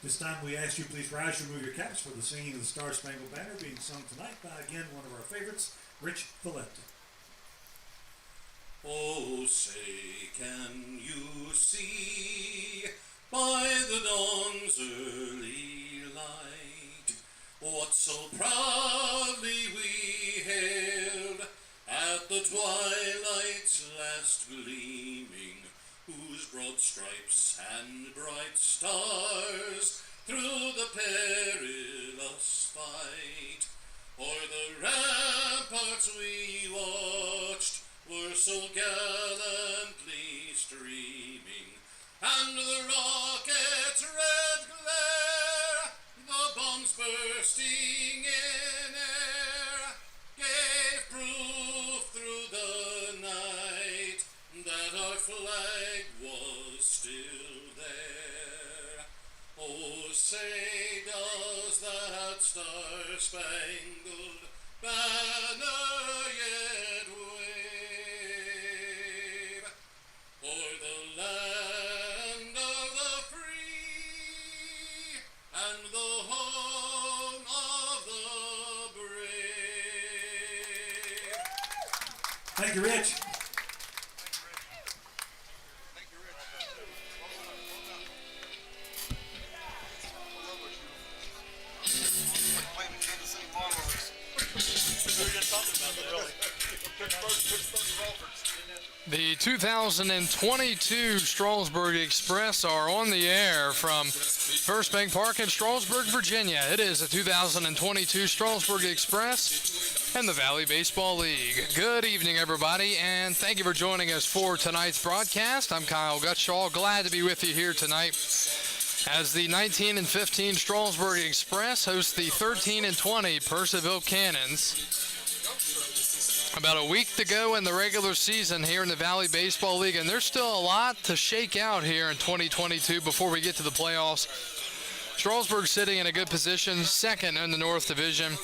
This time we ask you please rise and remove your caps for the singing of the Star Spangled Banner being sung tonight by, again, one of our favorites, Rich Valletta. Oh, say, can you see by the dawn's early light what so proudly we hailed at the twilight's last gleaming, whose broad stripes and bright stars through the perilous fight o'er the ramparts we watched were so gallantly streaming, and the rocket's red glare, the bombs bursting in air, gave proof through the night that our flag was still there. Oh, say, does that star-spangled banner yet wave o'er the land of the free and the home of the brave? Thank you, Rich. The 2022 Strasburg Express are on the air from First Bank Park in Strasburg, Virginia. It is the 2022 Strasburg Express and the Valley Baseball League. Good evening, everybody, and thank you for joining us for tonight's broadcast. I'm Kyle Gutshaw. Glad to be with you here tonight as the 19 and 15 Strasburg Express hosts the 13 and 20 Purcellville Cannons. About a week to go in the regular season here in the Valley Baseball League, and there's still a lot to shake out here in 2022 before we get to the playoffs. Strasburg sitting in a good position, second in the North Division.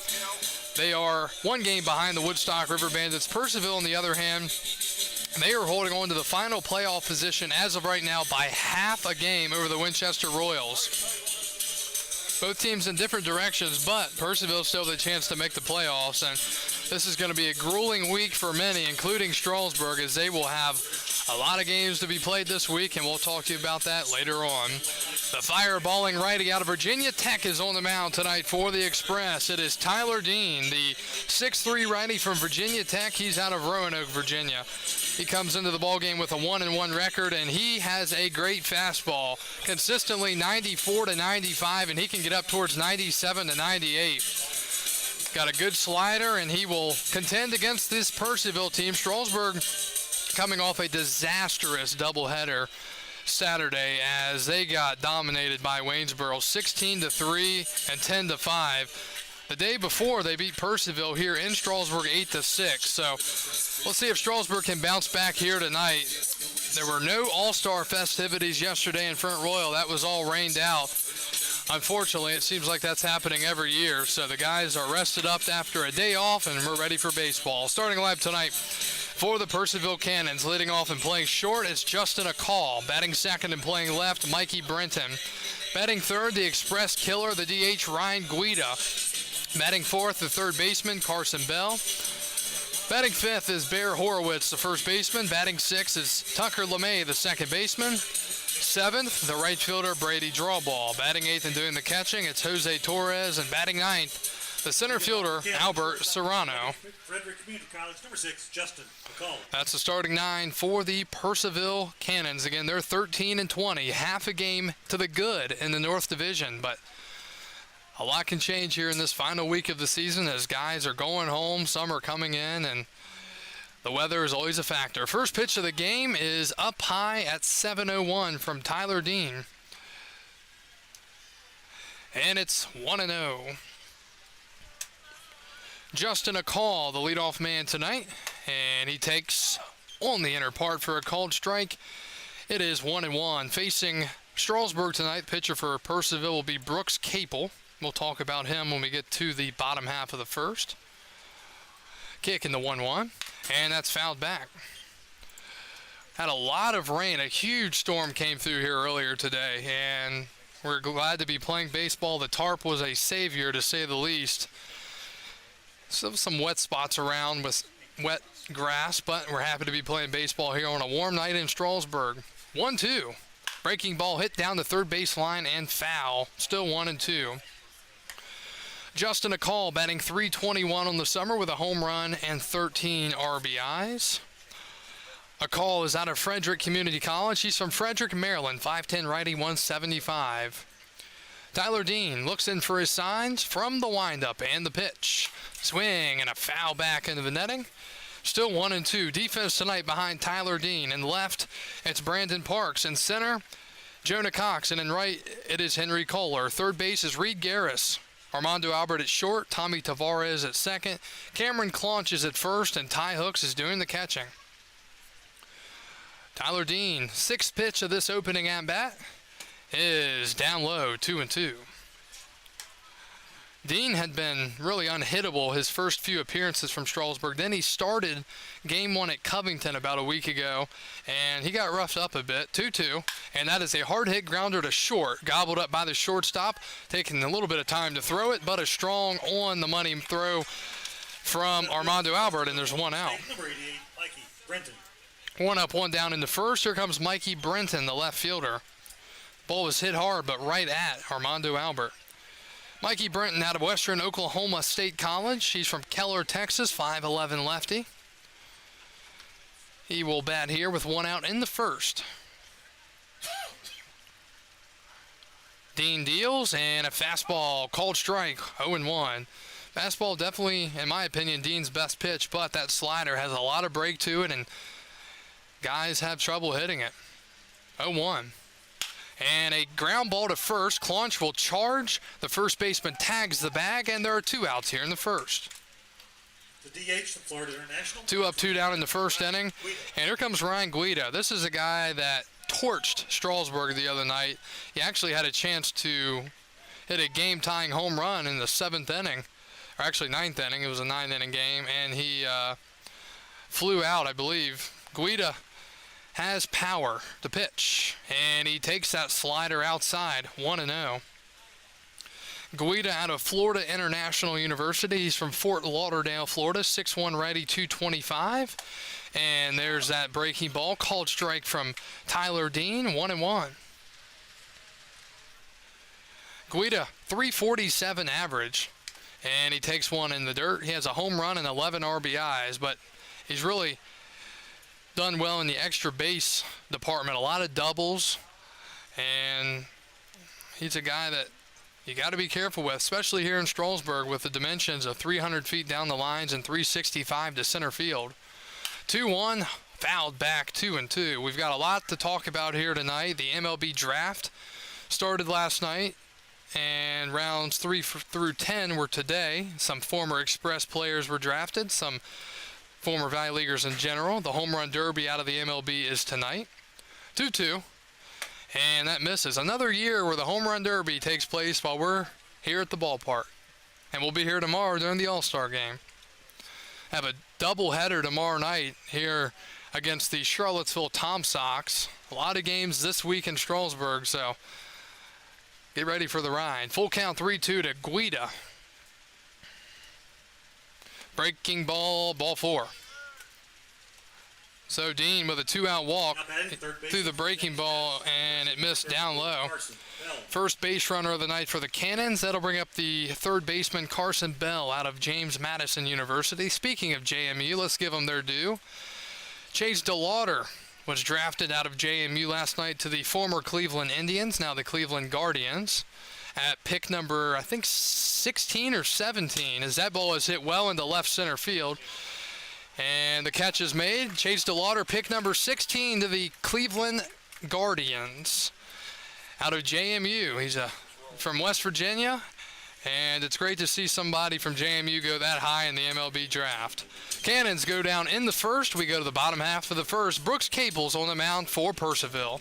They are one game behind the Woodstock River Bandits. Purcellville, on the other hand, they are holding on to the final playoff position as of right now by half a game over the Winchester Royals. Both teams in different directions, but Purcellville still has a chance to make the playoffs, and this is going to be a grueling week for many, including Strasburg, as they will have a lot of games to be played this week, and we'll talk to you about that later on. The fireballing righty out of Virginia Tech is on the mound tonight for the Express. It is Tyler Dean, the 6'3" righty from Virginia Tech. He's out of Roanoke, Virginia. He comes into the ballgame with a 1-1 record, and he has a great fastball, consistently 94 to 95, and he can get up towards 97 to 98. Got a good slider, and he will contend against this Purcellville team. Strasburg coming off a disastrous doubleheader Saturday as they got dominated by Waynesboro 16-3 and 10-5. The day before, they beat Purcellville here in Strasburg 8-6. So we'll see if Strasburg can bounce back here tonight. There were no all-star festivities yesterday in Front Royal. That was all rained out. Unfortunately, it seems like that's happening every year. So the guys are rested up after a day off, and we're ready for baseball. Starting live tonight for the Purcellville Cannons, leading off and playing short is Justin Akal. Batting second and playing left, Mikey Brenton. Batting third, the Express killer, the DH Ryan Guido. Batting fourth, the third baseman, Carson Bell. Batting fifth is Bear Horowitz, the first baseman. Batting sixth is Tucker LeMay, the second baseman. Seventh, the right fielder, Brady Drawball. Batting eighth and doing the catching, it's Jose Torres. And batting ninth, the center fielder, Albert Serrano. Frederick Community College, number 6, Justin McCall. That's the starting 9 for the Purcellville Cannons. Again, they're 13 and 20, half a game to the good in the North Division. But a lot can change here in this final week of the season as guys are going home, some are coming in, and the weather is always a factor. First pitch of the game is up high at 7:01 from Tyler Dean. And it's 1-0. Justin Akal, the leadoff man tonight, and he takes on the inner part for a called strike. It is 1-1. Facing Strasburg tonight, pitcher for Purcellville will be Brooks Capel. We'll talk about him when we get to the bottom half of the first. Kick in the 1-1, and that's fouled back. Had a lot of rain. A huge storm came through here earlier today, and We're glad to be playing baseball. The tarp was a savior, to say the least. So some wet spots around with wet grass, but we're happy to be playing baseball here on a warm night in Strasburg. 1-2. Breaking ball hit down the third base line and foul. Still 1-2. Justin Akal batting .321 on the summer with a home run and 13 RBIs. Akal is out of Frederick Community College. He's from Frederick, Maryland. 5'10", righty, 175. Tyler Dean looks in for his signs from the windup and the pitch. Swing and a foul back into the netting. Still 1-2. Defense tonight behind Tyler Dean. In left, it's Brandon Parks. In center, Jonah Cox. And in right, it is Henry Kohler. Third base is Reed Garrus. Armando Albert at short. Tommy Tavares at second. Cameron Claunch is at first. And Ty Hooks is doing the catching. Tyler Dean, sixth pitch of this opening at-bat, is down low, 2-2. Dean had been really unhittable his first few appearances from Strasburg. Then he started game one at Covington about a week ago, and he got roughed up a bit, 2-2. And that is a hard-hit grounder to short, gobbled up by the shortstop, taking a little bit of time to throw it, but a strong on-the-money throw from Armando Albert, and there's one out. Number 88, Mikey Brenton. One up, one down in the first. Here comes Mikey Brenton, the left fielder. Ball was hit hard, but right at Armando Albert. Mikey Brenton out of Western Oklahoma State College. He's from Keller, Texas, 5'11" lefty. He will bat here with one out in the first. Dean deals, and a fastball called strike, 0-1. Fastball definitely, in my opinion, Dean's best pitch, but that slider has a lot of break to it, and guys have trouble hitting it. 0-1. And a ground ball to first. Claunch will charge. The first baseman tags the bag, and there are two outs here in the first. The DH, the Florida International. 2 up, 2 down in the first inning. Guido. And here comes Ryan Guido. This is a guy that torched Strasburg the other night. He actually had a chance to hit a game-tying home run in the 7th inning. Or actually 9th inning. It was a 9-inning game, and he flew out, I believe. Guido has power to pitch, and he takes that slider outside, 1-0. Guido out of Florida International University. He's from Fort Lauderdale, Florida, 6'1", righty, 225. And there's that breaking ball, called strike from Tyler Dean, 1-1. Guido, 347 average, and he takes one in the dirt. He has a home run and 11 RBIs, but he's really done well in the extra base department. A lot of doubles, and he's a guy that you got to be careful with, especially here in Strasburg with the dimensions of 300 feet down the lines and 365 to center field. 2-1, fouled back, 2-2. We've got a lot to talk about here tonight. The MLB draft started last night, and rounds 3 through 10 were today. Some former Express players were drafted, some former Valley Leaguers in general. The home run derby out of the MLB is tonight. 2-2. And that misses. Another year where the home run derby takes place while we're here at the ballpark. And we'll be here tomorrow during the All-Star game. Have a doubleheader tomorrow night here against the Charlottesville Tom Sox. A lot of games this week in Strasburg, so get ready for the ride. Full count, 3-2 to Guido. Breaking ball, ball 4. So Dean with a 2-out walk through the breaking ball, and it missed down low. Carson Bell. First base runner of the night for the Cannons. That'll bring up the third baseman Carson Bell out of James Madison University. Speaking of JMU, let's give them their due. Chase DeLauder was drafted out of JMU last night to the former Cleveland Indians, now the Cleveland Guardians, at pick number, I think, 16 or 17, as that ball is hit well into left center field. And the catch is made. Chase DeLauder, pick number 16 to the Cleveland Guardians out of JMU. He's from West Virginia, and it's great to see somebody from JMU go that high in the MLB draft. Cannons go down in the first. We go to the bottom half of the first. Brooks Caples on the mound for Purcellville.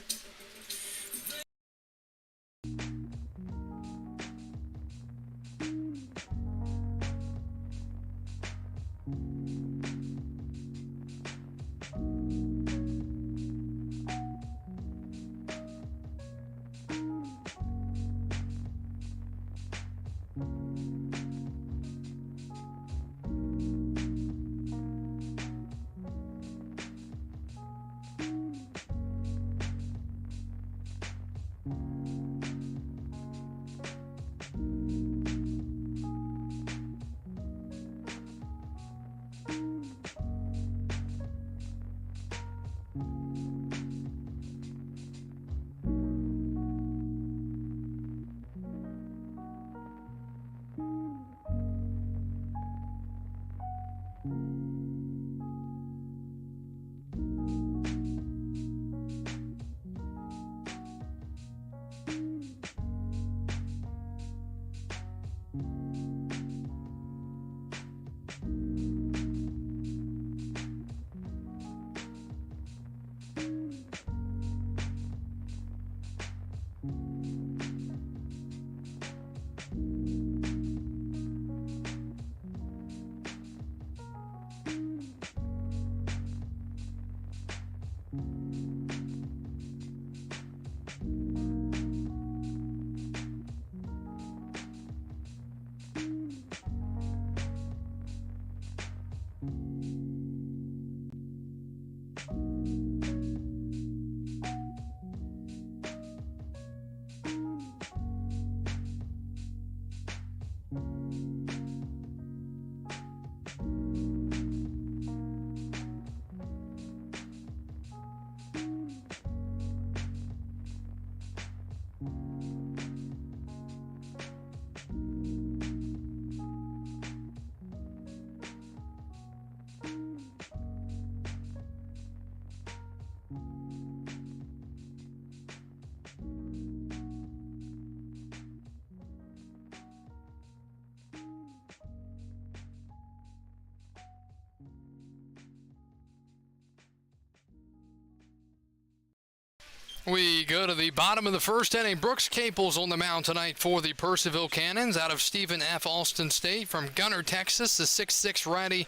We go to the bottom of the first inning. Brooks Capel's on the mound tonight for the Purcellville Cannons out of Stephen F. Austin State. From Gunner, Texas, the 6'6" righty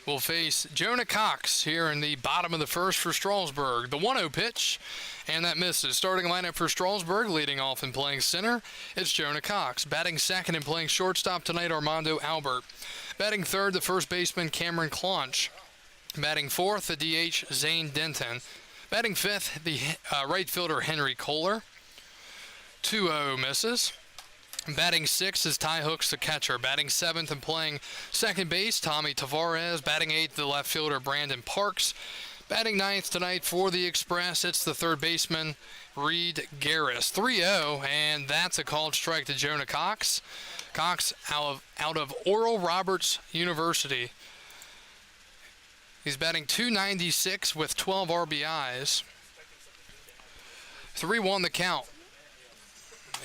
will face Jonah Cox here in the bottom of the first for Strasburg. The 1-0 pitch, and that misses. Starting lineup for Strasburg, leading off and playing center, it's Jonah Cox. Batting second and playing shortstop tonight, Armando Albert. Batting third, the first baseman, Cameron Claunch. Batting fourth, the DH, Zane Denton. Batting fifth, the right fielder, Henry Kohler. 2-0 misses. Batting sixth is Ty Hooks, the catcher. Batting seventh and playing second base, Tommy Tavares. Batting eighth, the left fielder, Brandon Parks. Batting ninth tonight for the Express, it's the third baseman, Reed Garrus. 3-0, and that's a called strike to Jonah Cox. Cox out of Oral Roberts University. He's batting .296 with 12 RBIs. 3-1 the count.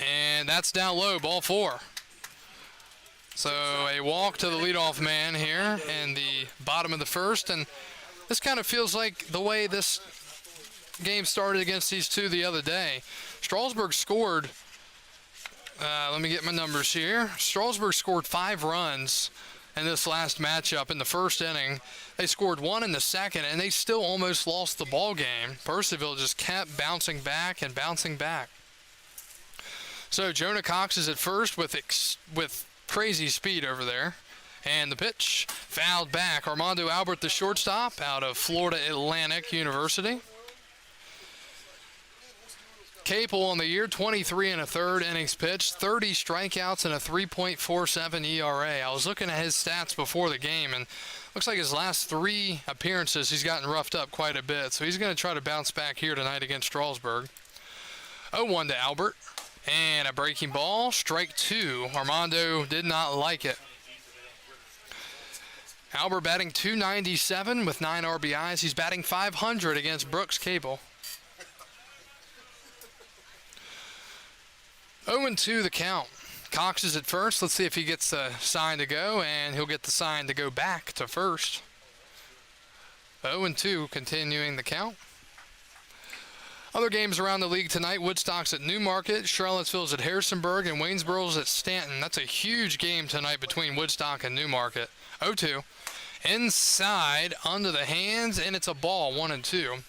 And that's down low, ball four. So a walk to the leadoff man here in the bottom of the first. And this kind of feels like the way this game started against these two the other day. Strasburg scored, let me get my numbers here. Strasburg scored 5 runs in this last matchup in the first inning. They scored 1 in the second, and they still almost lost the ball game. Purcellville just kept bouncing back and bouncing back. So Jonah Cox is at first with crazy speed over there. And the pitch fouled back. Armando Albert, the shortstop, out of Florida Atlantic University. Capel on the year, 23 1/3 innings pitched, 30 strikeouts and a 3.47 ERA. I was looking at his stats before the game, and looks like his last 3 appearances he's gotten roughed up quite a bit. So he's going to try to bounce back here tonight against Strasburg. 0-1 to Albert, and a breaking ball, strike 2. Armando did not like it. Albert batting .297 with 9 RBIs. He's batting .500 against Brooks Capel. 0-2 the count. Cox is at first. Let's see if he gets the sign to go, and he'll get the sign to go back to first. 0-2 continuing the count. Other games around the league tonight. Woodstock's at Newmarket, Charlottesville's at Harrisonburg, and Waynesboro's at Stanton. That's a huge game tonight between Woodstock and Newmarket. 0-2. Inside, under the hands, and it's a ball, 1-2.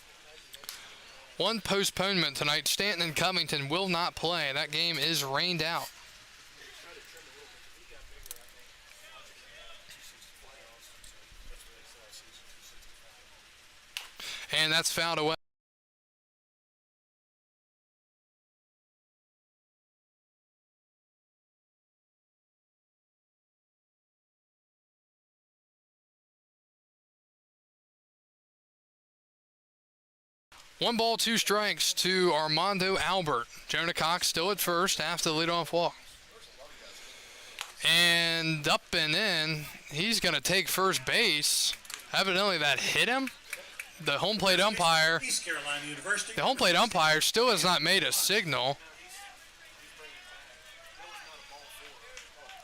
One postponement tonight. Stanton and Covington will not play. That game is rained out. And that's fouled away. One ball, 2 strikes to Armando Albert. Jonah Cox still at first after the leadoff walk. And up and in, he's going to take first base. Evidently that hit him. The home plate umpire, still has not made a signal.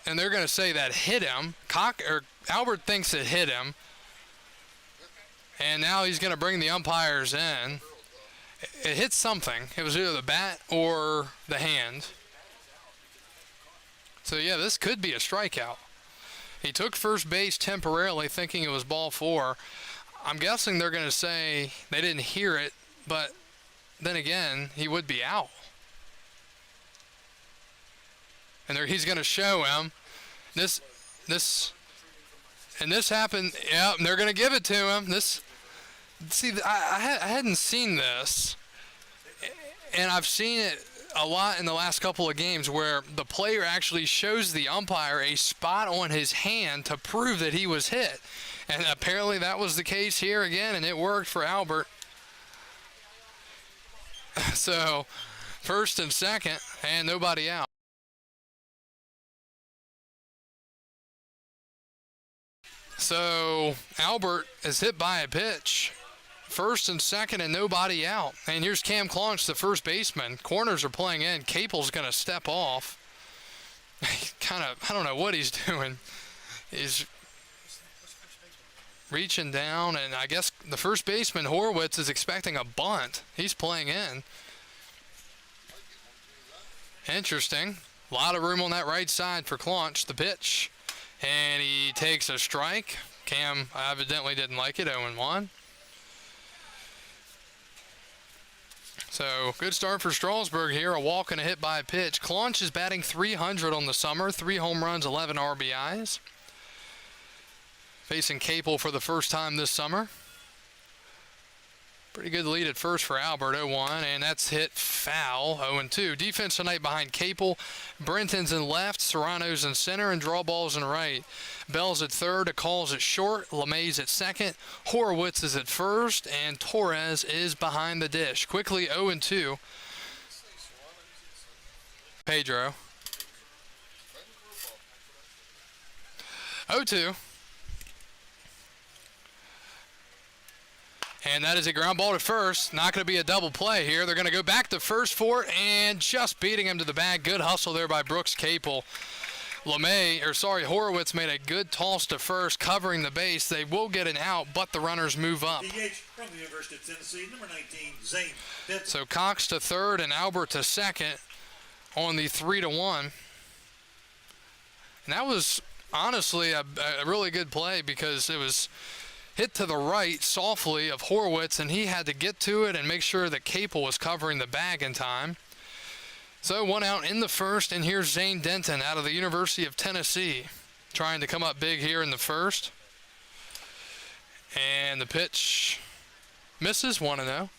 And they're going to say that hit him. Albert thinks it hit him. And now he's going to bring the umpires in. It hit something. It was either the bat or the hand. So, yeah, this could be a strikeout. He took first base temporarily thinking it was ball 4. I'm guessing they're going to say they didn't hear it, but then again, he would be out. And he's going to show him, This happened. Yeah, they're going to give it to him. I hadn't seen this, and I've seen it a lot in the last couple of games where the player actually shows the umpire a spot on his hand to prove that he was hit. And apparently that was the case here again, and it worked for Albert. So, first and second, and nobody out. So, Albert is hit by a pitch. First and second and nobody out. And here's Cam Claunch, the first baseman. Corners are playing in. Capel's going to step off. I don't know what he's doing. He's reaching down, and I guess the first baseman, Horowitz, is expecting a bunt. He's playing in. Interesting. A lot of room on that right side for Claunch. The pitch. And he takes a strike. Cam evidently didn't like it, 0-1. So, good start for Strasburg here. A walk and a hit by a pitch. Claunch is batting .300 on the summer. 3 home runs, 11 RBIs. Facing Capel for the first time this summer. Pretty good lead at first for Albert, 0-1, and that's hit foul, 0-2. Defense tonight behind Capel. Brenton's in left, Serrano's in center, and draw balls in right. Bell's at third, Acal's at short, LeMay's at second, Horowitz is at first, and Torres is behind the dish. Quickly 0-2. Pedro. 0-2. And that is a ground ball to first. Not going to be a double play here. They're going to go back to first for it, and just beating him to the bag. Good hustle there by Brooks Capel. Horowitz made a good toss to first, covering the base. They will get an out, but the runners move up. DH from the University of Tennessee, number 19, Zane Denton. So Cox to third and Albert to second on the 3-1. And that was honestly a really good play because it was hit to the right softly of Horowitz, and he had to get to it and make sure that Capel was covering the bag in time. So 1 out in the first, and here's Zane Denton out of the University of Tennessee, trying to come up big here in the first. And the pitch misses, 1-0.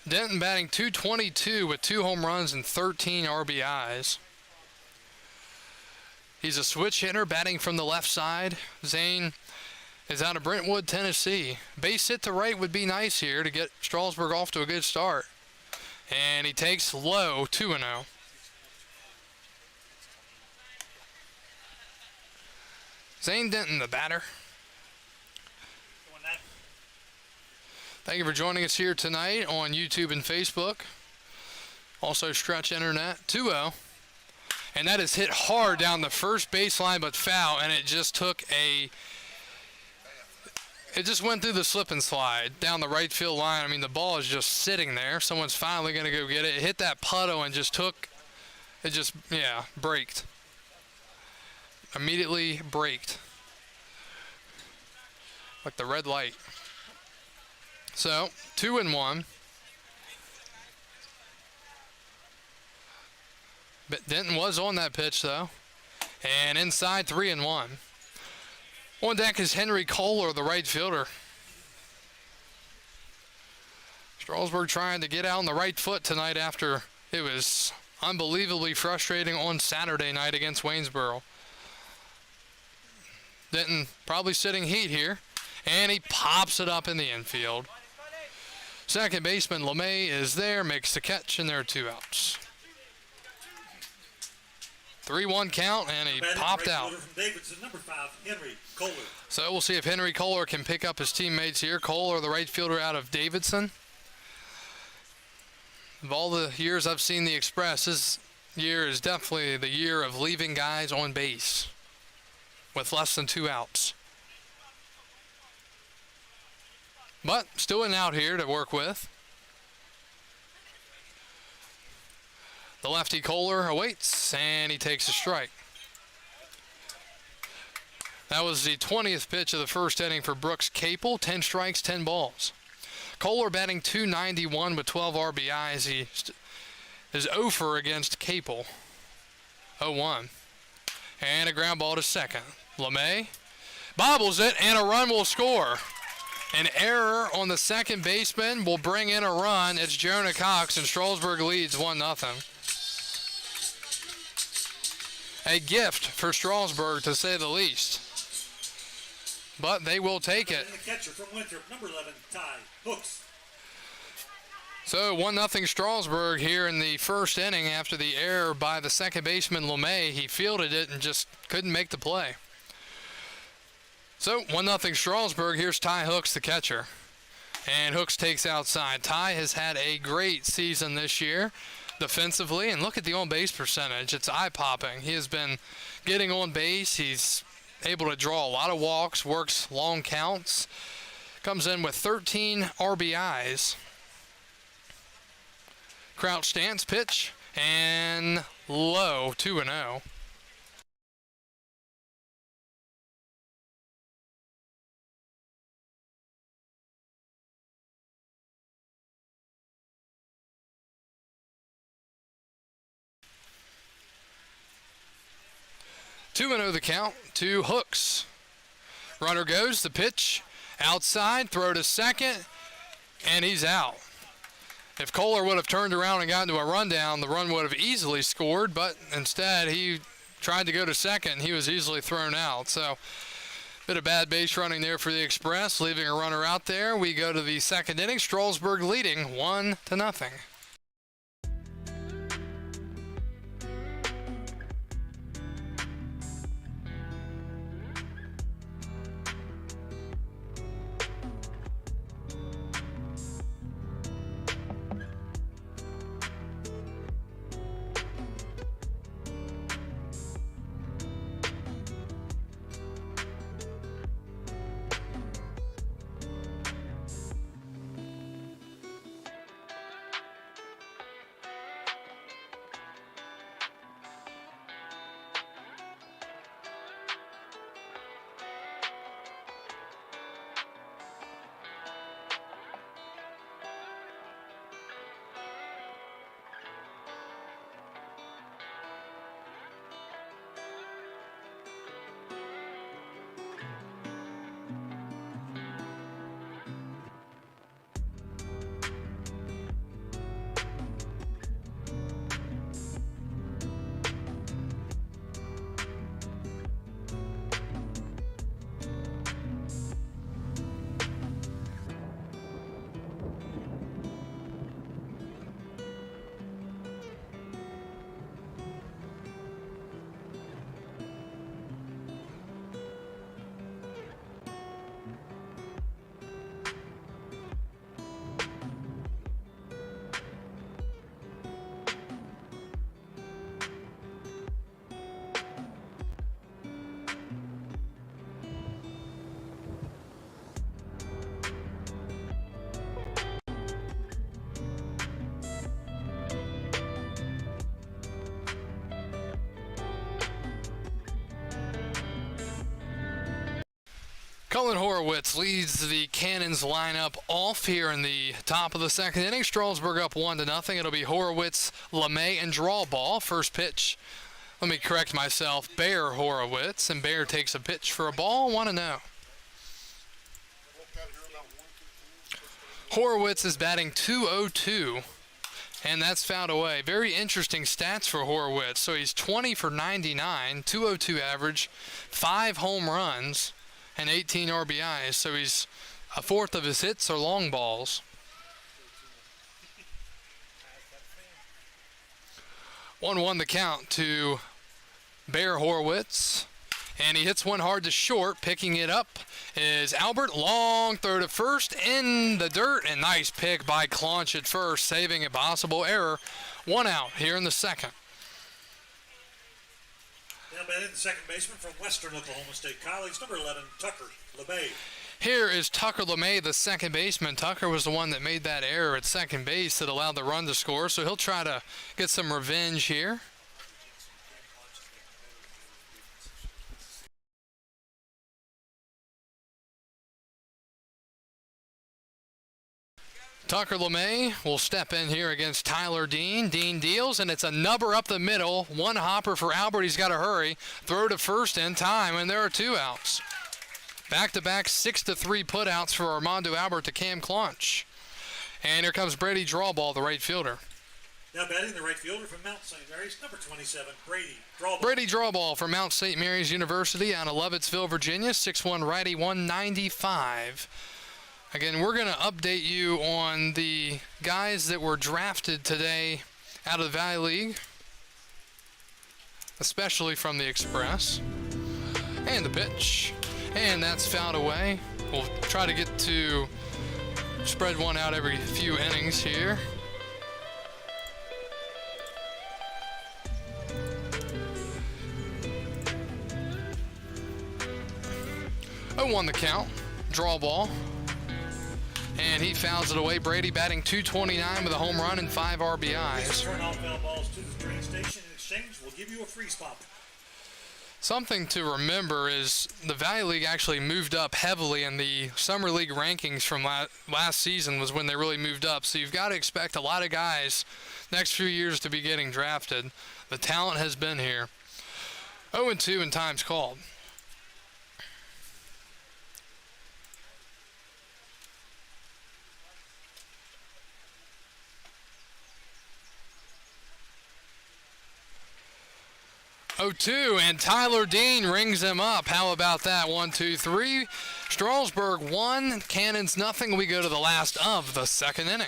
Denton batting .222 with 2 home runs and 13 RBIs. He's a switch hitter batting from the left side. Zane is out of Brentwood, Tennessee. Base hit to right would be nice here to get Strasburg off to a good start. And he takes low, 2-0. Zane Denton, the batter. Thank you for joining us here tonight on YouTube and Facebook. Also Stretch Internet, 2-0. And that is hit hard down the first baseline, but foul, and it just went through the slip and slide down the right field line. I mean, the ball is just sitting there. Someone's finally going to go get it. It hit that puddle and braked. Immediately braked. Like the red light. So, 2-1. But Denton was on that pitch, though. And inside, 3-1. On deck is Henry Kohler, the right fielder. Strasburg trying to get out on the right foot tonight after it was unbelievably frustrating on Saturday night against Waynesboro. Denton probably sitting heat here. And he pops it up in the infield. Second baseman LeMay is there, makes the catch, and there are 2 outs. 3-1 count, and he popped out. Number 5, Henry Kohler. So we'll see if Henry Kohler can pick up his teammates here. Kohler, the right fielder out of Davidson. Of all the years I've seen the Express, this year is definitely the year of leaving guys on base with less than 2 outs. But still an out here to work with. The lefty Kohler awaits, and he takes a strike. That was the 20th pitch of the first inning for Brooks Capel. 10 strikes, 10 balls. Kohler batting .291 with 12 RBIs. He is 0 against Capel. 0-1. And a ground ball to second. LeMay bobbles it, and a run will score. An error on the second baseman will bring in a run. It's Jonah Cox, and Strasburg leads 1-0. A gift for Strasburg, to say the least. But they will take it. And the catcher from Winthrop, number 11, Ty Hooks. So 1-0 Strasburg here in the first inning after the error by the second baseman LeMay. He fielded it and just couldn't make the play. So 1-0 Strasburg. Here's Ty Hooks, the catcher. And Hooks takes outside. Ty has had a great season this year defensively, and look at the on-base percentage. It's eye-popping. He has been getting on base. He's able to draw a lot of walks, works long counts, comes in with 13 RBIs. Crouch stance pitch, and low, 2-0. The count to Hooks. Runner goes, the pitch outside, throw to second, and he's out. If Kohler would have turned around and gotten to a rundown, the run would have easily scored, but instead he tried to go to second. He was easily thrown out. So bit of bad base running there for the Express, leaving a runner out there. We go to the second inning. Strasburg leading 1-0. Colin Horowitz leads the Cannons lineup off here in the top of the second inning. Strasburg up 1-0. It'll be Horowitz, LeMay, and draw ball. First pitch, let me correct myself, Bear Horowitz, and Bear takes a pitch for a ball, 1-0. Horowitz is batting .202, and that's fouled away. Very interesting stats for Horowitz. So he's 20 for 99, .202 average, 5 home runs, and 18 RBIs. So he's a fourth of his hits are long balls. 1-1 the count to Bear Horowitz. And he hits one hard to short. Picking it up is Albert. Long throw to first in the dirt. And nice pick by Claunch at first, saving a possible error. 1 out here in the second. Now batting the second baseman from Western Oklahoma State College, number 11, Tucker LeMay. Here is Tucker LeMay, the second baseman. Tucker was the one that made that error at second base that allowed the run to score. So he'll try to get some revenge here. Tucker LeMay will step in here against Tyler Dean. Dean deals, and it's a nubber up the middle. One hopper for Albert. He's got to hurry. Throw to first in time, and there are 2 outs. Back-to-back 6-3 putouts for Armando Albert to Cam Clunch. And here comes Brady Drawball, the right fielder. Now batting the right fielder from Mount St. Mary's, number 27, Brady Drawball. Brady Drawball from Mount St. Mary's University out of Lovettsville, Virginia. 6'1", righty, 195. Again, we're going to update you on the guys that were drafted today out of the Valley League, especially from the Express. And the pitch. And that's fouled away. We'll try to get to spread one out every few innings here. 0-1 the count. Draw ball. And he fouls it away. Brady batting .229 with a home run and 5 RBIs. Turn all foul balls to the train station. In exchange, we'll give you a free spot. Something to remember is the Valley League actually moved up heavily in the Summer League rankings from last season was when they really moved up. So you've got to expect a lot of guys next few years to be getting drafted. The talent has been here. 0-2 in times called. And Tyler Dean rings him up. How about that? 1-2-3. Strasburg 1, Cannons nothing. We go to the last of the second inning.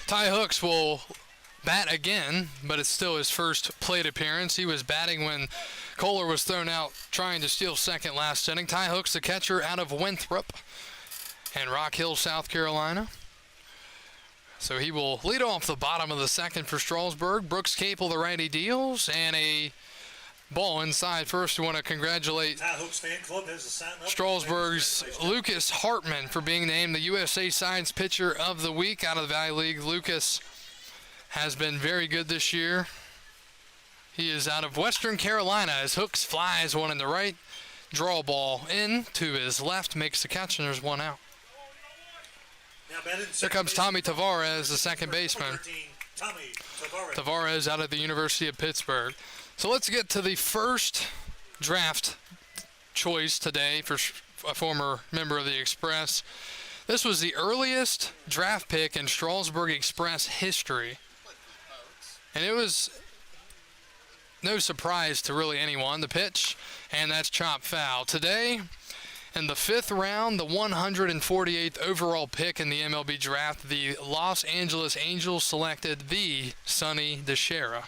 Ty Hooks will bat again, but it's still his first plate appearance. He was batting when Kohler was thrown out trying to steal second last inning. Ty Hooks, the catcher out of Winthrop and Rock Hill, South Carolina. So he will lead off the bottom of the second for Strasburg. Brooks Capel, the righty, deals, and a ball inside first. We want to congratulate Strasburg's Lucas Hartman for being named the USA Science Pitcher of the Week out of the Valley League. Lucas has been very good this year. He is out of Western Carolina as Hooks flies one in the right. Draw ball in to his left, makes the catch, and there's one out. Here comes Tommy Tavares, the second baseman. Tavares out of the University of Pittsburgh. So let's get to the first draft choice today for a former member of the Express. This was the earliest draft pick in Strasburg Express history. And it was no surprise to really anyone. The pitch, and that's chopped foul. Today, in the 5th round, the 148th overall pick in the MLB draft, the Los Angeles Angels selected the Sonny DiChiara.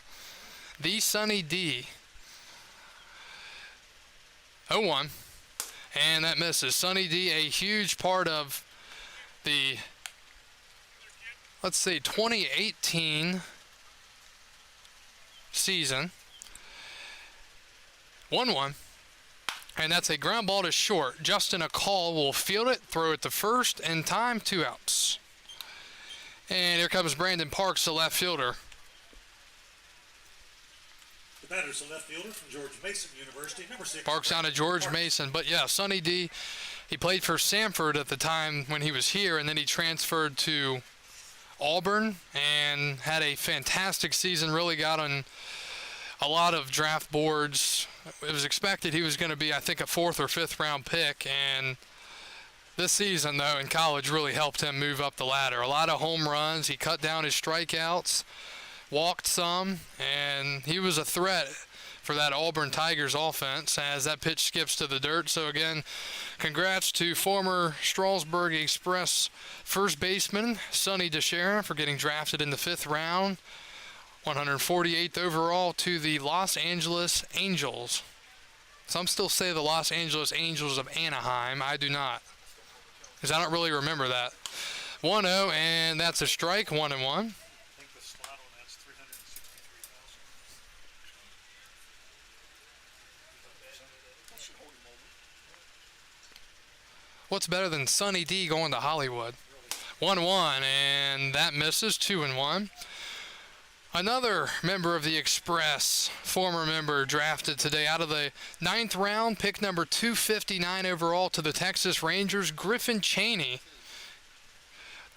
The Sonny D. 0-1. and that misses. Sonny D, a huge part of the, let's see, 2018 season. 1-1. And that's a ground ball to short. Justin Akal will field it, throw it to first, in time, 2 outs. And here comes Brandon Parks, the left fielder. The batter's the left fielder from George Mason University, number 6. Parks out of George Mason. But yeah, Sonny D, he played for Samford at the time when he was here, and then he transferred to Auburn and had a fantastic season, really got on a lot of draft boards. It was expected he was going to be, I think, a 4th or 5th round pick, and this season, though, in college really helped him move up the ladder. A lot of home runs. He cut down his strikeouts, walked some, and he was a threat for that Auburn Tigers offense as that pitch skips to the dirt. So, again, congrats to former Strasburg Express first baseman Sonny DeShera for getting drafted in the 5th round. 148th overall to the Los Angeles Angels. Some still say the Los Angeles Angels of Anaheim. I do not, because I don't really remember that. 1-0, and that's a strike, 1-1. I think the slot on that's 363,000. What's better than Sonny D going to Hollywood? 1-1, and that misses, 2-1. Another member of the Express, former member, drafted today out of the 9th round, pick number 259 overall to the Texas Rangers, Griffin Chaney.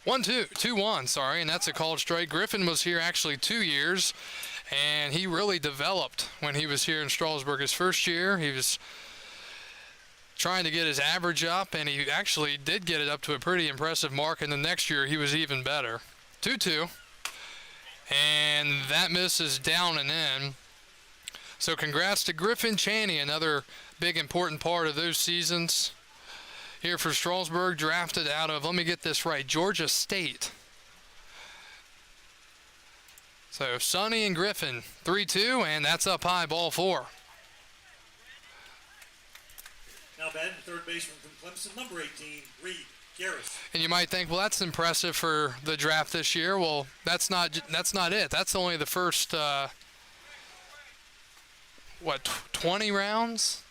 2-1, sorry, and that's a called strike. Griffin was here actually 2 years, and he really developed when he was here in Strasburg. His first year, he was trying to get his average up, and he actually did get it up to a pretty impressive mark, and the next year he was even better. 2-2. And that misses down and in. So congrats to Griffin Chaney, another big important part of those seasons. Here for Strasburg, drafted out of, let me get this right, Georgia State. So Sonny and Griffin, 3-2, and that's up high, ball 4. Now batting third baseman from Clemson, number 18, Reed Garrus. And you might think, well, that's impressive for the draft this year. Well, that's not it. That's only the first 20 rounds?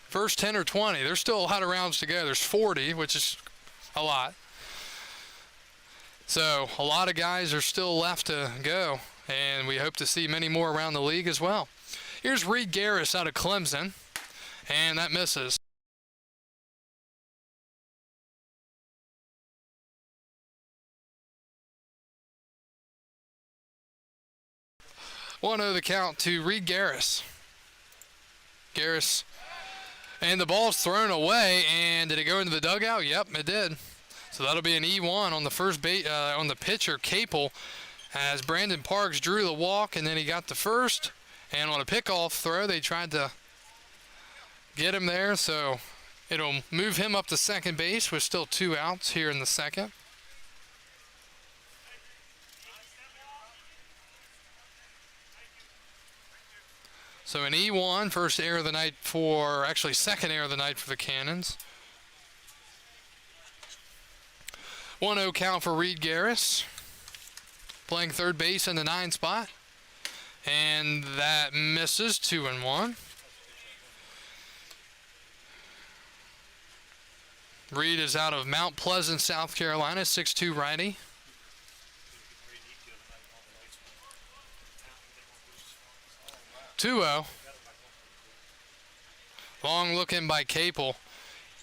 First 10 or 20. There's still a lot of rounds to go. There's 40, which is a lot. So a lot of guys are still left to go, and we hope to see many more around the league as well. Here's Reed Garrus out of Clemson, and that misses. 1-0 the count to Reed Garrus. And the ball's thrown away, and did it go into the dugout? Yep, it did. So that'll be an E1 on the first on the pitcher, Capel, as Brandon Parks drew the walk, and then he got the first. And on a pickoff throw, they tried to get him there, so it'll move him up to second base with still 2 outs here in the second. So an E1, first error of the night second error of the night for the Cannons. 1-0 count for Reed Garrus, playing third base in the 9 spot. And that misses, 2-1. Reed is out of Mount Pleasant, South Carolina, 6'2" righty. Long looking by Capel.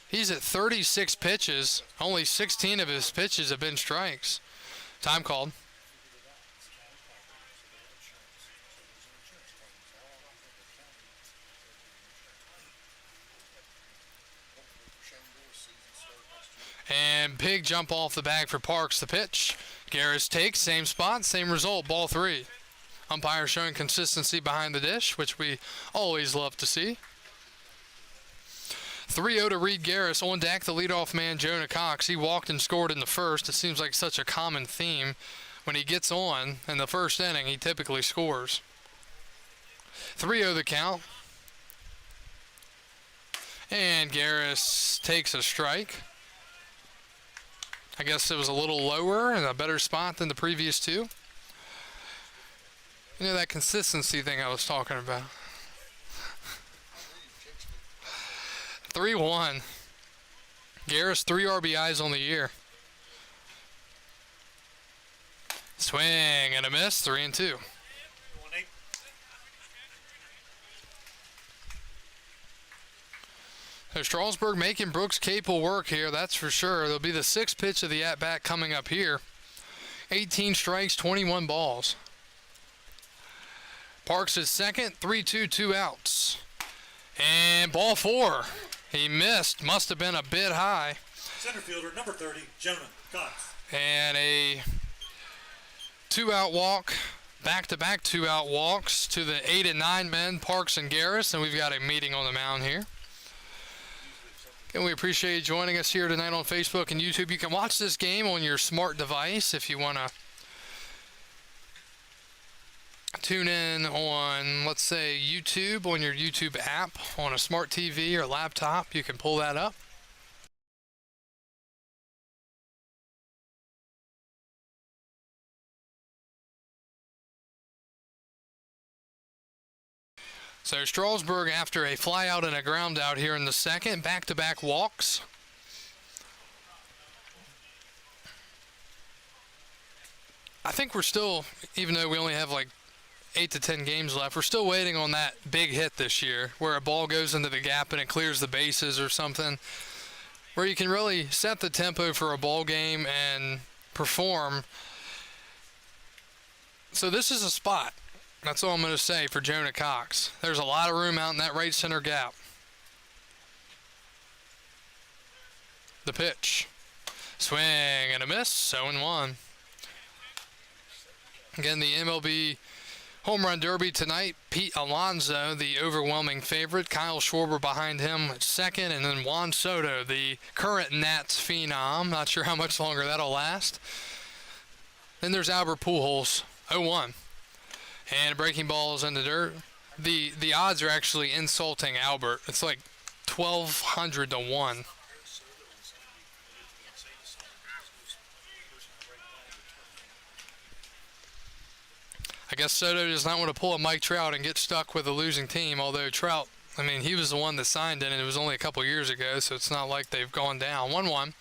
He's at 36 pitches. Only 16 of his pitches have been strikes. Time called. And big jump off the bag for Parks. The pitch. Garrus takes, same spot, same result, ball 3. Umpire showing consistency behind the dish, which we always love to see. 3-0 to Reed Garrus. On deck, the leadoff man, Jonah Cox. He walked and scored in the first. It seems like such a common theme. When he gets on in the first inning, he typically scores. 3-0 the count. And Garrus takes a strike. I guess it was a little lower and a better spot than the previous two. You know, that consistency thing I was talking about. 3-1. Garrus 3 RBIs on the year. Swing and a miss, 3-2. 1-8. So Strasburg making Brooks Capel work here, that's for sure. There'll be the 6th pitch of the at-bat coming up here. 18 strikes, 21 balls. Parks is second, 3-2, 2 outs. And ball 4. He missed, must have been a bit high. Center fielder, number 30, Jonah Cox. And a 2-out walk, back-to-back 2-out walks to the 8 and 9 men, Parks and Garrus, and we've got a meeting on the mound here. And we appreciate you joining us here tonight on Facebook and YouTube. You can watch this game on your smart device if you want to tune in on, let's say, YouTube, on your YouTube app, on a smart TV or laptop. You can pull that up. So Strasburg, after a fly out and a ground out here in the second, back-to-back walks. I think we're still, even though we only have like 8 to 10 games left, we're still waiting on that big hit this year where a ball goes into the gap and it clears the bases or something, where you can really set the tempo for a ball game and perform. So this is a spot. That's all I'm going to say for Jonah Cox. There's a lot of room out in that right center gap. The pitch. Swing and a miss. 0-1. Again, the MLB Home Run Derby tonight. Pete Alonso, the overwhelming favorite. Kyle Schwarber behind him at second. And then Juan Soto, the current Nats phenom. Not sure how much longer that'll last. Then there's Albert Pujols. 0-1. And breaking balls in the dirt. The odds are actually insulting Albert. It's like 1,200 to 1. I guess Soto does not want to pull a Mike Trout and get stuck with a losing team, although Trout, I mean, he was the one that signed it, and it was only a couple years ago, so it's not like they've gone down. 1-1.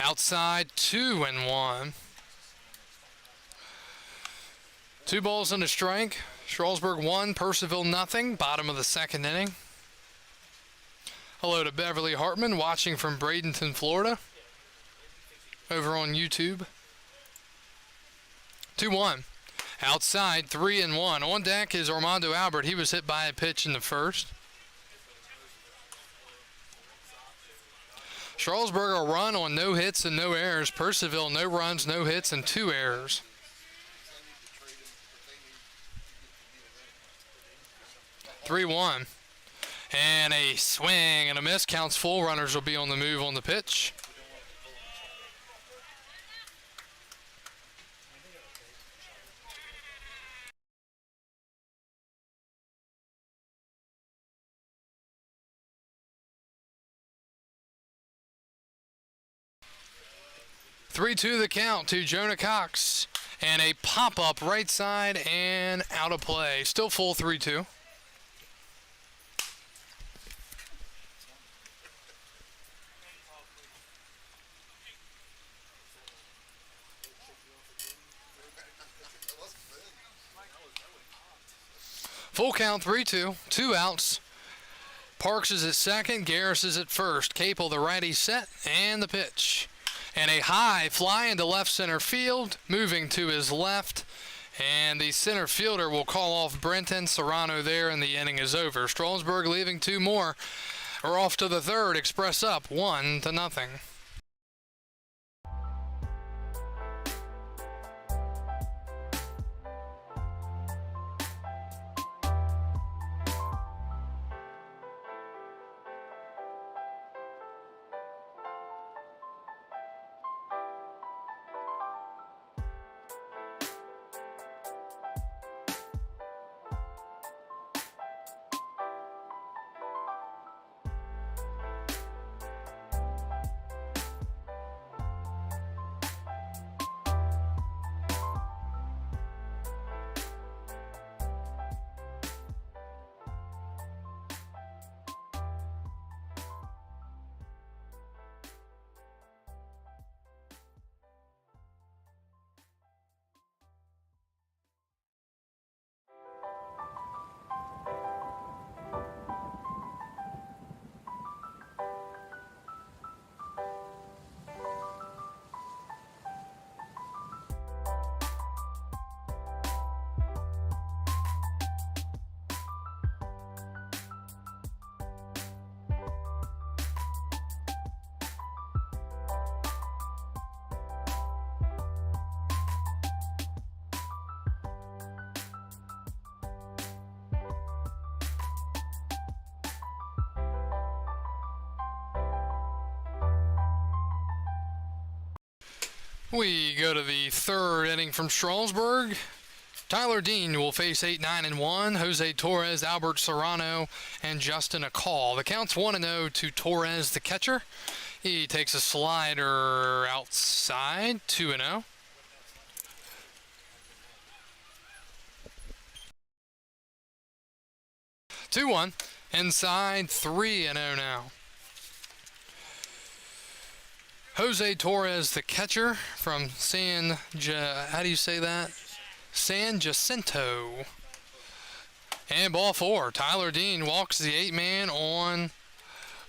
Outside, 2-1. 2 balls and a strike. Strasburg 1, Purcellville nothing. Bottom of the second inning. Hello to Beverly Hartman watching from Bradenton, Florida. Over on YouTube. 2-1. Outside, 3-1. On deck is Armando Albert. He was hit by a pitch in the first. Strasburg a run on no hits and no errors. Purcellville no runs, no hits, and 2 errors. 3-1. And a swing and a miss. Counts full. Runners will be on the move on the pitch. Three-two the count to Jonah Cox. And a pop-up right side and out of play. Still full 3-2. Full count, 3-2, 2 outs. Parks is at second, Garrus is at first. Capel, the righty, set, and the pitch. And a high fly into left center field, moving to his left. And the center fielder will call off Brenton. Serrano there, and the inning is over. Strasburg leaving 2 more. We're off to the third. Express up 1-0. We go to the third inning from Strasburg. Tyler Dean will face 8, 9, and 1. Jose Torres, Albert Serrano, and Justin Akal. The count's 1-0 to Torres, the catcher. He takes a slider outside, 2-0. Two one inside, 3-0 now. Jose Torres, the catcher from how do you say that? San Jacinto. And ball 4. Tyler Dean walks the 8-man on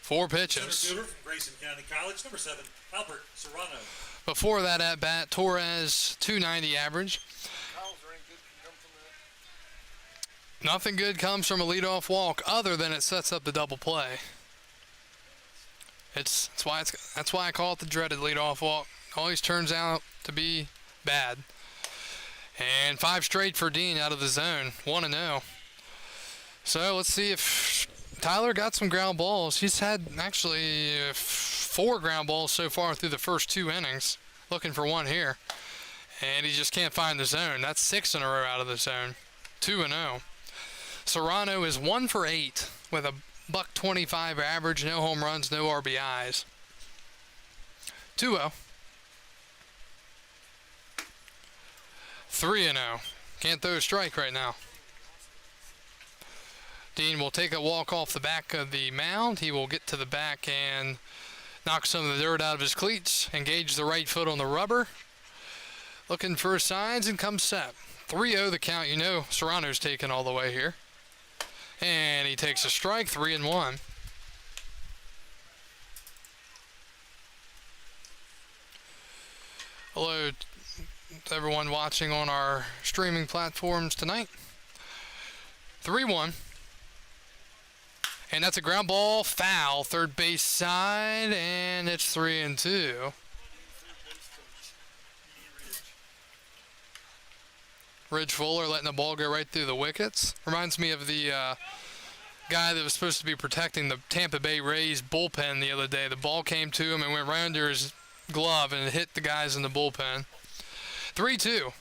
4 pitches. Center fielder from Grayson County College, number 7, Albert Serrano. Before that at bat, Torres, 290 average. Nothing good comes from a leadoff walk other than it sets up the double play. That's why I call it the dreaded leadoff walk. Always turns out to be bad. And 5 straight for Dean out of the zone, 1-0. So let's see if Tyler got some ground balls. He's had actually 4 ground balls so far through the first 2 innings. Looking for one here. And he just can't find the zone. That's 6 in a row out of the zone, 2-0. Serrano is 1 for 8 with a .125 average, no home runs, no RBIs. 2-0. 3-0. Can't throw a strike right now. Dean will take a walk off the back of the mound. He will get to the back and knock some of the dirt out of his cleats, engage the right foot on the rubber. Looking for signs and comes set. 3-0 the count. You know Serrano's taken all the way here. And he takes a strike, 3-1. Hello to everyone watching on our streaming platforms tonight. 3-1. And that's a ground ball, foul, third base side, and it's 3-2. Ridge Fuller letting the ball go right through the wickets. Reminds me of the guy that was supposed to be protecting the Tampa Bay Rays bullpen the other day. The ball came to him and went right under his glove and it hit the guys in the bullpen. 3-2.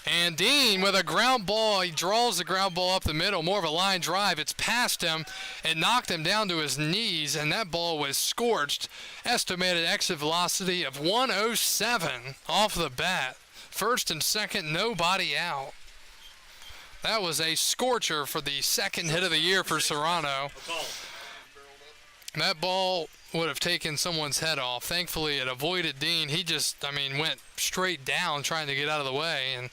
And Dean with a ground ball. He draws the ground ball up the middle, more of a line drive. It's past him and knocked him down to his knees, and that ball was scorched. Estimated exit velocity of 107 off the bat. First and second, nobody out. That was a scorcher for the second hit of the year for Serrano. That ball would have taken someone's head off. Thankfully, it avoided Dean. He just, went straight down trying to get out of the way. And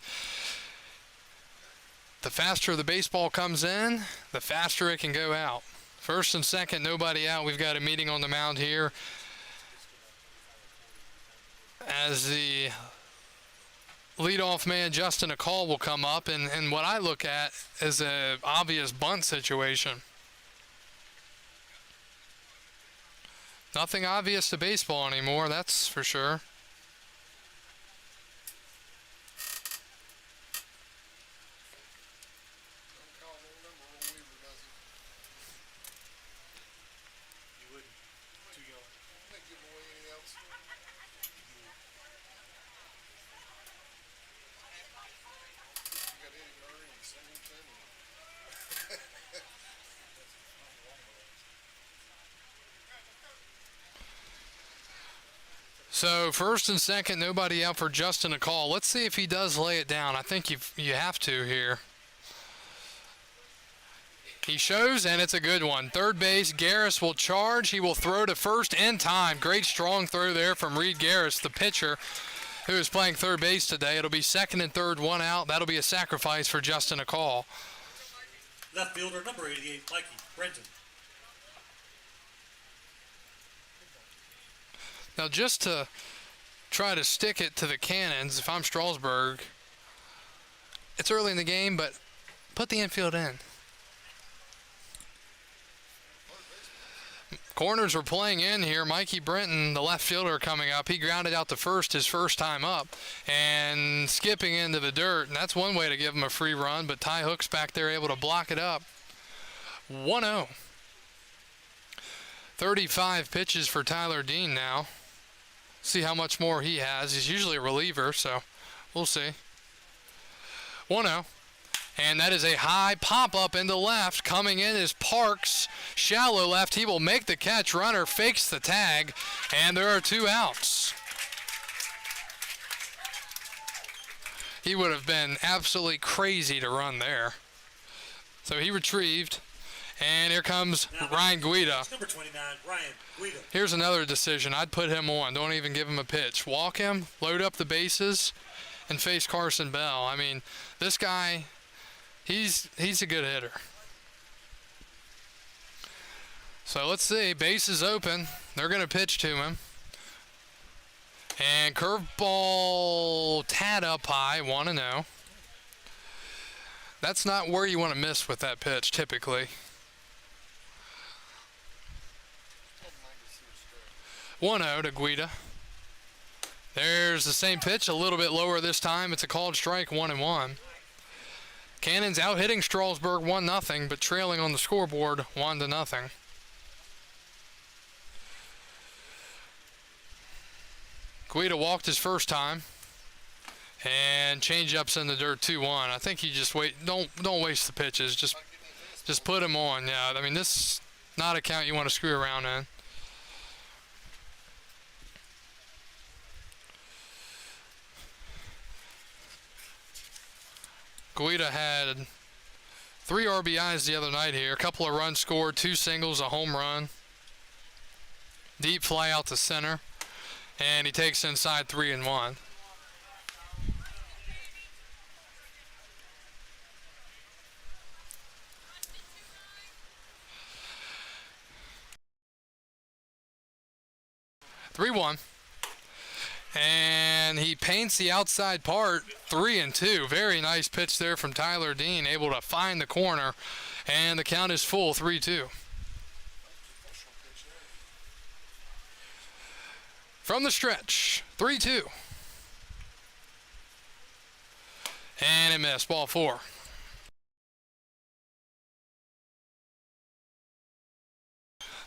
the faster the baseball comes in, the faster it can go out. First and second, nobody out. We've got a meeting on the mound here as the leadoff man, Justin Akal, will come up, and what I look at is an obvious bunt situation. Nothing obvious to baseball anymore, that's for sure. So first and second, nobody out for Justin Akal. Let's see if he does lay it down. I think you have to here. He shows, and it's a good one. Third base, Garrus will charge. He will throw to first in time. Great strong throw there from Reed Garrus, the pitcher, who is playing third base today. It'll be second and third, one out. That'll be a sacrifice for Justin Akal. Left fielder, number 88, Mikey Brenton. Now, just to try to stick it to the cannons, if I'm Strasburg, it's early in the game, but put the infield in. Corners are playing in here. Mikey Brenton, the left fielder, coming up. He grounded out to first his first time up and skipping into the dirt. And that's one way to give him a free run, but Ty Hook's back there able to block it up. 1-0. 35 pitches for Tyler Dean now. See how much more he has. He's usually a reliever, so we'll see. 1-0. And that is a high pop-up into left. Coming in is Parks. Shallow left. He will make the catch. Runner fakes the tag, and there are 2 outs. He would have been absolutely crazy to run there. So he retrieved. And here comes Ryan Guido. Number 29, Ryan Guido. Here's another decision. I'd put him on. Don't even give him a pitch. Walk him, load up the bases, and face Carson Bell. I mean, this guy, he's a good hitter. So let's see. Base is open. They're going to pitch to him. And curveball tad up high, 1-0. That's not where you want to miss with that pitch, typically. 1-0 to Guido. There's the same pitch, a little bit lower this time. It's a called strike, 1-1. Cannons out hitting Strasburg 1-0, but trailing on the scoreboard 1-0. Guido walked his first time, and change-ups in the dirt 2-1. I think you just wait. Don't waste the pitches. Just put him on. Yeah, I mean, this is not a count you want to screw around in. Guido had 3 RBIs the other night here. A couple of runs scored, 2 singles, a home run. Deep fly out to center. And he takes inside 3-1. And he paints the outside part, 3-2. Very nice pitch there from Tyler Dean, able to find the corner, and the count is full, 3-2. From the stretch, 3-2. And it missed, ball 4.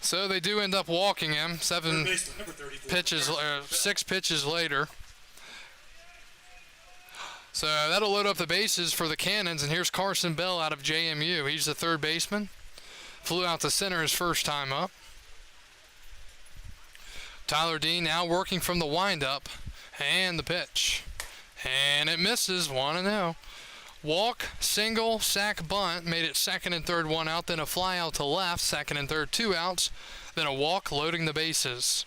So they do end up walking him 6 pitches later. So that'll load up the bases for the Cannons, and here's Carson Bell out of JMU. He's the third baseman. Flew out to center his first time up. Tyler Dean now working from the windup, and the pitch. And it misses, 1-0. Walk, single, sack, bunt, made it second and third, 1 out, then a fly out to left, second and third, 2 outs, then a walk, loading the bases.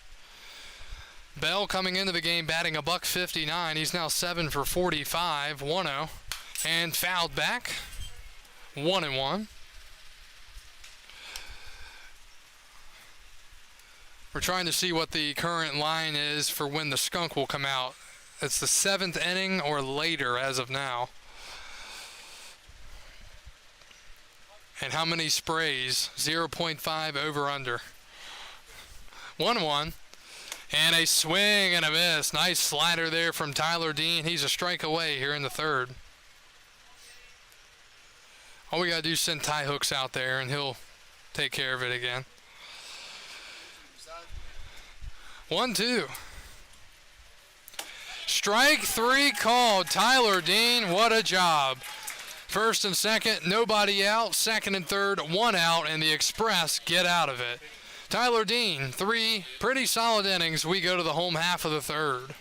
Bell coming into the game batting $159. He's now 7 for 45, 1-0, and fouled back, 1-1. We're trying to see what the current line is for when the skunk will come out. It's the 7th inning or later as of now. And how many sprays? 0.5 over under. 1-1. And a swing and a miss. Nice slider there from Tyler Dean. He's a strike away here in the third. All we got to do is send tie hooks out there, and he'll take care of it again. 1-2. Strike 3 called. Tyler Dean, what a job. First and second, nobody out. Second and third, 1 out, and the Express get out of it. Tyler Dean, 3 pretty solid innings. We go to the home half of the third.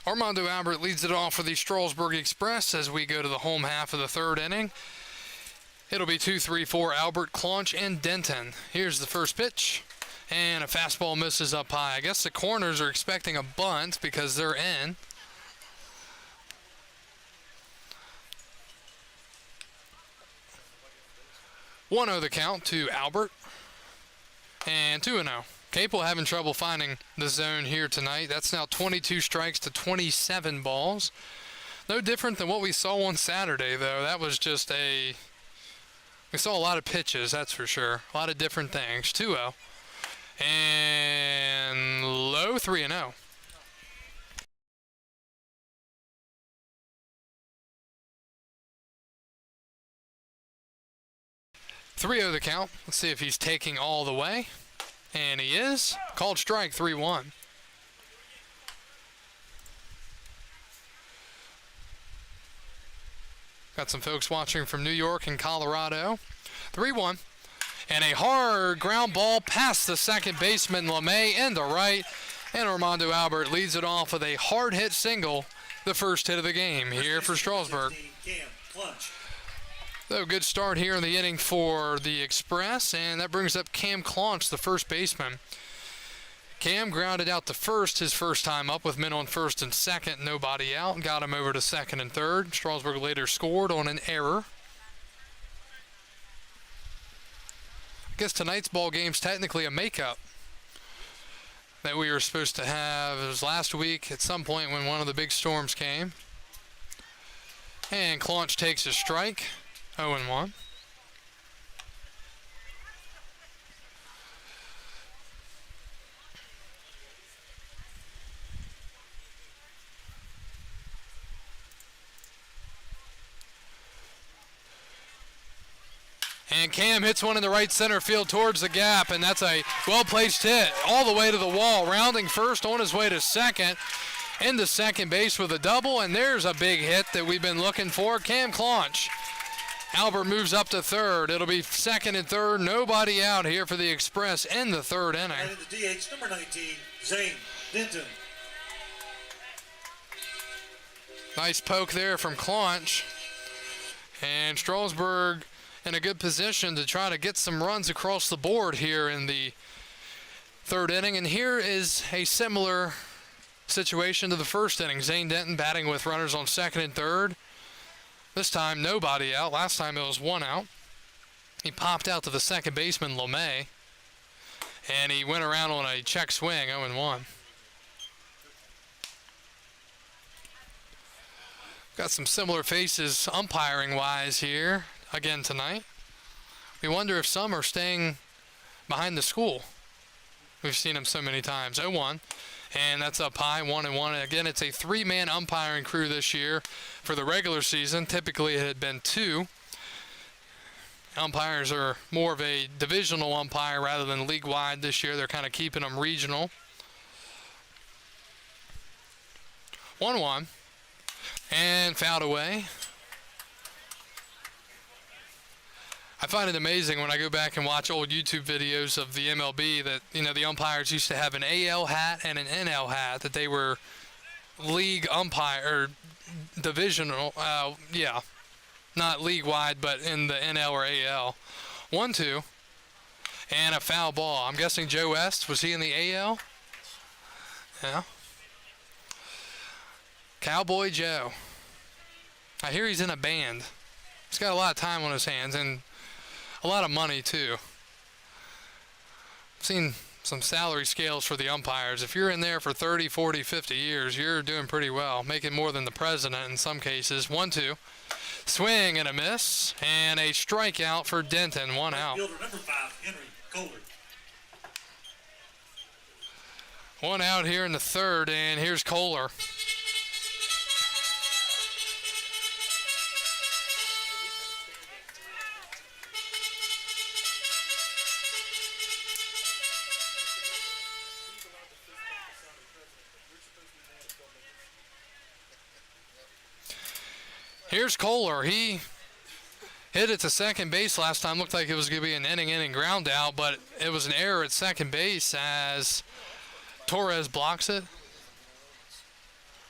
Armando Albert leads it off for the Strasburg Express as we go to the home half of the third inning. It'll be 2-3-4 Albert, Claunch, and Denton. Here's the first pitch, and a fastball misses up high. I guess the corners are expecting a bunt because they're in. One 0 the count to Albert, and 2-0. Capel having trouble finding the zone here tonight. That's now 22 strikes to 27 balls. No different than what we saw on Saturday, though. That was just we saw a lot of pitches, that's for sure. A lot of different things. 2-0. And low, 3-0. Three 0 the count. Let's see if he's taking all the way. And he is. Called strike, 3-1. Got some folks watching from New York and Colorado. 3-1. And a hard ground ball past the second baseman, LeMay, into right. And Armando Albert leads it off with a hard hit single, the first hit of the game here for Strasburg. So good start here in the inning for the Express, and that brings up Cam Claunch, the first baseman. Cam grounded out to first his first time up with men on first and second, nobody out, and got him over to second and third. Strasburg later scored on an error. I guess tonight's ball game's technically a makeup that we were supposed to have. It was last week at some point when one of the big storms came. And Claunch takes a strike. 0-1. And Cam hits one in the right center field towards the gap, and that's a well-placed hit all the way to the wall, rounding first on his way to second, into second base with a double, and there's a big hit that we've been looking for. Cam Claunch. Albert moves up to third. It'll be second and third. Nobody out here for the Express in the third inning. And in the DH, number 19, Zane Denton. Nice poke there from Claunch. And Strasburg in a good position to try to get some runs across the board here in the third inning. And here is a similar situation to the first inning. Zane Denton batting with runners on second and third. This time, nobody out. Last time, it was one out. He popped out to the second baseman, LeMay, and he went around on a check swing, 0-1. Got some similar faces umpiring-wise here again tonight. We wonder if some are staying behind the school. We've seen them so many times. 0-1. And that's up high, 1-1. Again, it's a three-man umpiring crew this year for the regular season. Typically, it had been two. Umpires are more of a divisional umpire rather than league-wide this year. They're kind of keeping them regional. 1-1. And fouled away. I find it amazing when I go back and watch old YouTube videos of the MLB that, you know, the umpires used to have an AL hat and an NL hat, that they were league umpire, or divisional, not league-wide, but in the NL or AL. 1-2, and a foul ball. I'm guessing Joe West, was he in the AL? Yeah. Cowboy Joe. I hear he's in a band. He's got a lot of time on his hands, and a lot of money, too. I've seen some salary scales for the umpires. If you're in there for 30, 40, 50 years, you're doing pretty well, making more than the president in some cases. 1-2. Swing and a miss, and a strikeout for Denton, one out. Fielder number 5, Henry Kohler. One out here in the third, and here's Kohler. Here's Kohler. He hit it to second base last time. Looked like it was going to be an inning ground out, but it was an error at second base as Torres blocks it.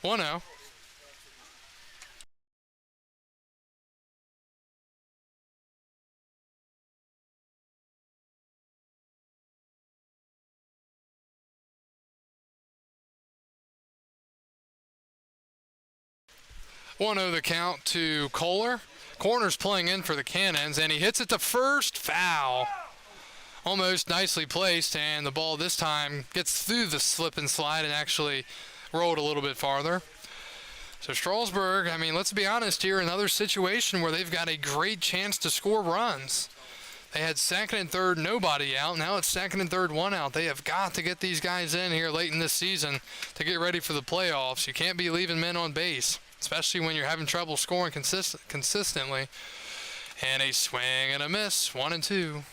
1-0. The count to Kohler. Corner's playing in for the Cannons, and he hits it to first. Foul. Almost nicely placed, and the ball this time gets through the slip and slide and actually rolled a little bit farther. So Strasburg, I mean, let's be honest here, another situation where they've got a great chance to score runs. They had second and third, nobody out. Now it's second and third, one out. They have got to get these guys in here late in this season to get ready for the playoffs. You can't be leaving men on base, especially when you're having trouble scoring consistently. And a swing and a miss, 1-2.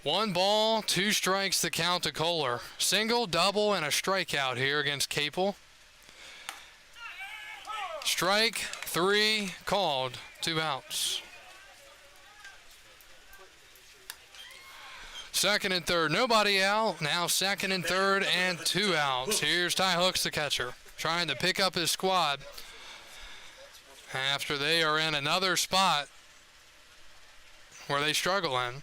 One ball, two strikes, the count to Kohler. Single, double, and a strikeout here against Capel. Strike, 3, called, 2 outs. Second and third, nobody out. Now second and third and 2 outs. Here's Ty Hooks, the catcher, trying to pick up his squad after they are in another spot where they struggle in.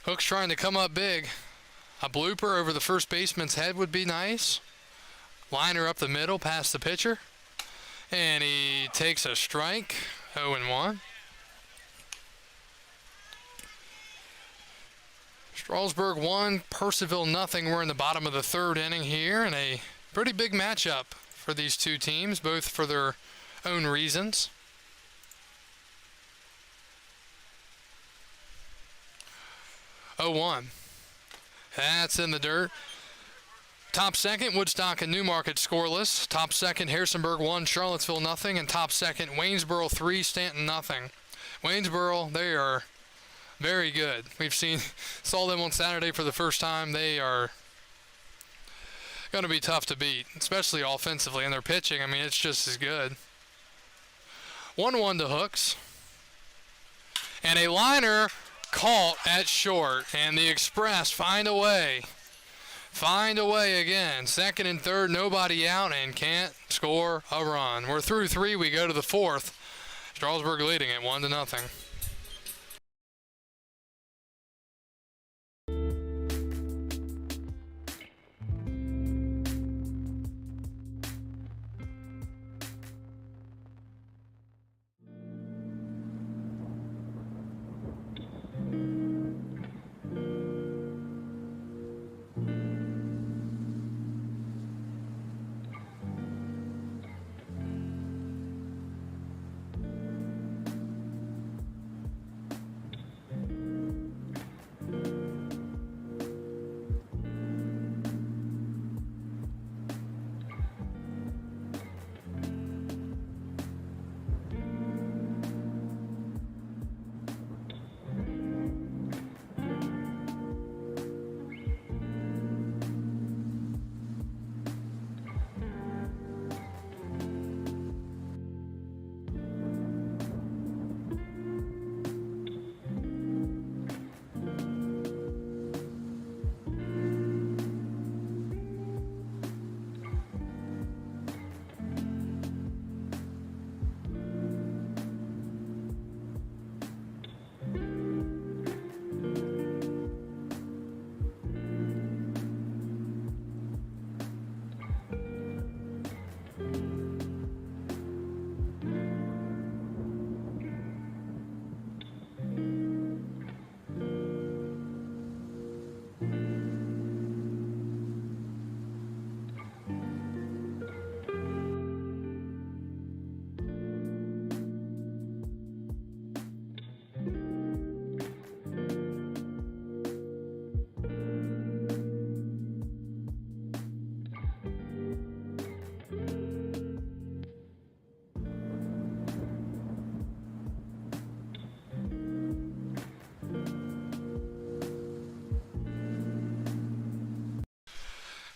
Hooks trying to come up big. A blooper over the first baseman's head would be nice. Liner up the middle past the pitcher. And he takes a strike, 0-1. Strasburg 1, Purcellville nothing. We're in the bottom of the third inning here, and a pretty big matchup for these two teams, both for their own reasons. 0-1. That's in the dirt. Top second, Woodstock and Newmarket scoreless. Top second, Harrisonburg 1, Charlottesville nothing. And top second, Waynesboro 3, Stanton nothing. Waynesboro, they are very good. Saw them on Saturday for the first time. They are going to be tough to beat, especially offensively. And their pitching, I mean, it's just as good. 1-1 to Hooks. And a liner caught at short, and the Express find a way again. Second and third, nobody out, and can't score a run. We're through 3. We go to the 4th. Strasburg leading it 1-0.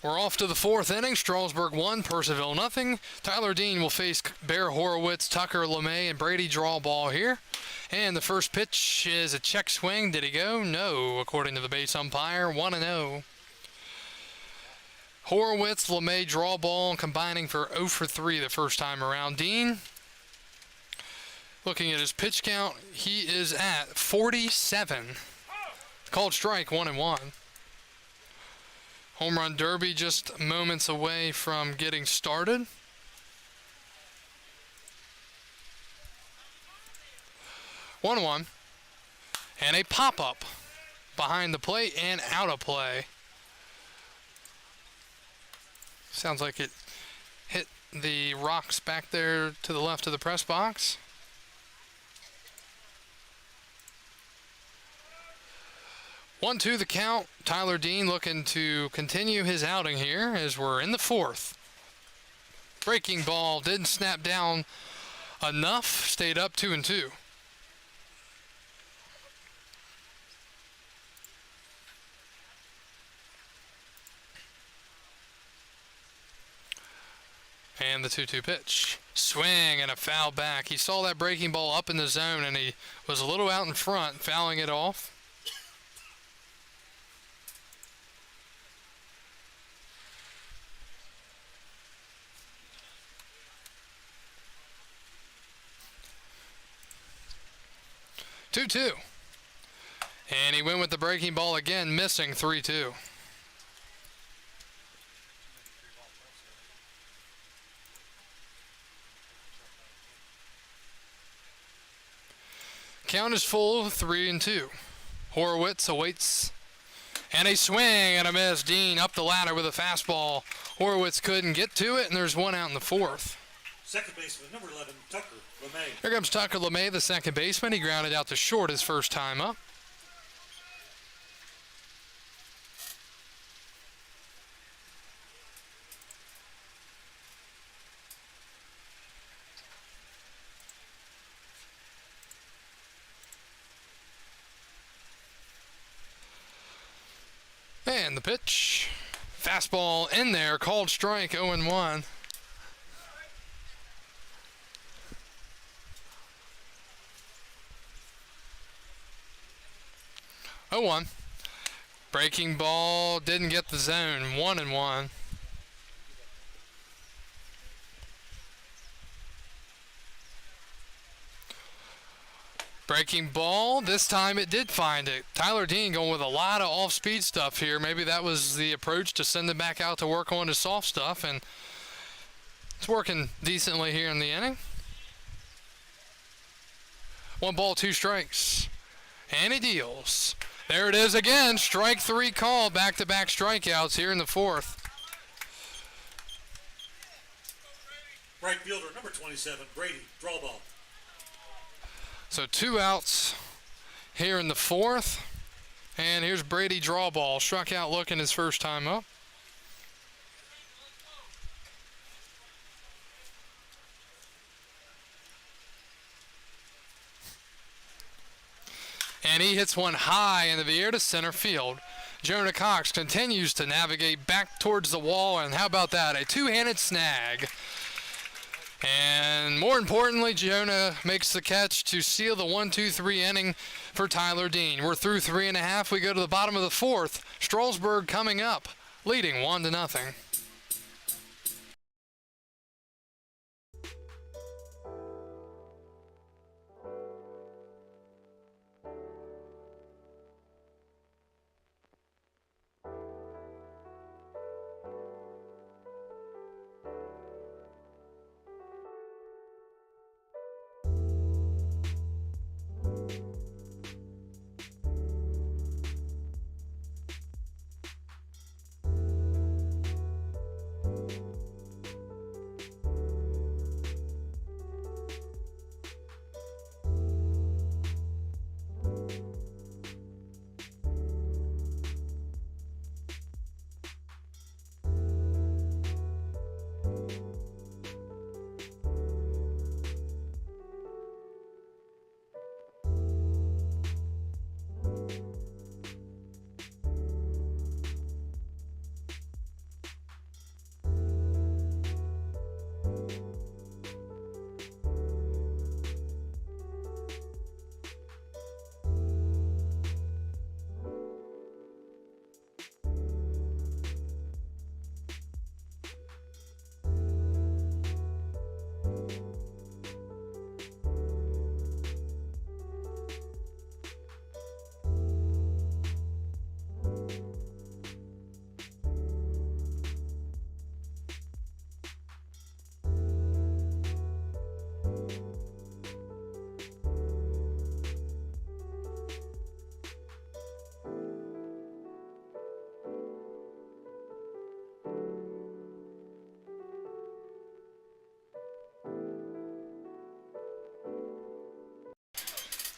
We're off to the fourth inning. Strasburg 1, Purcellville nothing. Tyler Dean will face Bear Horowitz, Tucker LeMay, and Brady draw ball here. And the first pitch is a check swing. Did he go? No, according to the base umpire. 1-0. Horowitz, LeMay draw ball, combining for 0 for 3 the first time around. Dean, looking at his pitch count, he is at 47. Called strike, 1-1. Home run derby just moments away from getting started. One and a pop-up behind the plate and out of play. Sounds like it hit the rocks back there to the left of the press box. 1-2 the count. Tyler Dean looking to continue his outing here as we're in the fourth. Breaking ball didn't snap down enough. Stayed up 2-2. And the 2-2 pitch. Swing and a foul back. He saw that breaking ball up in the zone and he was a little out in front, fouling it off. Two. And he went with the breaking ball again, missing 3-2. Count is full, 3-2. Horowitz awaits. And a swing and a miss. Dean up the ladder with a fastball. Horowitz couldn't get to it, and there's one out in the fourth. Second baseman, number 11, Tucker LeMay. Here comes Tucker LeMay, the second baseman. He grounded out to short his first time up. And the pitch. Fastball in there, called strike, 0-1. 0-1. Breaking ball didn't get the zone. 1-1. Breaking ball. This time it did find it. Tyler Dean going with a lot of off-speed stuff here. Maybe that was the approach to send him back out to work on his soft stuff, and it's working decently here in the inning. 1 ball, 2 strikes. And he deals. There it is again. Strike 3 call. Back-to-back strikeouts here in the fourth. Right fielder, number 27, Brady, draw ball. So 2 outs here in the fourth. And here's Brady, draw ball. Struck out looking his first time up. And he hits one high in the air to center field. Jonah Cox continues to navigate back towards the wall, and how about that? A 2-handed snag. And more importantly, Jonah makes the catch to seal the 1-2-3 inning for Tyler Dean. We're through 3.5. We go to the bottom of the fourth. Strasburg coming up, leading 1-0.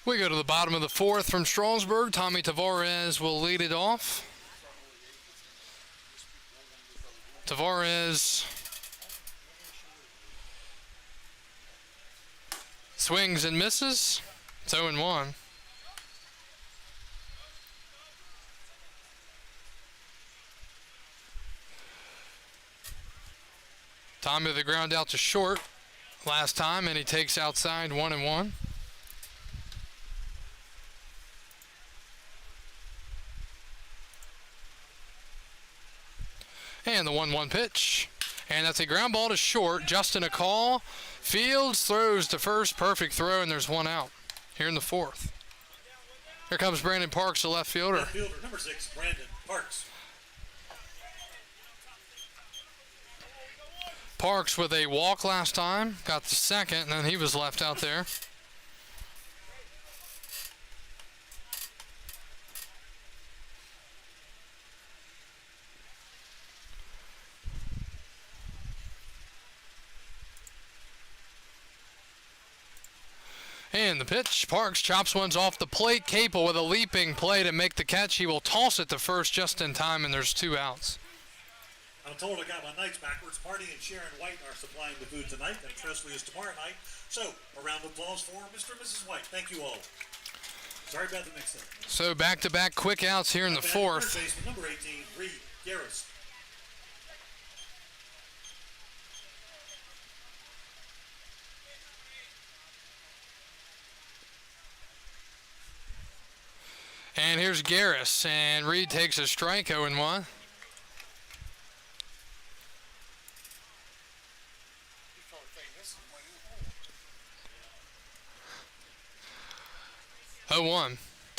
We go to the bottom of the fourth from Strasburg. Tommy Tavares will lead it off. Tavares swings and misses. It's 0-1. Tommy the ground out to short last time, and he takes outside 1-1. And the 1-1 pitch. And that's a ground ball to short. Justin a call. Fields throws to first. Perfect throw, and there's one out here in the fourth. Here comes Brandon Parks, the left fielder. Left fielder, number 6, Brandon Parks. Parks with a walk last time. Got the second, and then he was left out there. And the pitch, Parks chops ones off the plate. Capel with a leaping play to make the catch. He will toss it to first just in time, and there's 2 outs. I'm told I got my nights backwards. Marty and Sharon White are supplying the food tonight, and Presley is tomorrow night. So, a round of applause for Mr. and Mrs. White. Thank you all. Sorry about the mix-up. So back-to-back quick outs here in the fourth. Third baseman, number 18, Reed Garrus. And here's Garrus, and Reed takes a strike, 0-1.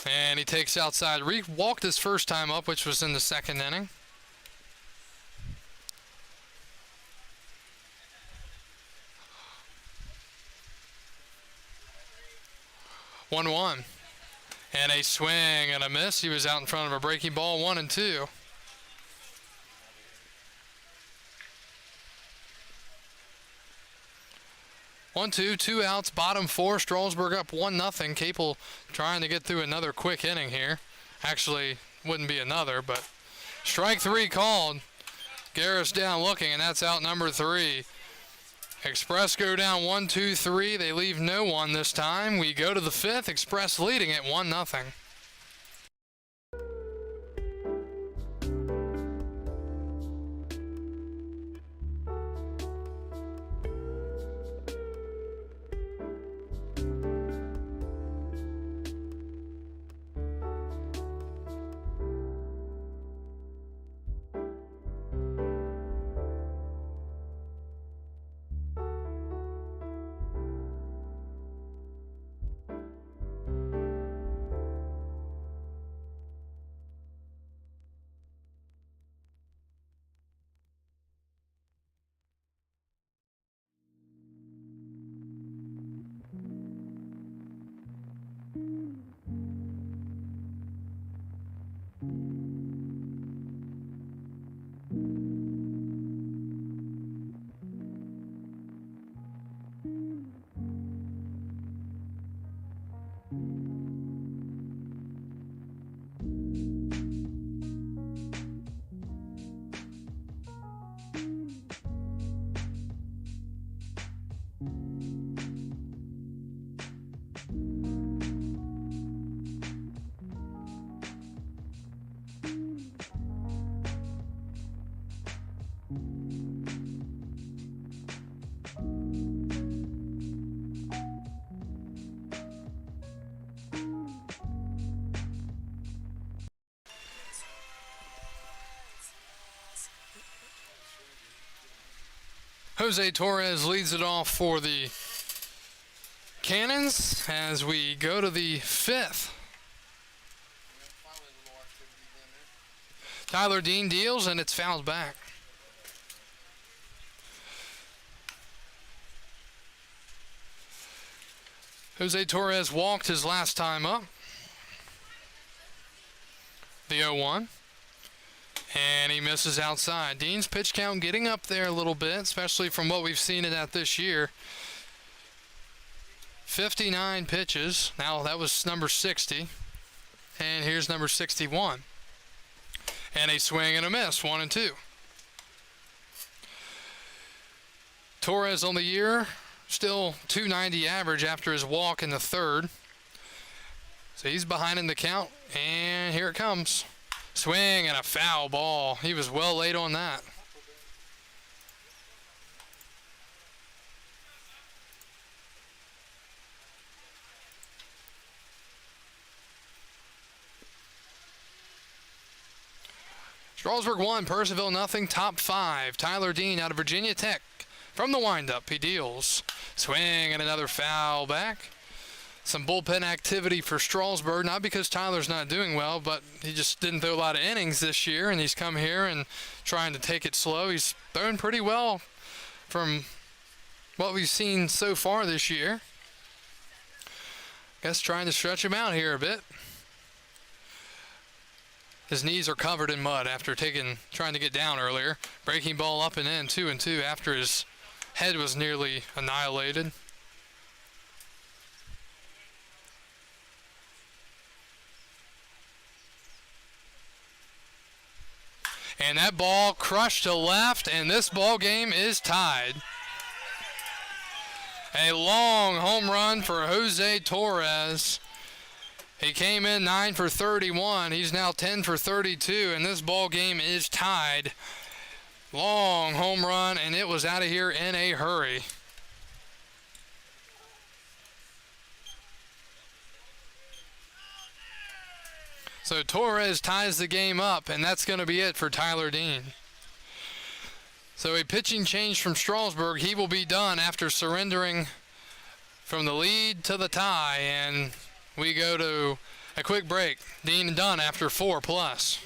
And he takes outside. Reed walked his first time up, which was in the second inning. One. And a swing and a miss. He was out in front of a breaking ball, 1-2. One, two outs, bottom four. Strasburg up 1-0. Capel trying to get through another quick inning here. Actually, wouldn't be another, but strike 3 called. Garrus down looking, and that's out number 3. Express go down 1-2-3. They leave no one this time. We go to the 5th. Express leading at 1-0. Jose Torres leads it off for the Cannons as we go to the 5th. Tyler Dean deals, and it's fouled back. Jose Torres walked his last time up. The 0-1. And he misses outside. Dean's pitch count getting up there a little bit, especially from what we've seen it at this year. 59 pitches. Now that was number 60. And here's number 61. And a swing and a miss, 1-2. Torres on the year, still 290 average after his walk in the third. So he's behind in the count, and here it comes. Swing and a foul ball. He was well late on that. Strasburg 1, Purcellville nothing. Top 5. Tyler Dean out of Virginia Tech. From the windup, he deals. Swing and another foul back. Some bullpen activity for Strasburg, not because Tyler's not doing well, but he just didn't throw a lot of innings this year, and he's come here and trying to take it slow. He's thrown pretty well from what we've seen so far this year. Guess trying to stretch him out here a bit. His knees are covered in mud after trying to get down earlier. Breaking ball up and in, 2-2 after his head was nearly annihilated. And that ball crushed to left, and this ball game is tied. A long home run for Jose Torres. He came in 9 for 31. He's now 10 for 32, and this ball game is tied. Long home run, and it was out of here in a hurry. So Torres ties the game up, and that's going to be it for Tyler Dean. So a pitching change from Strasburg. He will be done after surrendering from the lead to the tie, and we go to a quick break. Dean done after 4+.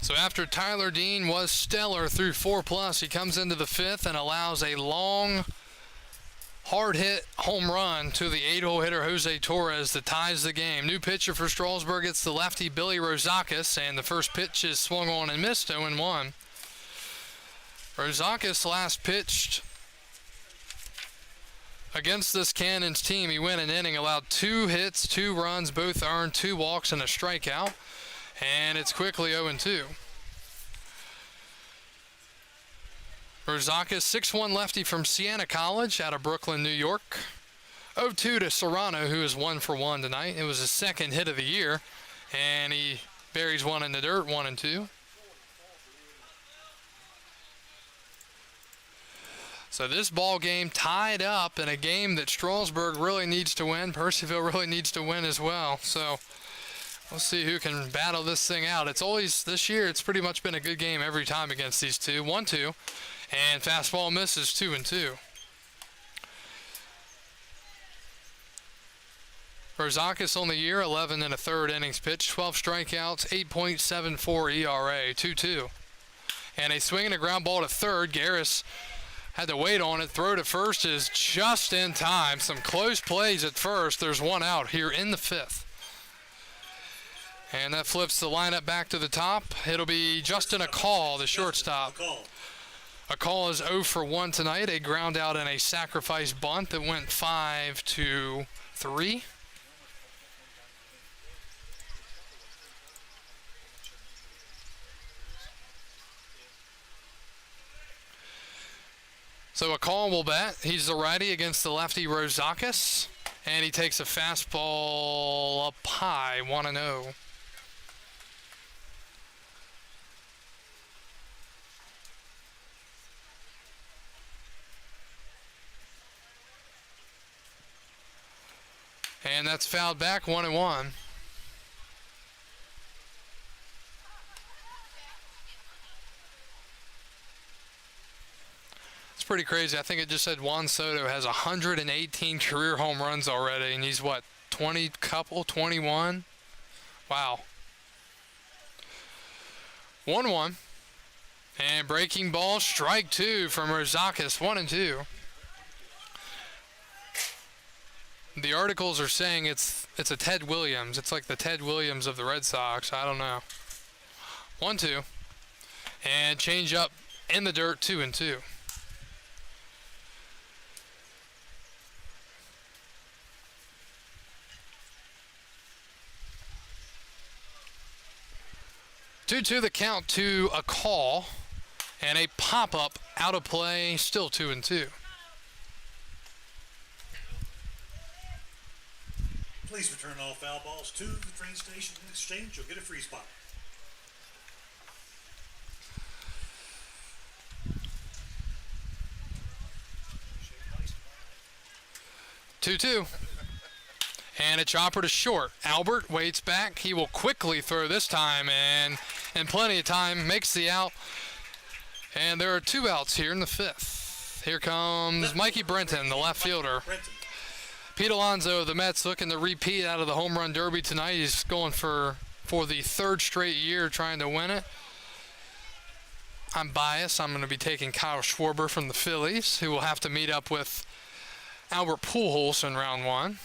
So after Tyler Dean was stellar through 4+, he comes into the 5th and allows a long, hard-hit home run to the 8-hole hitter Jose Torres that ties the game. New pitcher for Strasburg, it's the lefty Billy Rozakis, and the first pitch is swung on and missed, 0-1. Rozakis last pitched against this Cannons team. He went an inning, allowed 2 hits, 2 runs, both earned, 2 walks, and a strikeout. And it's quickly 0-2. Rozakis, 6'1" lefty from Siena College out of Brooklyn, New York. 0-2 to Serrano, who is 1 for 1 tonight. It was his second hit of the year, and he buries one in the dirt, 1-2. So So this ball game tied up in a game that Strasburg really needs to win. Purcellville really needs to win as well. So we'll see who can battle this thing out. It's always, this year, it's pretty much been a good game every time against these two. 1-2, and fastball misses 2-2. Rosakis on the year, 11 1/3 innings pitched, 12 strikeouts, 8.74 ERA, 2-2. And a swing and a ground ball to third. Garrus had to wait on it. Throw to first is just in time. Some close plays at first. There's one out here in the fifth. And that flips the lineup back to the top. It'll be Justin Akal, the shortstop. Akal is 0 for 1 tonight. A ground out and a sacrifice bunt that went 5-3. So Akal will bat. He's the righty against the lefty Rosakis. And he takes a fastball up high, 1-0. And that's fouled back, 1-1. It's pretty crazy. I think it just said Juan Soto has 118 career home runs already, and he's what, 21? Wow. 1-1. And breaking ball, strike 2 from Rosakis, 1-2. The articles are saying it's a Ted Williams. It's like the Ted Williams of the Red Sox. I don't know. 1-2. And change up in the dirt, 2-2. The count to a call and a pop-up out of play, still 2-2. Please return all foul balls to the train station. In exchange, you'll get a free spot. Two. And a chopper to short. Albert waits back. He will quickly throw this time, and in plenty of time makes the out. And there are 2 outs here in the fifth. Here comes Mikey Brenton, the left fielder. Pete Alonso of the Mets looking to repeat out of the home run derby tonight. He's going for the 3rd straight year trying to win it. I'm biased. I'm going to be taking Kyle Schwarber from the Phillies, who will have to meet up with Albert Pujols in round 1.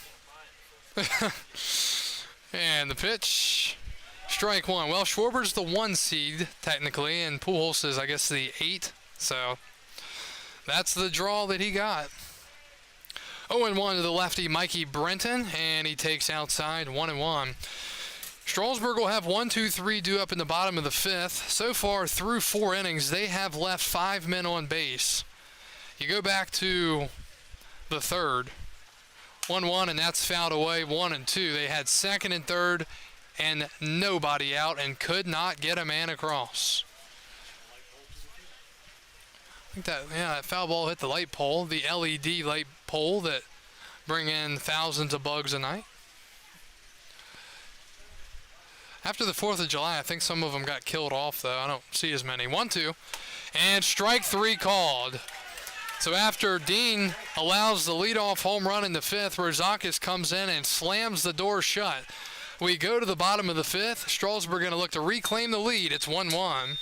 And the pitch, strike 1. Well, Schwarber's the 1 seed technically, and Pujols is, I guess, the 8. So that's the draw that he got. 0-1 to the lefty Mikey Brenton, and he takes outside, 1-1. Strasburg will have 1, 2, 3 due up in the bottom of the 5th. So far through 4 innings, they have left 5 men on base. You go back to the 3rd. 1-1, and that's fouled away. 1-2. They had 2nd and 3rd and nobody out and could not get a man across. I think that foul ball hit the light pole, the LED light pole that bring in thousands of bugs a night. After the 4th of July, I think some of them got killed off, though. I don't see as many. 1-2, and strike 3 called. So after Dean allows the leadoff home run in the 5th, Rosakis comes in and slams the door shut. We go to the bottom of the 5th. Strasburg going to look to reclaim the lead. It's 1-1.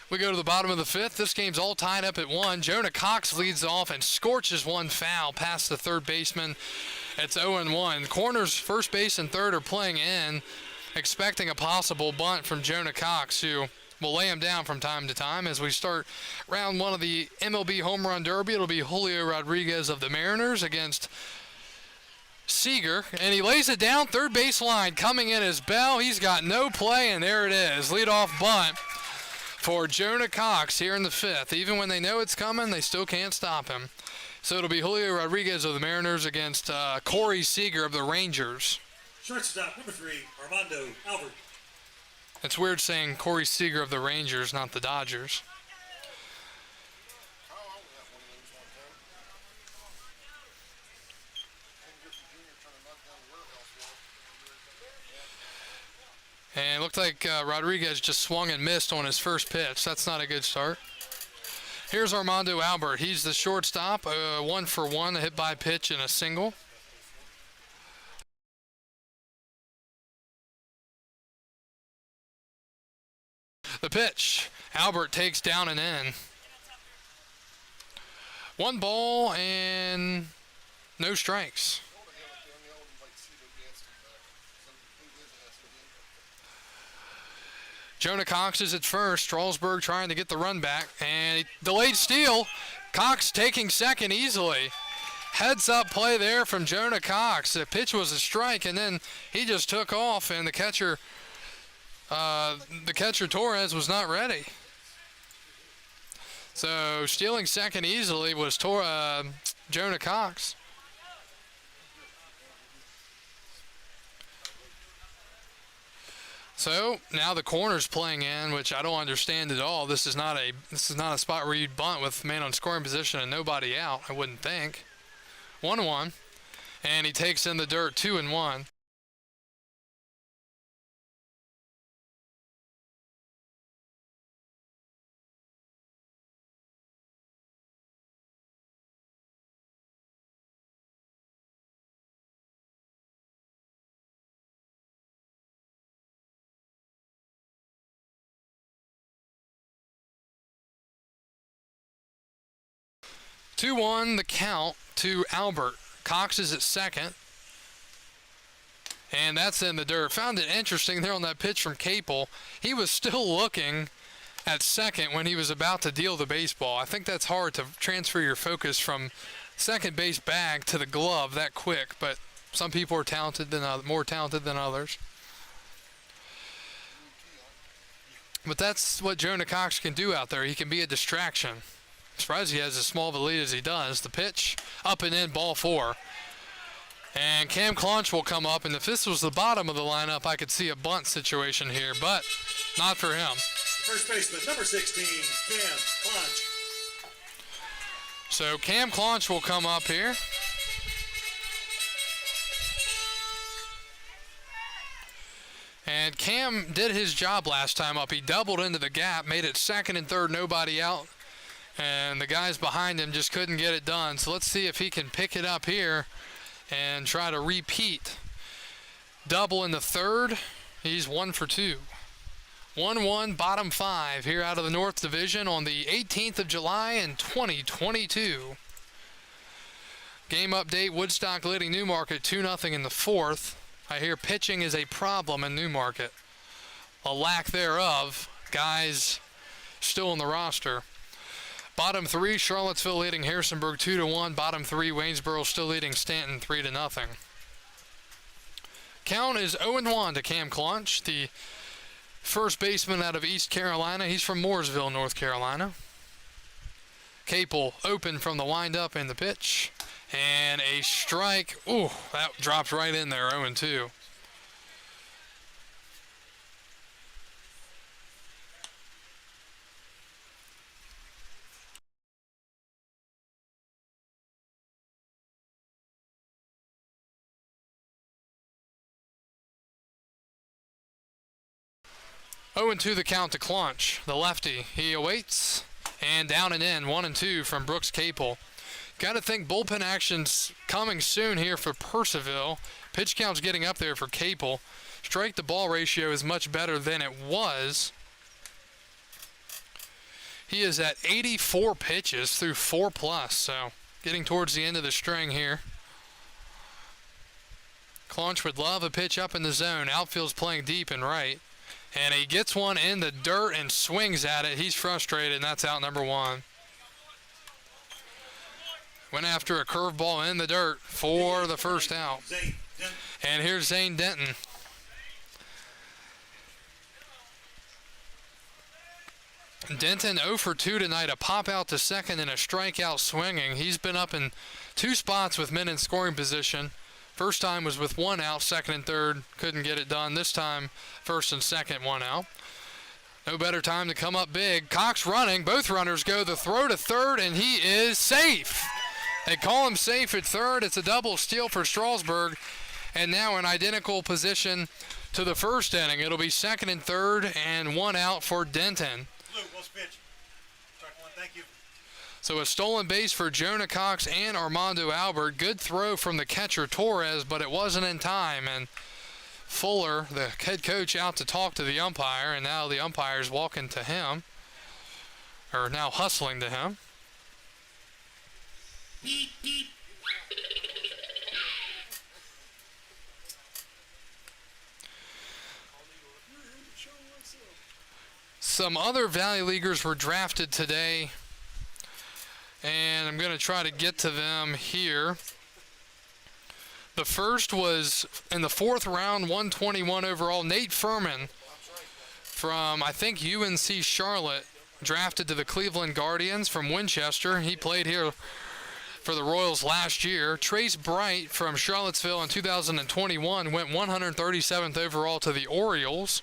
We go to the bottom of the fifth. This game's all tied up at 1. Jonah Cox leads off and scorches one foul past the third baseman. It's 0-1. Corners, first base, and third are playing in, expecting a possible bunt from Jonah Cox, who will lay him down from time to time. As we start round 1 of the MLB Home Run Derby, it'll be Julio Rodriguez of the Mariners against Seager, and he lays it down third base line. Coming in is Bell. He's got no play, and there it is. Leadoff bunt for Jonah Cox here in the fifth. Even when they know it's coming, they still can't stop him. So it'll be Julio Rodriguez of the Mariners against Corey Seager of the Rangers. Shortstop, number 3, Armando Albert. It's weird saying Corey Seager of the Rangers, not the Dodgers. And it looked like Rodriguez just swung and missed on his first pitch. That's not a good start. Here's Armando Albert. He's the shortstop, 1 for 1, a hit by pitch and a single. The pitch. Albert takes down and in. 1 ball and no strikes. Jonah Cox is at first. Strasburg trying to get the run back. And delayed steal. Cox taking second easily. Heads up play there from Jonah Cox. The pitch was a strike, and then he just took off, and the catcher Torres was not ready. So stealing second easily was Jonah Cox. So now the corner's playing in, which I don't understand at all. This is not a spot where you'd bunt with man on scoring position and nobody out, I wouldn't think. 1-1, and he takes in the dirt. 2-1. The count to Albert. Cox is at second. And that's in the dirt. Found it interesting there on that pitch from Capel. He was still looking at second when he was about to deal the baseball. I think that's hard to transfer your focus from second base bag to the glove that quick, but some people are more talented than others. But that's what Jonah Cox can do out there. He can be a distraction. I'm surprised he has as small of a lead as he does. The pitch, up and in, ball 4. And Cam Clunch will come up, and if this was the bottom of the lineup, I could see a bunt situation here, but not for him. First baseman, number 16, Cam Clunch. So Cam Clunch will come up here. And Cam did his job last time up. He doubled into the gap, made it second and third, nobody out. And the guys behind him just couldn't get it done. So let's see if he can pick it up here and try to repeat. Double in the third. He's 1 for 2. 1-1, bottom 5 here out of the North Division on the 18th of July in 2022. Game update, Woodstock leading Newmarket 2-0 in the fourth. I hear pitching is a problem in Newmarket. A lack thereof. Guys still on the roster. Bottom 3, Charlottesville leading Harrisonburg 2-1. Bottom 3, Waynesboro still leading Stanton 3-0. Count is 0-1 to Cam Clunch, the first baseman out of East Carolina. He's from Mooresville, North Carolina. Capel open from the windup and the pitch. And a strike. Ooh, that dropped right in there, 0-2. The count to Clunch, the lefty. He awaits, and down and in, 1-2 from Brooks Capel. Got to think bullpen action's coming soon here for Purcellville. Pitch count's getting up there for Capel. Strike to ball ratio is much better than it was. He is at 84 pitches through 4+, so getting towards the end of the string here. Claunch would love a pitch up in the zone. Outfield's playing deep and right. And he gets one in the dirt and swings at it. He's frustrated, and that's out number 1. Went after a curveball in the dirt for the first out. And here's Zane Denton. Denton 0 for 2 tonight, a pop out to second and a strikeout swinging. He's been up in 2 spots with men in scoring position. First time was with 1 out, second and third, couldn't get it done. This time, first and second, 1 out. No better time to come up big. Cox running, both runners go. The throw to third, and he is safe. They call him safe at third. It's a double steal for Strasburg, and now in identical position to the first inning. It'll be second and third, and 1 out for Denton. Thank you. So a stolen base for Jonah Cox and Armando Albert. Good throw from the catcher Torres, but it wasn't in time. And Fuller, the head coach, out to talk to the umpire, and now the umpire's walking to him, or now hustling to him. Some other Valley Leaguers were drafted today, and I'm going to try to get to them here. The first was in the 4th round, 121 overall, Nate Furman from, I think, UNC Charlotte, drafted to the Cleveland Guardians from Winchester. He played here for the Royals last year. Trace Bright from Charlottesville in 2021 went 137th overall to the Orioles.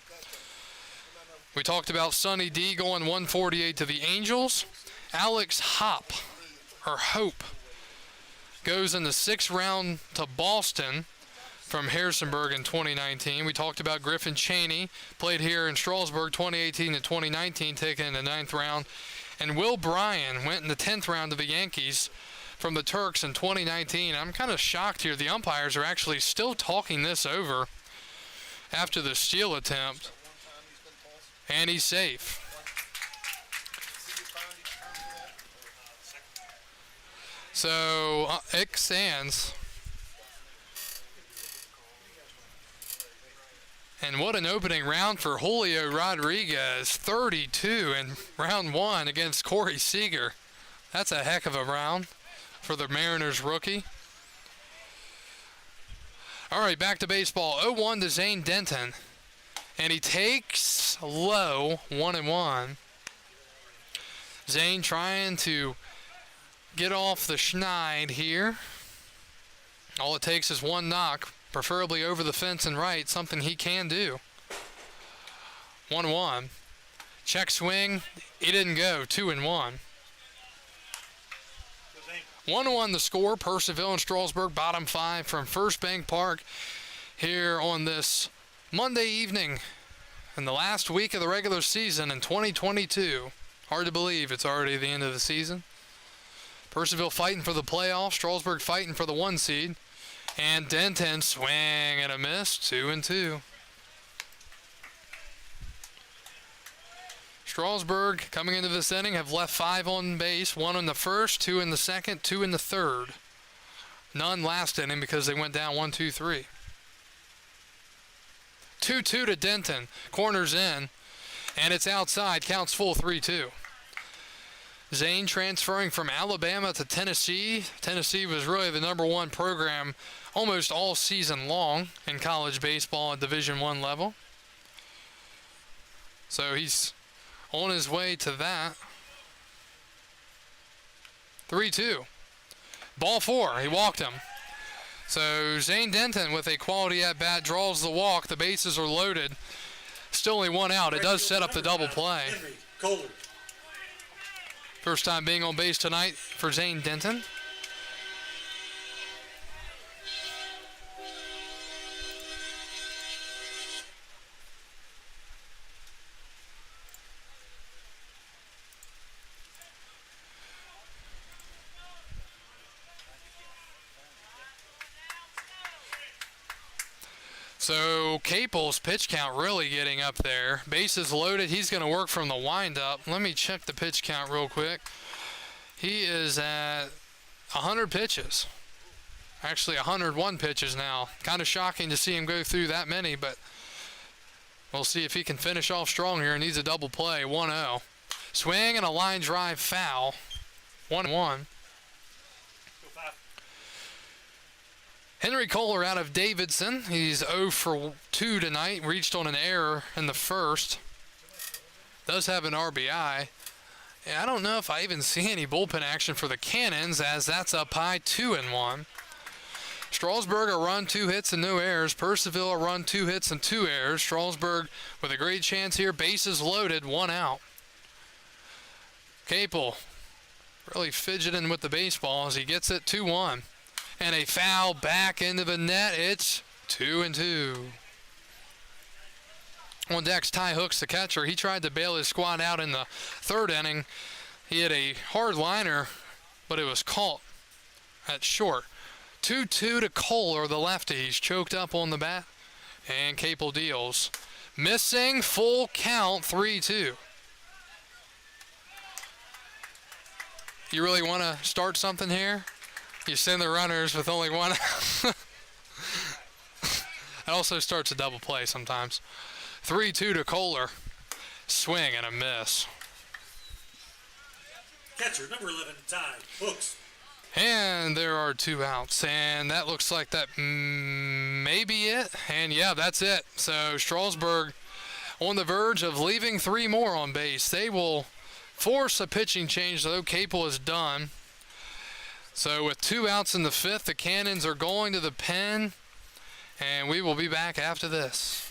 We talked about Sonny D going 148 to the Angels. Alex Hope goes in the 6th round to Boston from Harrisonburg in 2019. We talked about Griffin Chaney, played here in Strasburg 2018 to 2019, taken in the 9th round. And Will Bryan went in the 10th round to the Yankees from the Turks in 2019. I'm kind of shocked here. The umpires are actually still talking this over after the steal attempt. And he's safe. So, it stands. And what an opening round for Julio Rodriguez. 32 in round 1 against Corey Seager. That's a heck of a round for the Mariners rookie. All right, back to baseball. 0-1 to Zane Denton. And he takes low, 1-1. Zane trying to get off the schneid here. All it takes is 1 knock, preferably over the fence and right, something he can do. 1-1. Check swing. It didn't go. 2-1. 1-1 the score. Purcellville and Strasburg, bottom 5 from First Bank Park here on this Monday evening in the last week of the regular season in 2022. Hard to believe it's already the end of the season. Purcellville fighting for the playoffs. Strasburg fighting for the 1 seed. And Denton swing and a miss. 2-2. Strasburg coming into this inning have left 5 on base. 1 in the first, 2 in the second, 2 in the third. None last inning because they went down 1-2-3. 2-2 to Denton. Corners in. And it's outside. Counts full 3-2. Zane transferring from Alabama to Tennessee. Tennessee was really the #1 program almost all season long in college baseball at Division I level. So he's on his way to that. 3-2. Ball 4. He walked him. So Zane Denton with a quality at-bat draws the walk. The bases are loaded. Still only 1 out. It does set up the double play. Kohler. First time being on base tonight for Zane Denton. So Capel's pitch count really getting up there. Bases loaded. He's going to work from the windup. Let me check the pitch count real quick. He is at 100 pitches. Actually 101 pitches now. Kind of shocking to see him go through that many, but we'll see if he can finish off strong here. Needs a double play. 1-0. Swing and a line drive foul. 1-1. Henry Kohler out of Davidson. He's 0 for 2 tonight. Reached on an error in the first. Does have an RBI. Yeah, I don't know if I even see any bullpen action for the Cannons, as that's up high 2-1. Strasburg a run, 2 hits and no errors. Purcellville a run, 2 hits and 2 errors. Strasburg with a great chance here. Bases loaded, 1 out. Capel really fidgeting with the baseball as he gets it. 2-1. And a foul back into the net. It's 2-2. On deck's Ty Hooks, the catcher. He tried to bail his squad out in the third inning. He had a hard liner, but it was caught at short. 2-2 to Kohler, the lefty. He's choked up on the bat, and Capel deals. Missing, full count, 3-2. You really want to start something here? You send the runners with only 1 out. It also starts a double play sometimes. 3-2 to Kohler. Swing and a miss. Catcher number 11, Ty Hooks. And there are 2 outs, and that looks like that may be it. And yeah, that's it. So Strasburg on the verge of leaving 3 more on base. They will force a pitching change, though. Capel is done. So with 2 outs in the 5th, the Cannons are going to the pen, and we will be back after this.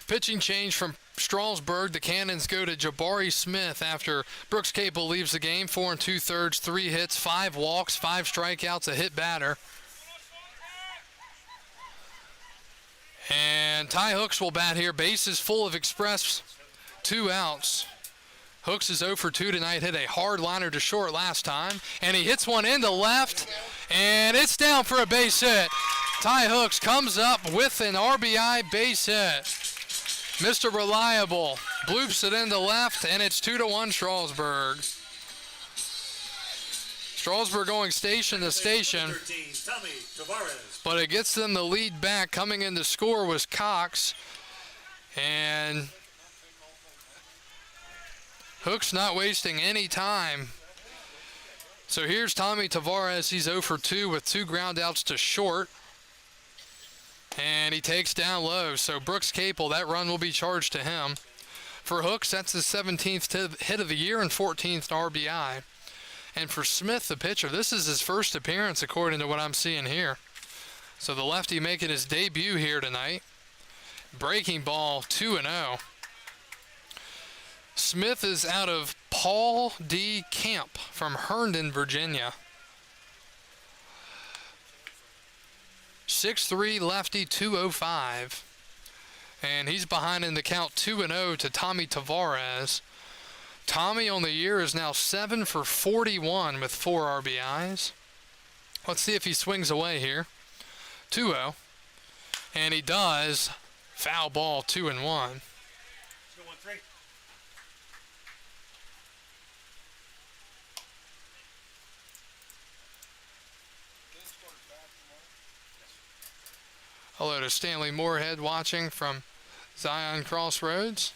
Pitching change from Strasburg. The Cannons go to Jabari Smith after Brooks Capel leaves the game. 4 2/3, 3 hits, 5 walks, 5 strikeouts, a hit batter. And Ty Hooks will bat here. Bases full of Express, 2 outs. Hooks is 0 for 2 tonight. Hit a hard liner to short last time. And he hits one into left. And it's down for a base hit. Ty Hooks comes up with an RBI base hit. Mr. Reliable bloops it into left, and it's 2-1 Strasburg. Strasburg going station to station. 13, Tommy Tavares. But it gets them the lead back. Coming in to score was Cox. And Hooks not wasting any time. So here's Tommy Tavares. He's 0 for 2 with 2 ground outs to short. And he takes down low. So Brooks Capel, that run will be charged to him. For Hooks, that's his 17th hit of the year and 14th RBI. And for Smith, the pitcher, this is his first appearance according to what I'm seeing here. So the lefty making his debut here tonight. Breaking ball, 2-0. Smith is out of Paul D. Camp from Herndon, Virginia. 6'3", lefty, 205. And he's behind in the count 2-0 to Tommy Tavares. Tommy on the year is now 7 for 41 with 4 RBIs. Let's see if he swings away here. 2-0. And he does. Foul ball, 2-1. Let's go 1-3. Hello to Stanley Moorhead watching from Zion Crossroads.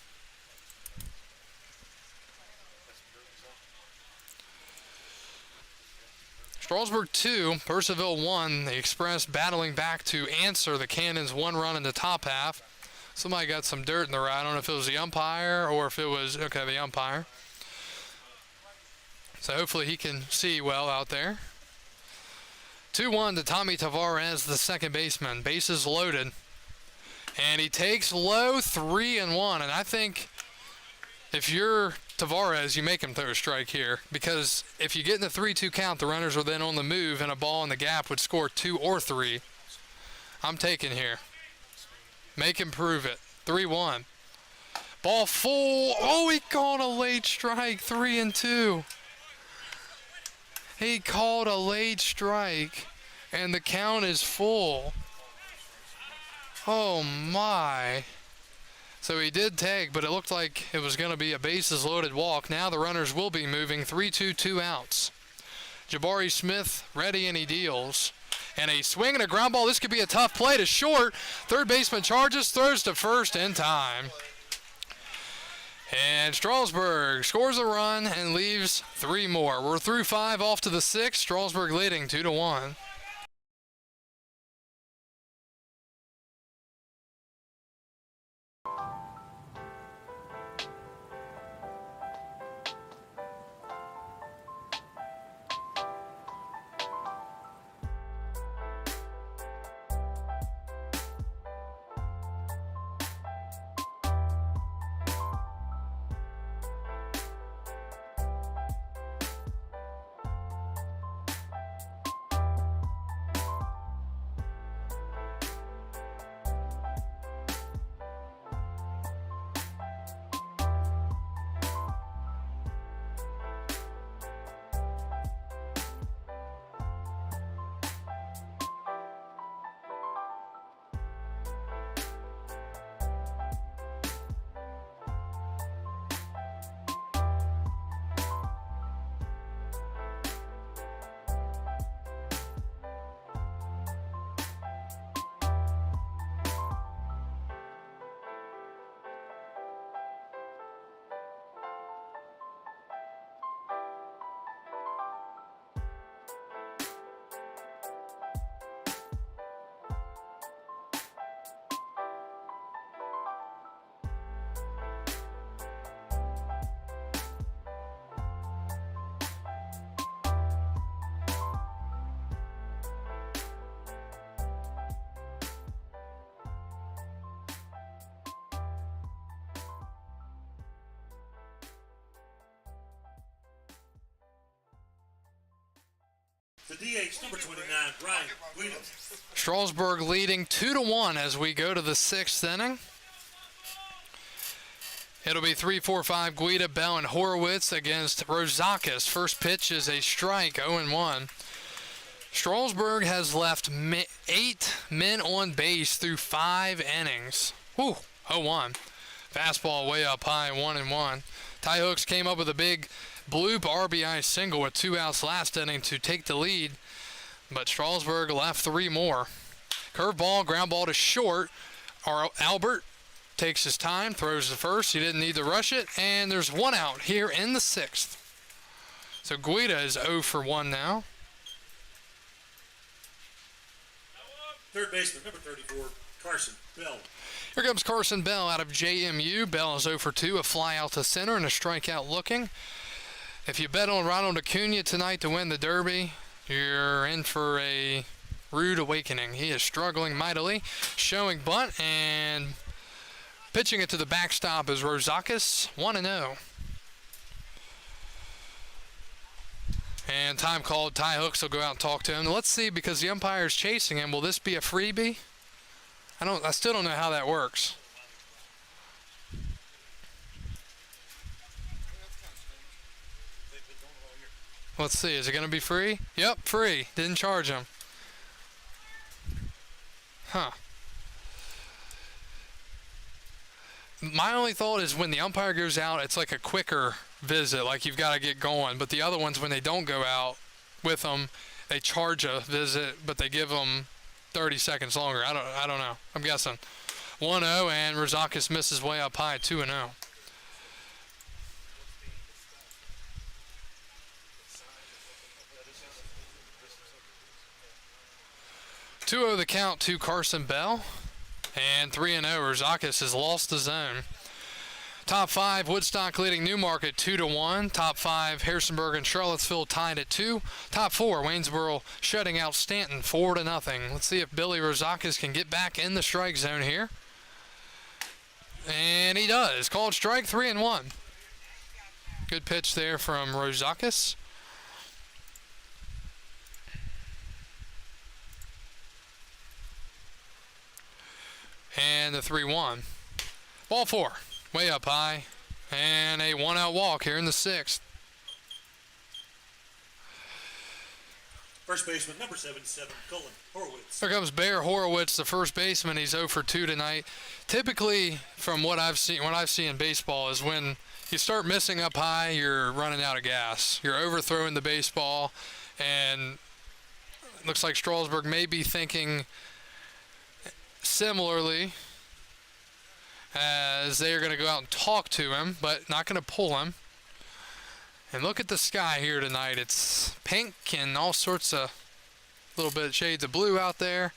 Strasburg 2, Purcellville 1. The Express battling back to answer the Cannons' 1 run in the top half. Somebody got some dirt in the right. I don't know if it was the umpire or if it was, okay, the umpire. So hopefully he can see well out there. 2-1 to Tommy Tavares, the second baseman. Bases loaded. And he takes low, 3-1. And I think if you're Tavares, you make him throw a strike here. Because if you get in the 3-2 count, the runners are then on the move, and a ball in the gap would score 2 or 3. I'm taking here. Make him prove it. 3-1. Ball full. Oh, he called a late strike. 3-2. He called a late strike, and the count is full. Oh, my. So he did take, but it looked like it was going to be a bases-loaded walk. Now the runners will be moving. 3-2, 2 outs. Jabari Smith ready, and he deals. And a swing and a ground ball. This could be a tough play to short. Third baseman charges, throws to first in time. And Strasburg scores a run and leaves 3 more. We're through 5, off to the 6th. Strasburg leading 2-1. The DH, number 29, Brian Guido. Strasburg leading 2-1 as we go to the 6th inning. It'll be 3-4-5 Guido, Bell, and Horowitz against Rozakis. First pitch is a strike, 0-1. Strasburg has left 8 men on base through 5 innings. Whew, 0-1. Fastball way up high, 1-1. Ty Hooks came up with a big bloop RBI single with 2 outs last inning to take the lead, but Strasburg left 3 more. Curveball, ground ball to short. Albert takes his time, throws the first. He didn't need to rush it, and there's 1 out here in the 6th. So Guido is 0 for 1 now. Third baseman, number 34, Carson Bell. Here comes Carson Bell out of JMU. Bell is 0 for 2, a fly out to center and a strikeout looking. If you bet on Ronald Acuna tonight to win the Derby, you're in for a rude awakening. He is struggling mightily, showing bunt, and pitching it to the backstop is Rozakis, 1-0. And time called. Ty Hooks will go out and talk to him. Let's see, because the umpire is chasing him, will this be a freebie? I still don't know how that works. Let's see, is it going to be free? Yep, free. Didn't charge him. Huh. My only thought is when the umpire goes out, it's like a quicker visit, like you've got to get going. But the other ones, when they don't go out with them, they charge a visit, but they give them 30 seconds longer. I don't know. I'm guessing. 1-0, and Rozakis misses way up high, 2-0. 2-0 the count to Carson Bell. And 3-0, Rozakis has lost the zone. Top 5, Woodstock leading Newmarket 2-1. Top 5, Harrisonburg and Charlottesville tied at 2. Top 4, Waynesboro shutting out Stanton 4-0. Let's see if Billy Rozakis can get back in the strike zone here. And he does. Called strike, 3-1. Good pitch there from Rozakis. And the 3-1. Ball 4. Way up high. And a 1-out walk here in the 6th. First baseman, number 77, Colin Horowitz. Here comes Bear Horowitz, the first baseman. He's 0 for 2 tonight. Typically, from what I've seen in baseball, is when you start missing up high, you're running out of gas. You're overthrowing the baseball, and it looks like Strasburg may be thinking similarly, as they are going to go out and talk to him, but not going to pull him. And look at the sky here tonight. It's pink and all sorts of little bit of shades of blue out there.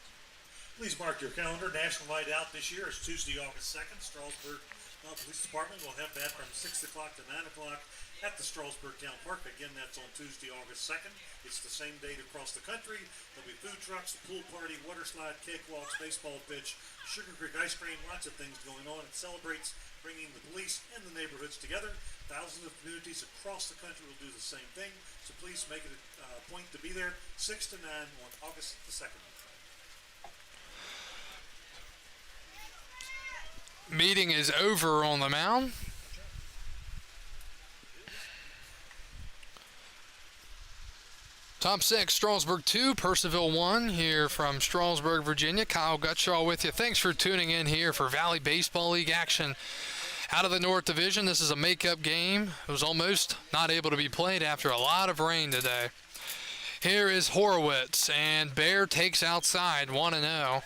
Please mark your calendar. National Night Out this year is Tuesday, August 2nd. Strasburg Police Department will have that from 6 o'clock to 9 o'clock at the Strasburg Town Park. Again, that's on Tuesday, August 2nd. It's the same date across the country. There'll be food trucks, a pool party, water slide, cakewalks, baseball pitch, Sugar Creek ice cream, lots of things going on. It celebrates bringing the police and the neighborhoods together. Thousands of communities across the country will do the same thing. So please make it a point to be there 6 to 9 on August the 2nd. Meeting is over on the mound. Top 6, Strasburg 2, Purcellville 1, here from Strasburg, Virginia. Kyle Gutshaw with you. Thanks for tuning in here for Valley Baseball League action out of the North Division. This is a makeup game. It was almost not able to be played after a lot of rain today. Here is Horowitz, and Bear takes outside, 1-0.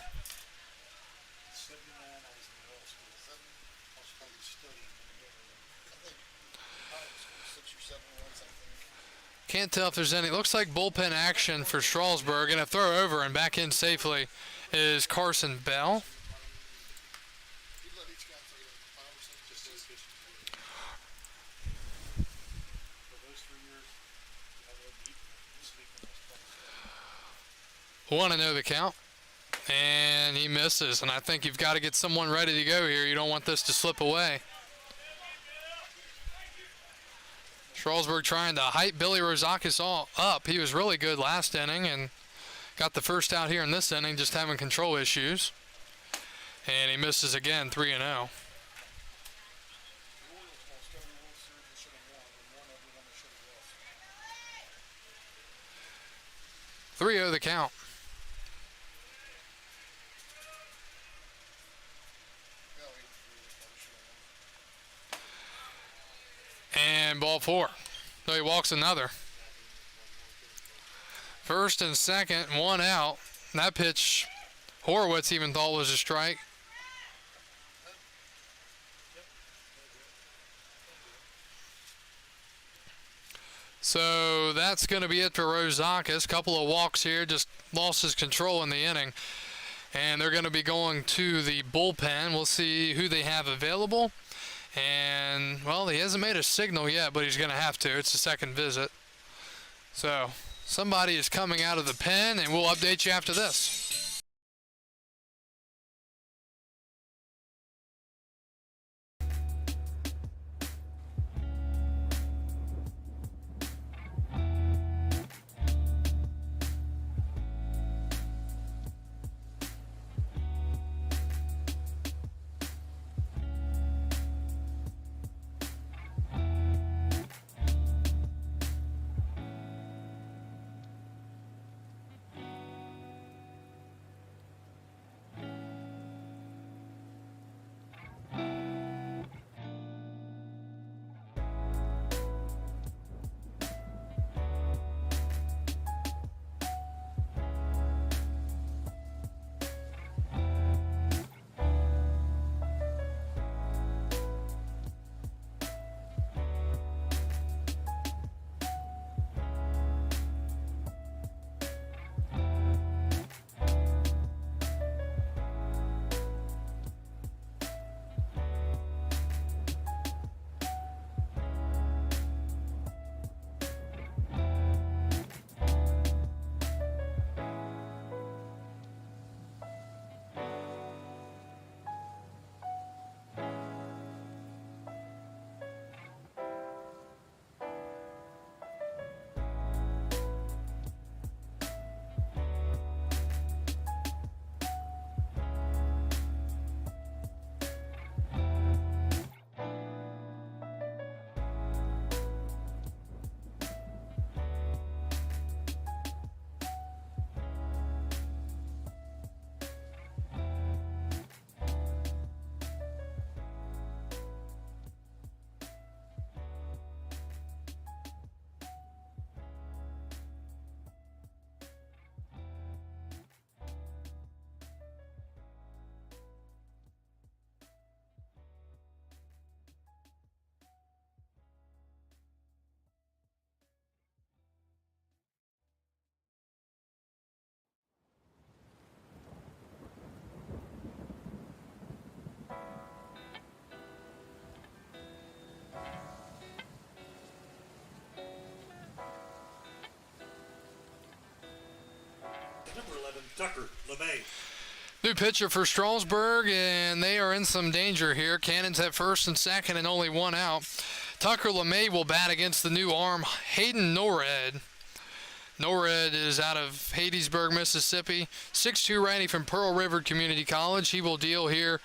Can't tell if there's any. It looks like bullpen action for Strasburg, and a throw over and back in safely is Carson Bell. Want to know the count, and he misses. And I think you've got to get someone ready to go here. You don't want this to slip away. Strasburg trying to hype Billy Rozakis all up. He was really good last inning and got the first out here in this inning, just having control issues. And he misses again, 3-0. 3-0 the count. And ball 4. So he walks another. First and second, 1 out. That pitch, Horowitz even thought was a strike. So that's going to be it for Rozakis. Couple of walks here, just lost his control in the inning. And they're going to be going to the bullpen. We'll see who they have available. And, well, he hasn't made a signal yet, but he's going to have to. It's the second visit. So somebody is coming out of the pen, and we'll update you after this. Number 11, Tucker LeMay. New pitcher for Strasburg, and they are in some danger here. Cannons at first and second and only 1 out. Tucker LeMay will bat against the new arm, Hayden Norred. Norred is out of Hadesburg, Mississippi. 6'2" righty from Pearl River Community College. He will deal here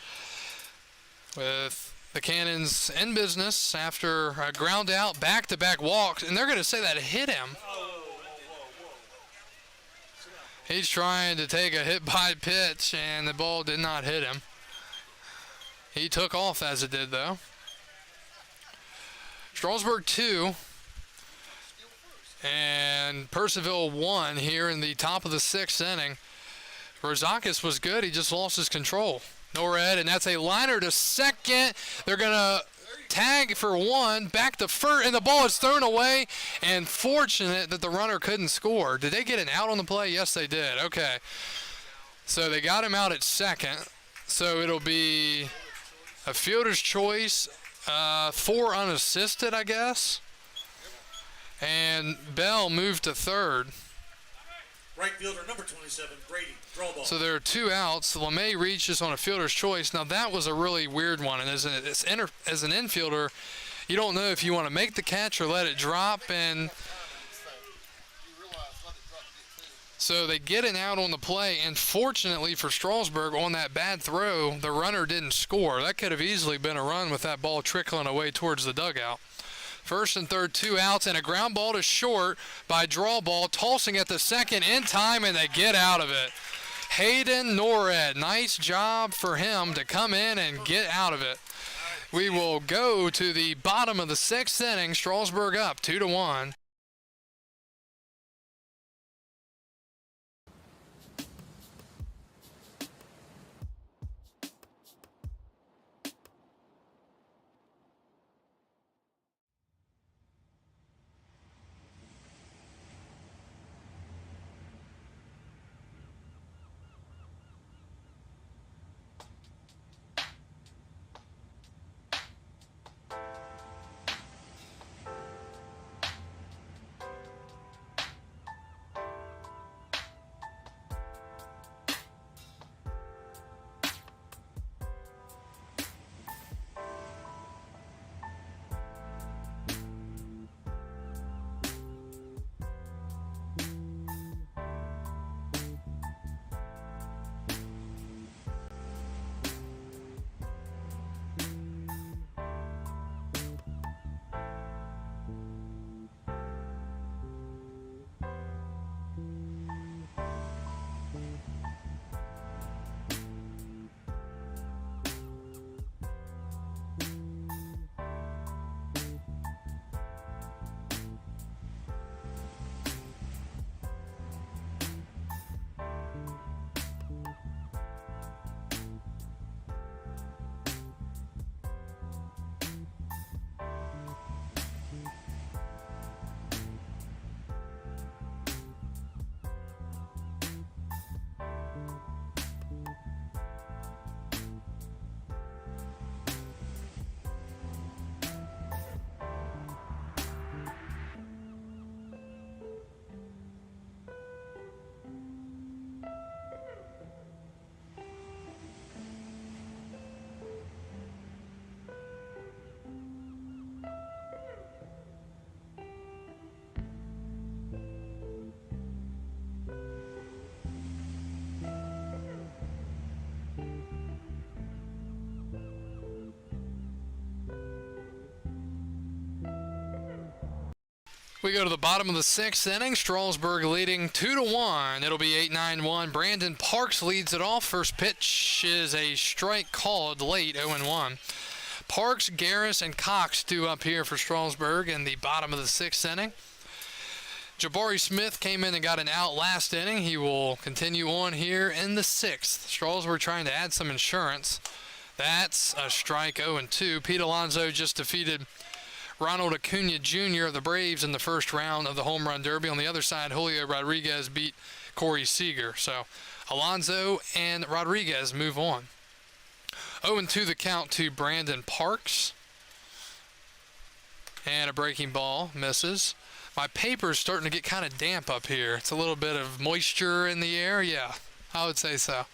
with the Cannons in business after a ground out, back-to-back walks, and they're going to say that hit him. He's trying to take a hit-by pitch, and the ball did not hit him. He took off as it did, though. Strasburg 2 and Purcellville 1 here in the top of the 6th inning. Rozakis was good. He just lost his control. Norred, and that's a liner to second. They're going to tag for 1, back to first, and the ball is thrown away, and fortunate that the runner couldn't score. Did they get an out on the play? Yes, they did. Okay. So they got him out at second. So it'll be a fielder's choice, 4 unassisted, I guess. And Bell moved to third. Right fielder, number 27, Brady. Draw ball. So there are 2 outs. LeMay reaches on a fielder's choice. Now that was a really weird one, and as an infielder, you don't know if you want to make the catch or let it drop, and so they get it out on the play, and fortunately for Strasburg, on that bad throw, the runner didn't score. That could have easily been a run with that ball trickling away towards the dugout. First and third, 2 outs, and a ground ball to short by draw ball, tossing at the second in time, and they get out of it. Hayden Norred, nice job for him to come in and get out of it. We will go to the bottom of the 6th inning. Strasburg up 2-1. We go to the bottom of the 6th inning. Strasburg leading 2-1. It'll be 8-9-1. Brandon Parks leads it off. First pitch is a strike called late, 0-1. Parks, Garrus, and Cox due up here for Strasburg in the bottom of the 6th inning. Jabari Smith came in and got an out last inning. He will continue on here in the 6th. Strasburg trying to add some insurance. That's a strike, 0-2. Pete Alonso just defeated Ronald Acuna Jr. of the Braves in the first round of the Home Run Derby. On the other side, Julio Rodriguez beat Corey Seager. So Alonso and Rodriguez move on. 0-2 the count to Brandon Parks. And a breaking ball misses. My paper's starting to get kind of damp up here. It's a little bit of moisture in the air. Yeah, I would say so.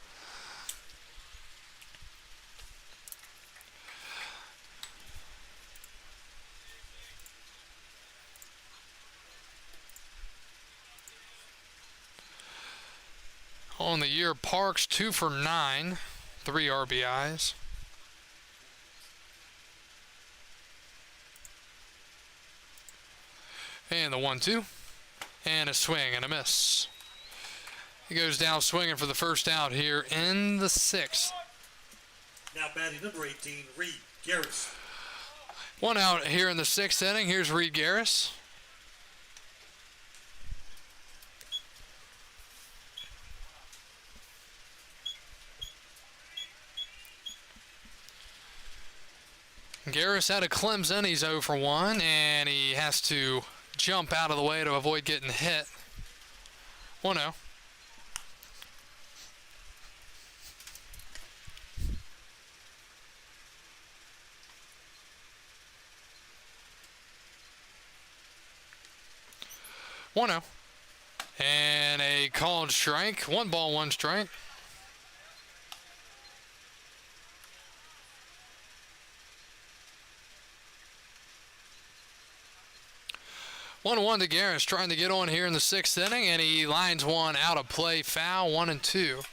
On the year, Parks 2 for 9, 3 RBIs. And the 1-2. And a swing and a miss. He goes down swinging for the first out here in the 6th. Now batting number 18, Reed Garrus. One out here in the 6th inning. Here's Reid Garrus. Garrus out of Clemson. He's 0 for 1, and he has to jump out of the way to avoid getting hit. 1-0. And a called strike. 1 ball, 1 strike. 1-1 to Garrus, trying to get on here in the 6th inning, and he lines one out of play, foul, 1-2.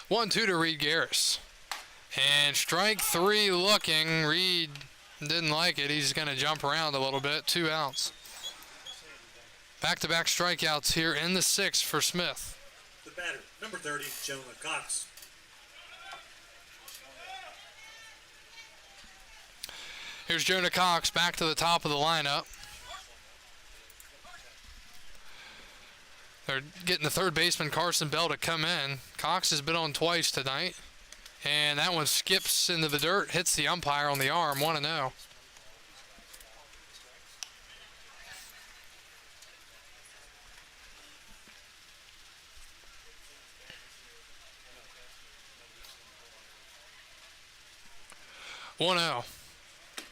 One, two to Reed Garrus. And strike three looking. Reed didn't like it. He's going to jump around a little bit. 2 outs. Back-to-back strikeouts here in the 6th for Smith. The batter, number 30, Jonah Cox. Here's Jonah Cox back to the top of the lineup. They're getting the third baseman, Carson Bell, to come in. Cox has been on twice tonight. And that one skips into the dirt, hits the umpire on the arm, 1-0.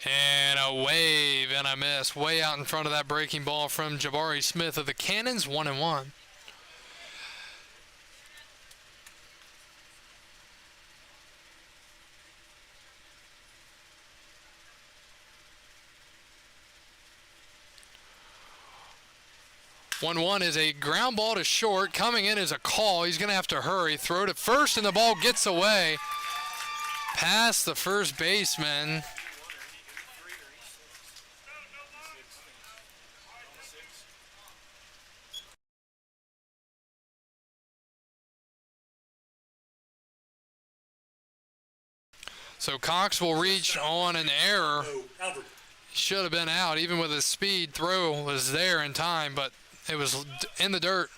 And a wave and a miss way out in front of that breaking ball from Jabari Smith of the Cannons, 1-1. One is a ground ball to short. Coming in is a call. He's going to have to hurry. Throw to first, and the ball gets away past the first baseman. So Cox will reach on an error. Should have been out. Even with his speed, throw was there in time, but it was in the dirt.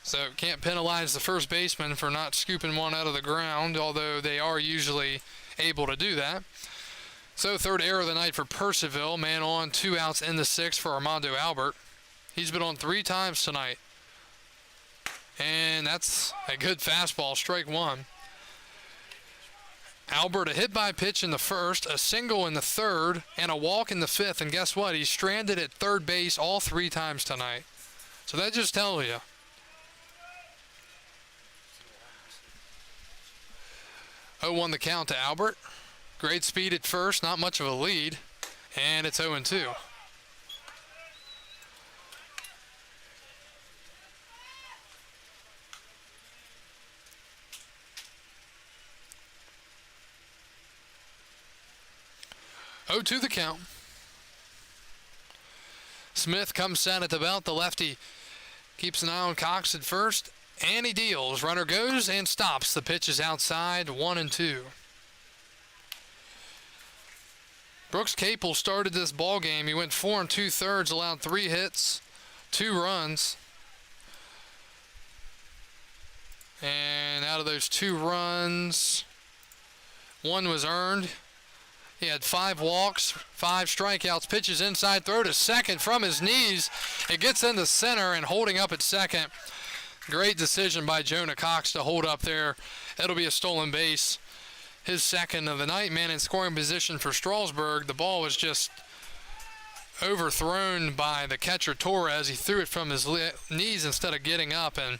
So can't penalize the first baseman for not scooping one out of the ground, although they are usually able to do that. So third error of the night for Purcellville. Man on, 2 outs in the 6th for Armando Albert. He's been on 3 times tonight. And that's a good fastball, strike 1. Albert, a hit by pitch in the 1st, a single in the 3rd, and a walk in the 5th. And guess what? He's stranded at third base all 3 times tonight. So that just tells you. 0-1 the count to Albert. Great speed at first, not much of a lead. And it's 0-2. To the count. Smith comes set at the belt. The lefty keeps an eye on Cox at first, and he deals. Runner goes and stops. The pitch is outside, 1-2. Brooks Capel started this ball game. He went 4 2/3, allowed 3 hits, 2 runs. And out of those 2 runs, 1 was earned. He had 5 walks, 5 strikeouts, pitches inside, throw to second from his knees. It gets into center and holding up at second. Great decision by Jonah Cox to hold up there. It'll be a stolen base. His second of the night. Man in scoring position for Strasburg. The ball was just overthrown by the catcher Torres. He threw it from his knees instead of getting up, and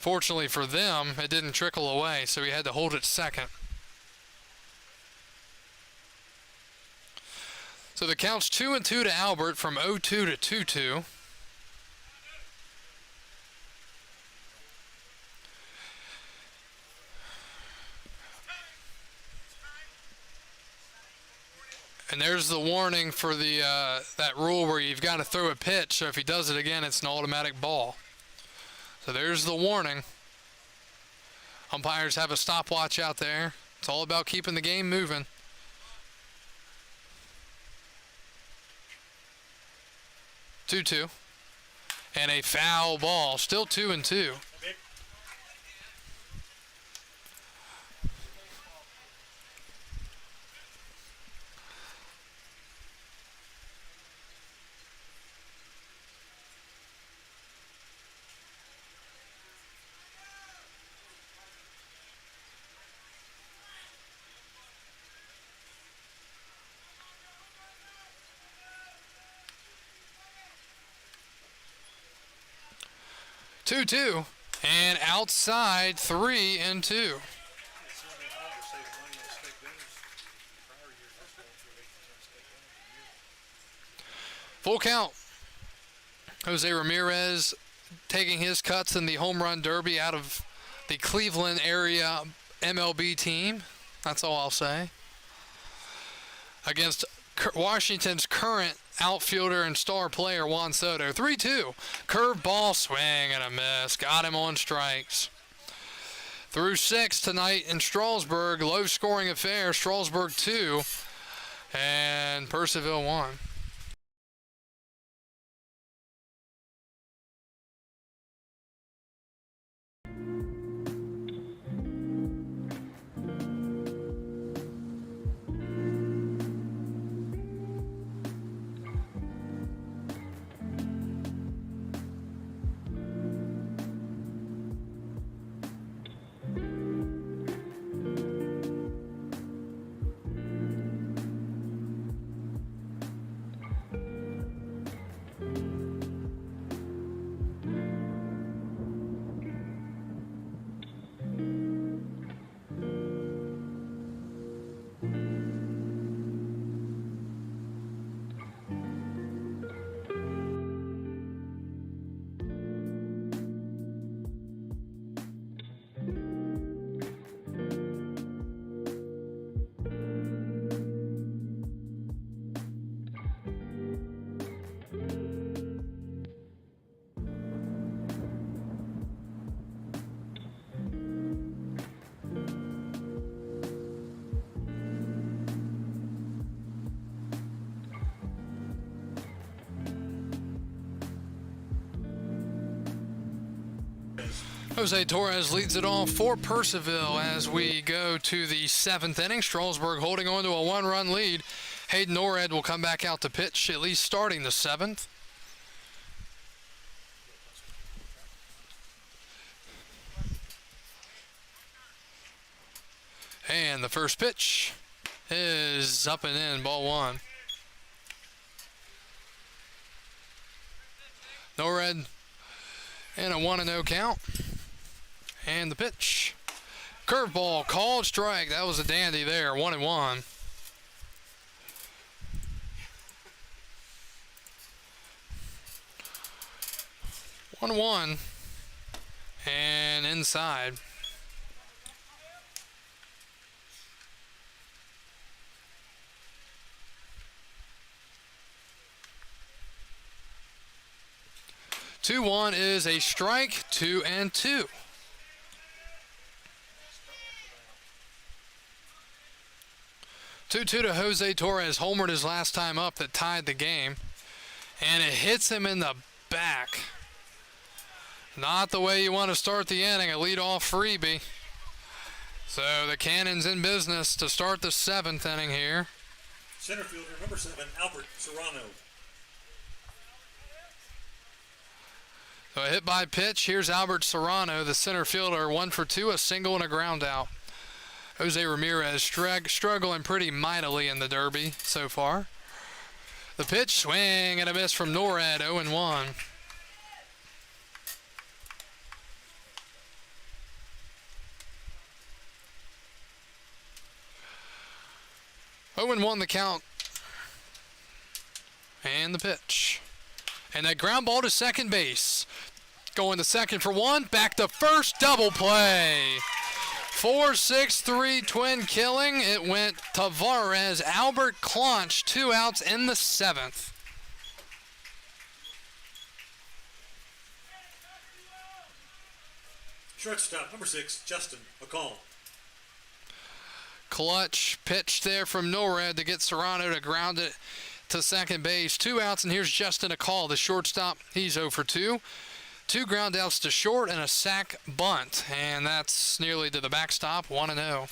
fortunately for them, it didn't trickle away, so he had to hold it second. So the count's 2-2 to Albert from 0-2 to 2-2. And there's the warning for the that rule where you've got to throw a pitch. So if he does it again, it's an automatic ball. So there's the warning. Umpires have a stopwatch out there. It's all about keeping the game moving. 2-2. And a foul ball. Still 2-2. 2-2. And outside 3-2. Full count. Jose Ramirez taking his cuts in the home run derby out of the Cleveland area MLB team. That's all I'll say. Against Washington's current outfielder and star player Juan Soto. 3-2. Curveball, swing and a miss. Got him on strikes. Through 6 tonight in Strasburg. Low scoring affair. Strasburg 2 and Purcellville 1. Jose Torres leads it off for Purcellville as we go to the 7th inning. Strasburg holding on to a 1-run lead. Hayden Norred will come back out to pitch, at least starting the 7th. And the first pitch is up and in, ball 1. Norred and a 1-0 count. And the pitch. Curveball, called strike. That was a dandy there, 1-1. And inside. Two one is a strike, 2-2. Two to Jose Torres. Homered his last time up that tied the game. And it hits him in the back. Not the way you want to start the inning, a leadoff freebie. So the Cannons in business to start the 7th inning here. Center fielder number 7, Albert Serrano. So a hit by pitch. Here's Albert Serrano, the center fielder, 1 for 2, a single and a ground out. Jose Ramirez struggling pretty mightily in the derby so far. The pitch, swing and a miss from Norred, 0-1. Oh and 1 the count. And the pitch. And that ground ball to second base. Going to second for 1, back to first, double play. 4-6-3 twin killing. It went Tavares, Albert Clonch, 2 outs in the 7th. Shortstop number 6, Justin McCall. Clutch pitch there from Norred to get Serrano to ground it to second base. 2 outs, and here's Justin McCall, the shortstop. He's 0 for 2. 2 ground outs to short and a sac bunt, and that's nearly to the backstop, 1-0.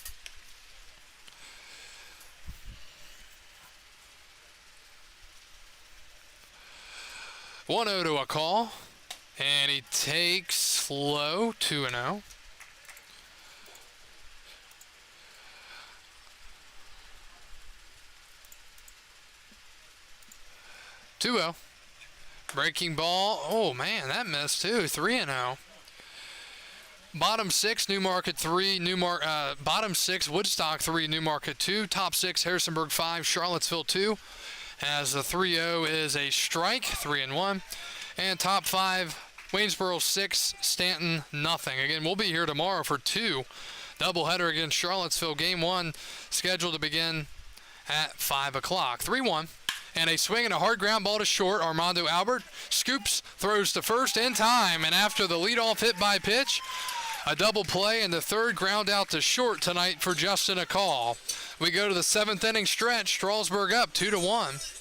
One 0 to a call, and he takes low, 2-0. Breaking ball. Oh, man, that missed too. 3-0. Bottom 6, Newmarket 3. Bottom 6, Woodstock 3, Newmarket 2. Top 6, Harrisonburg 5, Charlottesville 2. As the 3-0 is a strike, 3-1. And top 5, Waynesboro 6, Stanton nothing. Again, we'll be here tomorrow for 2 doubleheader against Charlottesville. Game 1 scheduled to begin at 5 o'clock. 3-1. And a swing and a hard ground ball to short. Armando Albert scoops, throws to first in time. And after the leadoff hit by pitch, a double play and the third ground out to short tonight for Justin Akal. We go to the 7th inning stretch. Strasburg up 2-1.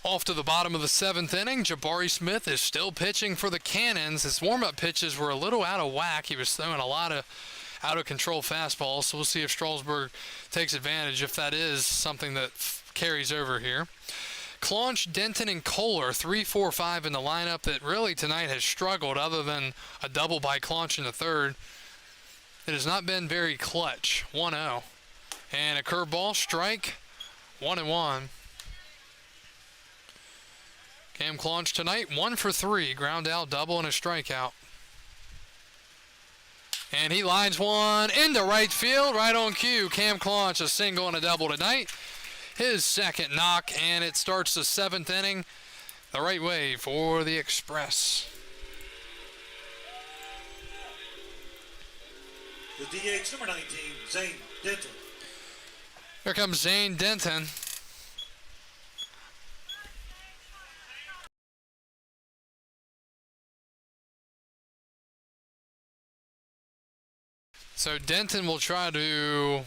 Off to the bottom of the 7th inning, Jabari Smith is still pitching for the Cannons. His warm-up pitches were a little out of whack. He was throwing a lot of out-of-control fastballs, so we'll see if Strasburg takes advantage, if that is something that carries over here. Claunch, Denton, and Kohler, 3, 4, 5 in the lineup that really tonight has struggled other than a double by Claunch in the third. It has not been very clutch. 1-0. And a curveball, strike, 1-1. Cam Claunch tonight, 1 for 3. Ground out, double, and a strikeout. And he lines one into right field, right on cue. Cam Claunch, a single and a double tonight. His second knock, and it starts the 7th inning the right way for the Express. The DH, number 19, Zane Denton. Here comes Zane Denton. So Denton will try to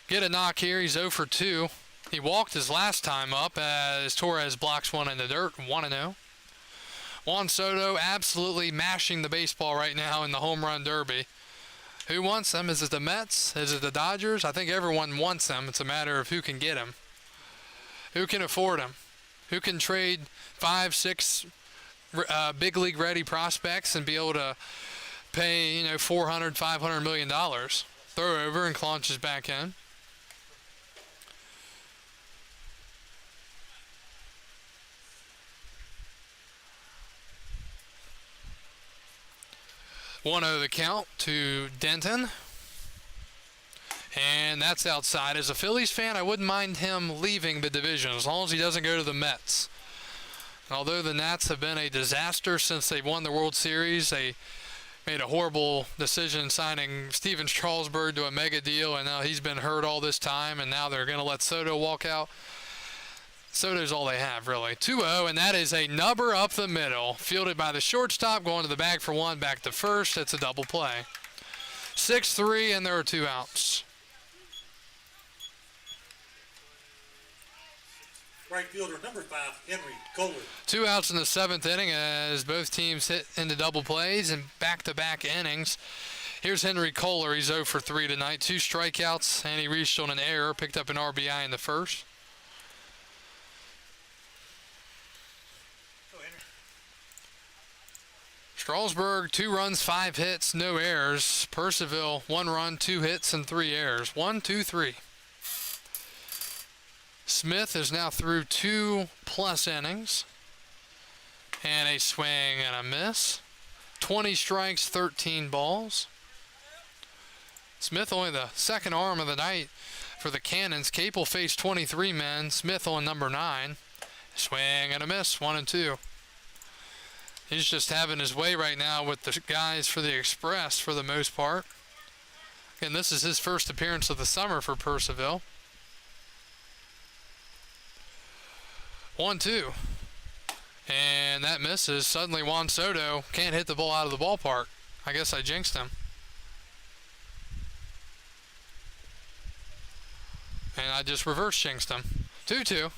get a knock here. He's 0 for 2. He walked his last time up as Torres blocks one in the dirt, 1-0. Juan Soto absolutely mashing the baseball right now in the home run derby. Who wants them? Is it the Mets? Is it the Dodgers? I think everyone wants them. It's a matter of who can get them. Who can afford them? Who can trade 5, 6 big league ready prospects and be able to pay, $400, $500 million. Throw over and Claunches back in. One 0 the count to Denton. And that's outside. As a Phillies fan, I wouldn't mind him leaving the division as long as he doesn't go to the Mets. Although the Nats have been a disaster since they won the World Series, they made a horrible decision signing Steven Strasburg to a mega deal, and now he's been hurt all this time, and now they're going to let Soto walk out. Soto's all they have, really. 2-0, and that is a nubber up the middle. Fielded by the shortstop, going to the bag for one, back to first. It's a double play. 6-3, and there are 2 outs. Right fielder number 5, Henry Kohler. 2 outs in the 7th inning as both teams hit into double plays and back-to-back innings. Here's Henry Kohler. He's 0 for 3 tonight. 2 strikeouts, and he reached on an error, picked up an RBI in the first. Go, Henry. Strasburg, 2 runs, 5 hits, no errors. Purcellville, 1 run, 2 hits, and 3 errors. 1, 2, 3. Smith is now through 2+ innings. And a swing and a miss. 20 strikes, 13 balls. Smith only the second arm of the night for the Cannons. Capel faced 23 men. Smith on number 9. Swing and a miss, 1 and 2. He's just having his way right now with the guys for the Express for the most part. And this is his first appearance of the summer for Purcellville. 1-2. And that misses. Suddenly Juan Soto can't hit the ball out of the ballpark. I guess I jinxed him. And I just reverse jinxed him. 2-2.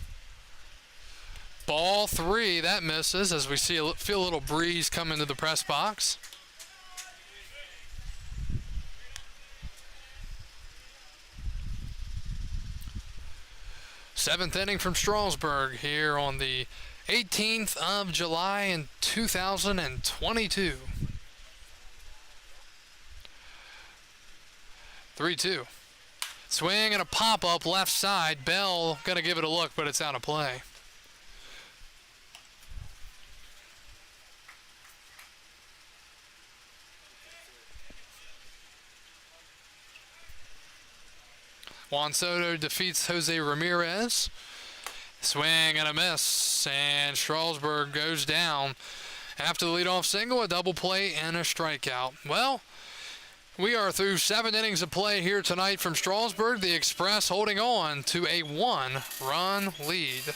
Ball 3. That misses as we feel a little breeze come into the press box. Seventh inning from Strasburg here on the 18th of July in 2022. 3-2. Swing and a pop-up left side. Bell going to give it a look, but it's out of play. Juan Soto defeats Jose Ramirez. Swing and a miss, and Strasburg goes down. After the leadoff single, a double play and a strikeout. Well, we are through 7 innings of play here tonight from Strasburg. The Express holding on to a 1-run lead.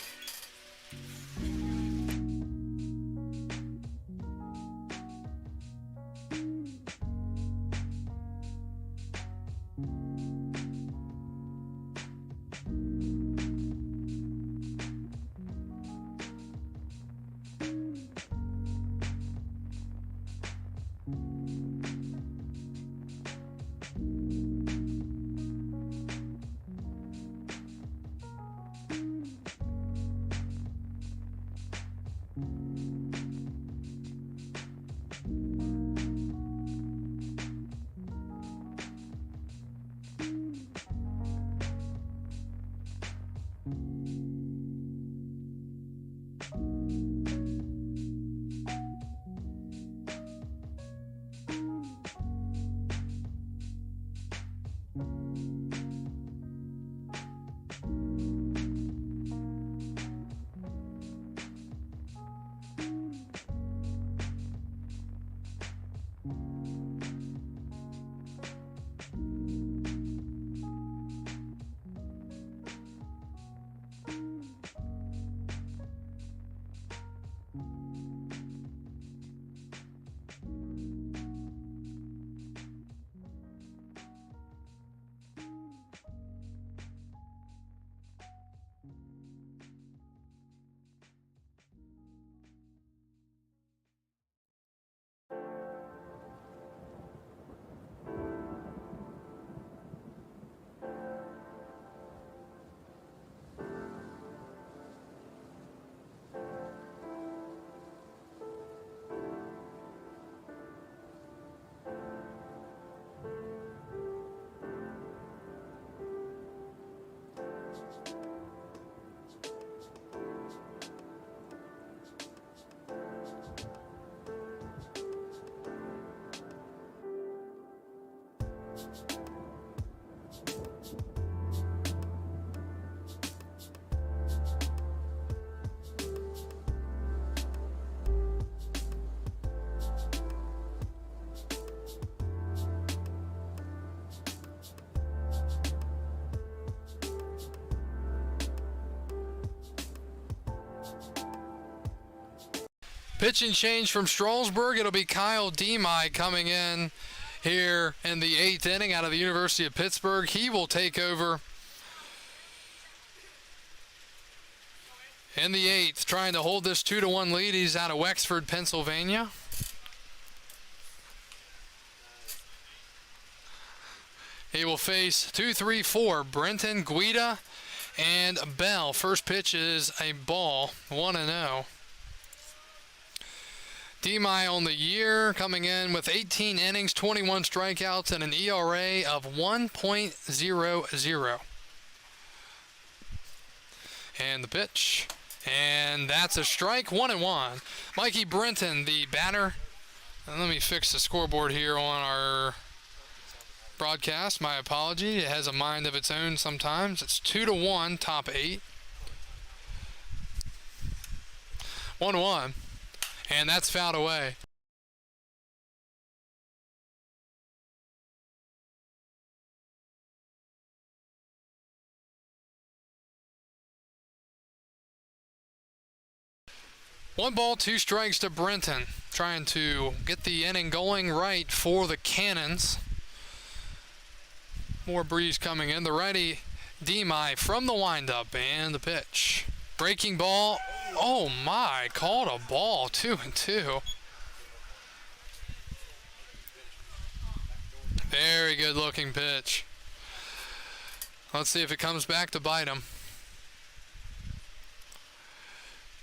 Pitching change from Strasburg. It'll be Kyle Demai coming in here in the 8th inning out of the University of Pittsburgh. He will take over in the 8th, trying to hold this 2-1 lead. He's out of Wexford, Pennsylvania. He will face 2, 3, 4, Brenton, Guido, and Bell. First pitch is a ball, 1-0. Demai on the year, coming in with 18 innings, 21 strikeouts, and an ERA of 1.00. And the pitch. And that's a strike, 1-1. Mikey Brenton, the batter. And let me fix the scoreboard here on our broadcast. My apology. It has a mind of its own sometimes. It's 2-1, top 8. 1-1. And that's fouled away. One ball, 2 strikes to Brenton, trying to get the inning going right for the Cannons. More breeze coming in. The righty, Demai, from the windup, and the pitch. Breaking ball. Oh my, called a ball, 2-2. Very good looking pitch. Let's see if it comes back to bite him.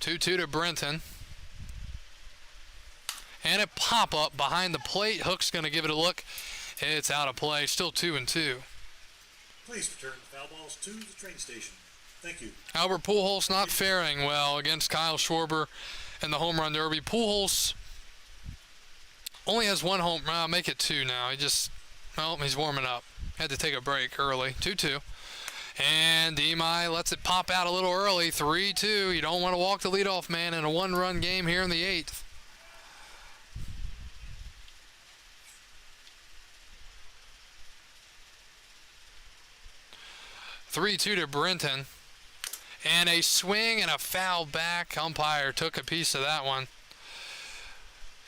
2-2 to Brenton. And a pop-up behind the plate. Hook's going to give it a look. It's out of play. Still 2-2. Please return the foul balls to the train station. Thank you. Albert Pujols not faring well against Kyle Schwarber in the home run derby. Pujols only has 1 home run. Make it 2 now. He's warming up. Had to take a break early. 2-2. And Demai lets it pop out a little early. 3-2. You don't want to walk the leadoff man in a 1-run game here in the 8th. (3-2) to Brenton. And a swing and a foul back. Umpire took a piece of that one.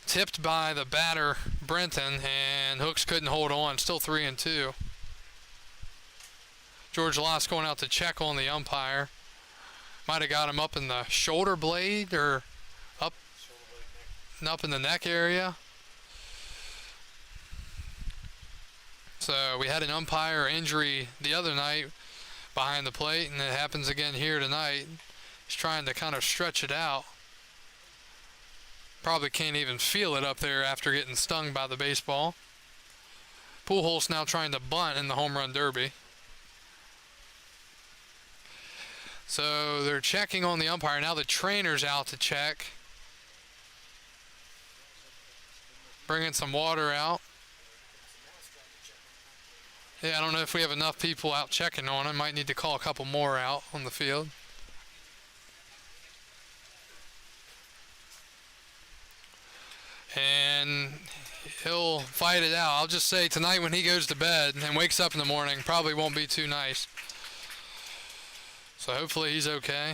Tipped by the batter, Brenton, and Hooks couldn't hold on. Still 3-2. George Loss going out to check on the umpire. Might have got him up in the shoulder blade or up in the neck area. So we had an umpire injury the other night behind the plate, and it happens again here tonight. He's trying to kind of stretch it out. Probably can't even feel it up there after getting stung by the baseball. Pujols now trying to bunt in the home run derby. So they're checking on the umpire. Now the trainer's out to check. Bringing some water out. Yeah, I don't know if we have enough people out checking on him. Might need to call a couple more out on the field. And he'll fight it out. I'll just say tonight when he goes to bed and wakes up in the morning, probably won't be too nice. So hopefully he's okay.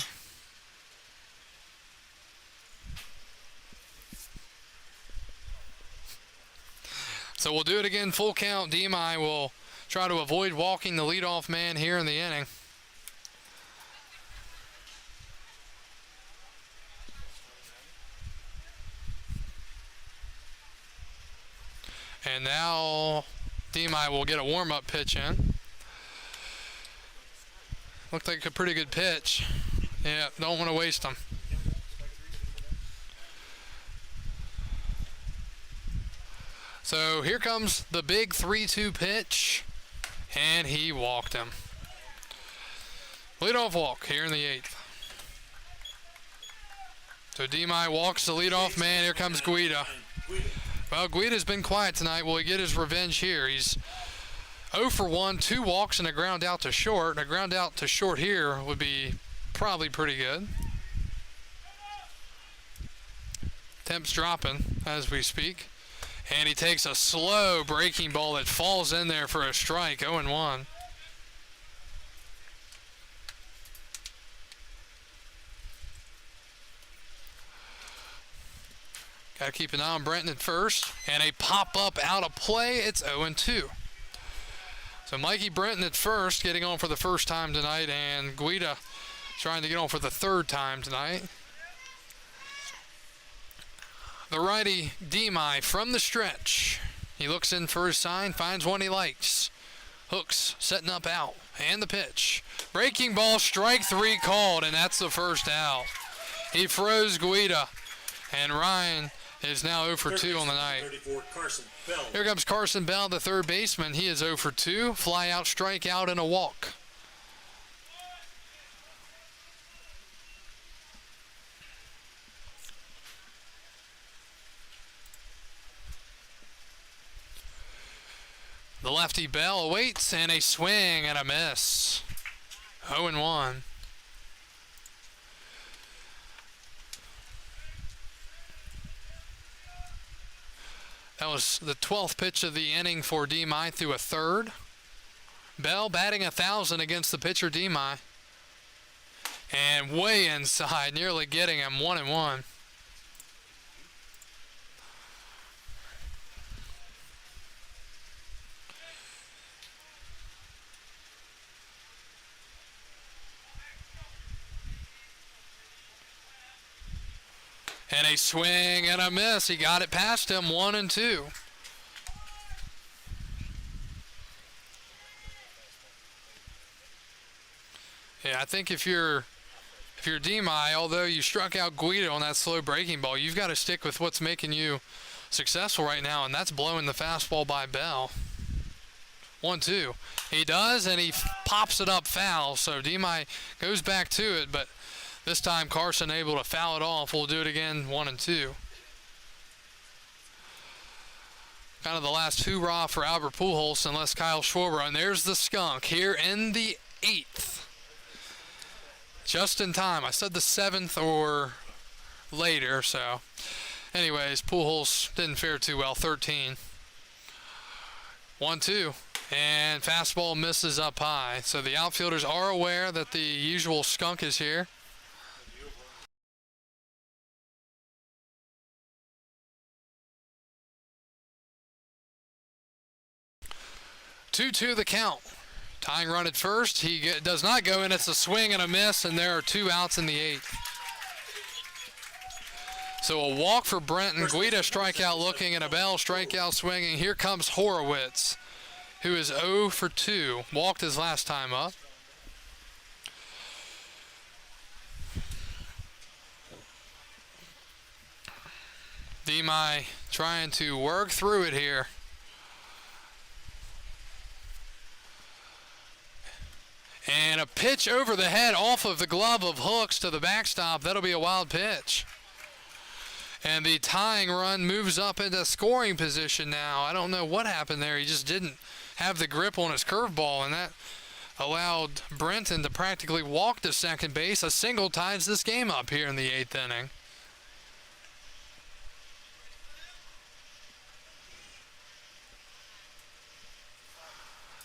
So we'll do it again, full count. Demai will try to avoid walking the leadoff man here in the inning. And now Demai will get a warm-up pitch in. Looked like a pretty good pitch. Yeah, don't want to waste them. So here comes the big 3-2 pitch, and he walked him. Leadoff walk here in the 8th. So Demai walks the leadoff man. Here comes Guido. Well, Guido's been quiet tonight. Will he get his revenge here? He's 0 for 1, 2 walks and a ground out to short. A ground out to short here would be probably pretty good. Temps dropping as we speak. And he takes a slow breaking ball that falls in there for a strike, 0-1. Gotta keep an eye on Brenton at first. And a pop-up out of play. It's 0-2. So Mikey Brenton at first, getting on for the first time tonight, and Guido trying to get on for the third time tonight. The righty Demai from the stretch. He looks in for his sign, finds one he likes. Hooks, setting up out, and the pitch. Breaking ball, strike 3 called, and that's the first out. He froze Guido, and Ryan is now 0 for 2 on the night. 34, Carson Bell. Here comes Carson Bell, the third baseman. He is 0 for 2. Fly out, strike out, and a walk. The lefty Bell awaits, and a swing and a miss. 0-1. That was the 12th pitch of the inning for Demai through a third. Bell batting 1,000 against the pitcher Demai. And way inside, nearly getting him 1-1. And a swing and a miss. He got it past him, 1-2. Yeah, I think if you're Demai, although you struck out Guido on that slow breaking ball, you've got to stick with what's making you successful right now, and that's blowing the fastball by Bell. 1-2. He does, and he pops it up foul, so Demai goes back to it, but this time Carson able to foul it off. We'll do it again, 1-2. Kind of the last hoorah for Albert Pujols unless Kyle Schwarber. And there's the skunk here in the 8th. Just in time. I said the 7th or later, so. Anyways, Pujols didn't fare too well, 13. 1-2. And fastball misses up high. So the outfielders are aware that the usual skunk is here. 2-2 the count. Tying run at first. He does not go in. It's a swing and a miss, and there are 2 outs in the 8th. So a walk for Brenton. Guido strikeout looking, and a Bell strikeout swinging. Here comes Horowitz, who is 0 for 2. Walked his last time up. Demai trying to work through it here. And a pitch over the head off of the glove of Hooks to the backstop. That'll be a wild pitch. And the tying run moves up into scoring position now. I don't know what happened there. He just didn't have the grip on his curveball, and that allowed Brenton to practically walk to second base. A single ties this game up here in the 8th inning.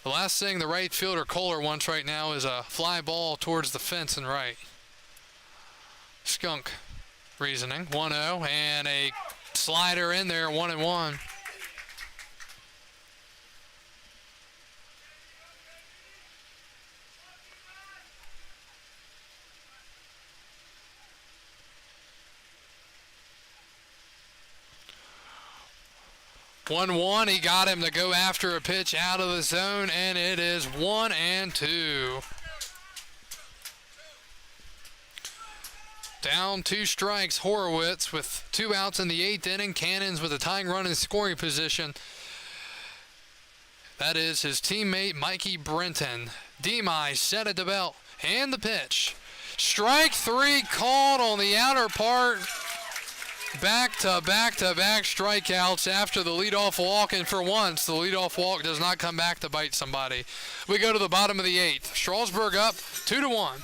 The last thing the right fielder Kohler wants right now is a fly ball towards the fence and right. Skunk reasoning. 1-0 and a slider in there, 1-1. He got him to go after a pitch out of the zone, and it is 1-2. Down 2 strikes, Horowitz with 2 outs in the 8th inning. Cannons with a tying run in scoring position. That is his teammate Mikey Brenton. Demai set at the belt, and the pitch. Strike 3 called on the outer part. Back-to-back-to-back strikeouts after the leadoff walk, and for once, the leadoff walk does not come back to bite somebody. We go to the bottom of the 8th. Strasburg up 2-1.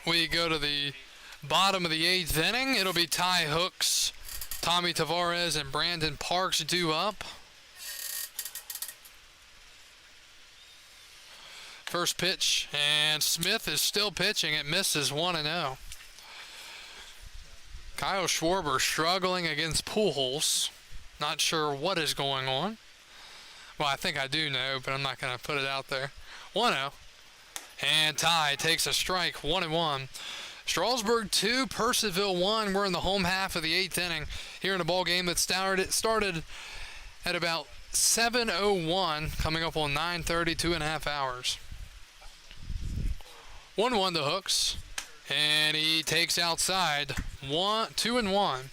We go to the bottom of the 8th inning. It'll be Ty Hooks, Tommy Tavares, and Brandon Parks due up. First pitch, and Smith is still pitching. It misses 1-0. Kyle Schwarber struggling against Pujols. Not sure what is going on. Well, I think I do know, but I'm not going to put it out there. 1-0. And Ty takes a strike, 1-1. Strasburg 2, Purcellville 1. We're in the home half of the 8th inning here in a ball game that started at about 7:01, coming up on 9:30, 2.5 hours. 1-1 to Hooks, and he takes outside 2-1.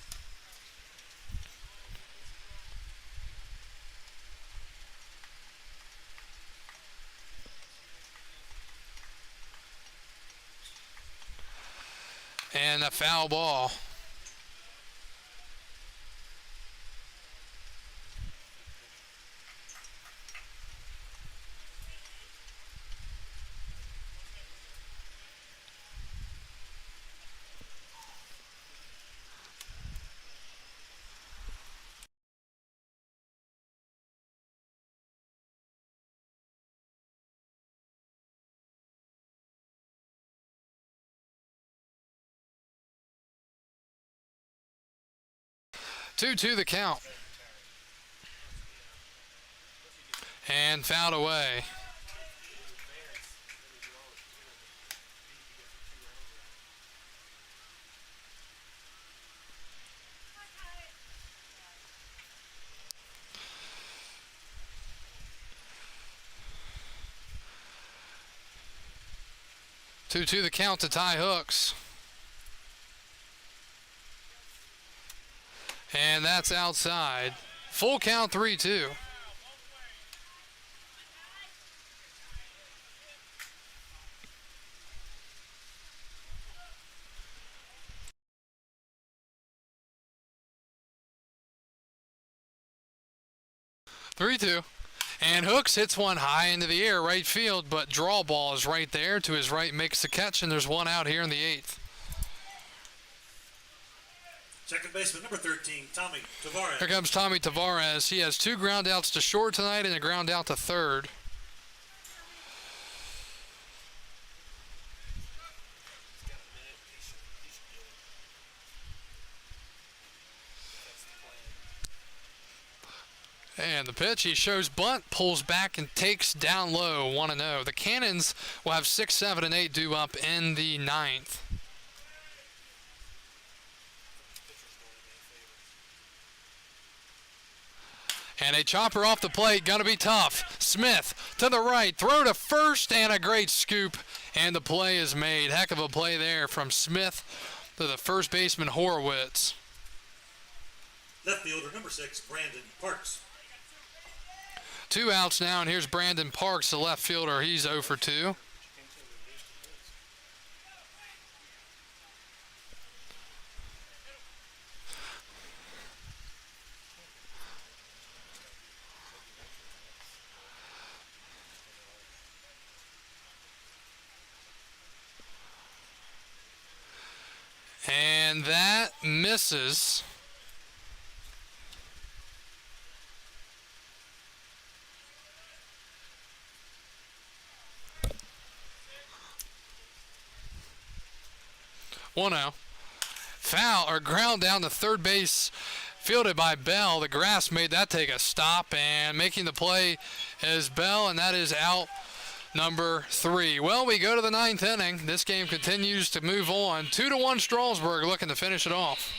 And a foul ball. Two the count. And fouled away. Two the count to Ty Hooks. And that's outside. Full count, 3-2. And Hooks hits one high into the air, right field, but draw ball is right there. To his right, makes the catch, and there's one out here in the 8th. Second baseman, number 13, Tommy Tavares. Here comes Tommy Tavares. He has 2 ground outs to short tonight and a ground out to third. And the pitch, he shows bunt, pulls back, and takes down low, 1-0. The Cannons will have 6, 7, and 8 due up in the 9th. And a chopper off the plate, gonna be tough. Smith to the right, throw to first, and a great scoop. And the play is made. Heck of a play there from Smith to the first baseman, Horowitz. Left fielder, number 6, Brandon Parks. 2 outs now, and here's Brandon Parks, the left fielder. He's 0 for 2. And that misses. One out. Foul or ground down to third base, fielded by Bell. The grass made that take a stop, and making the play is Bell, and that is out number 3. Well, we go to the 9th inning. This game continues to move on. 2-1 Strasburg looking to finish it off.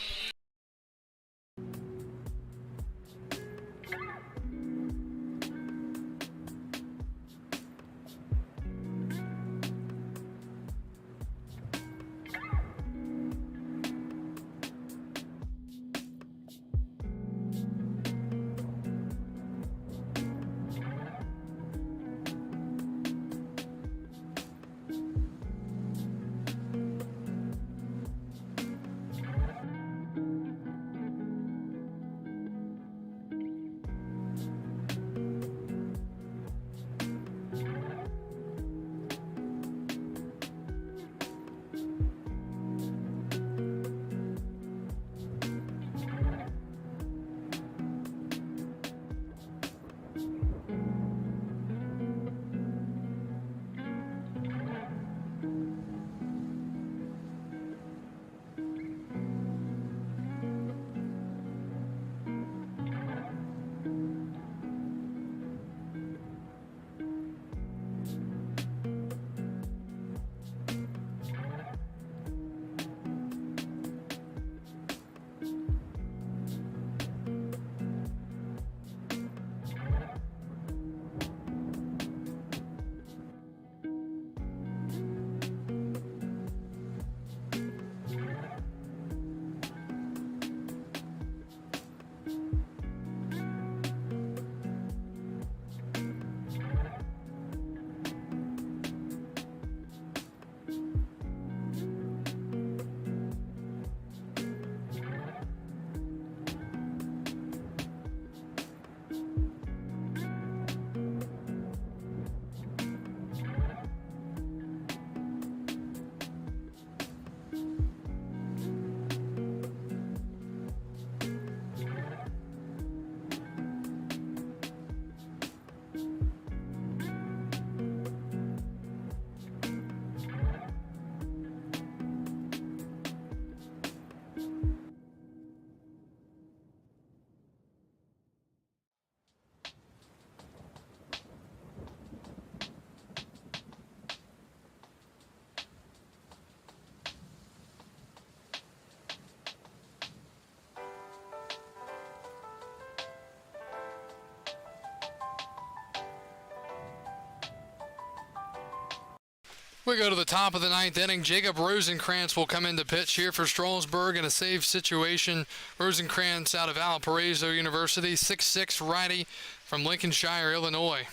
We go to the top of the ninth inning. Jacob Rosenkrantz will come into pitch here for Strasburg in a save situation. Rosenkrantz out of Valparaiso University, 6'6" righty from Lincolnshire, Illinois.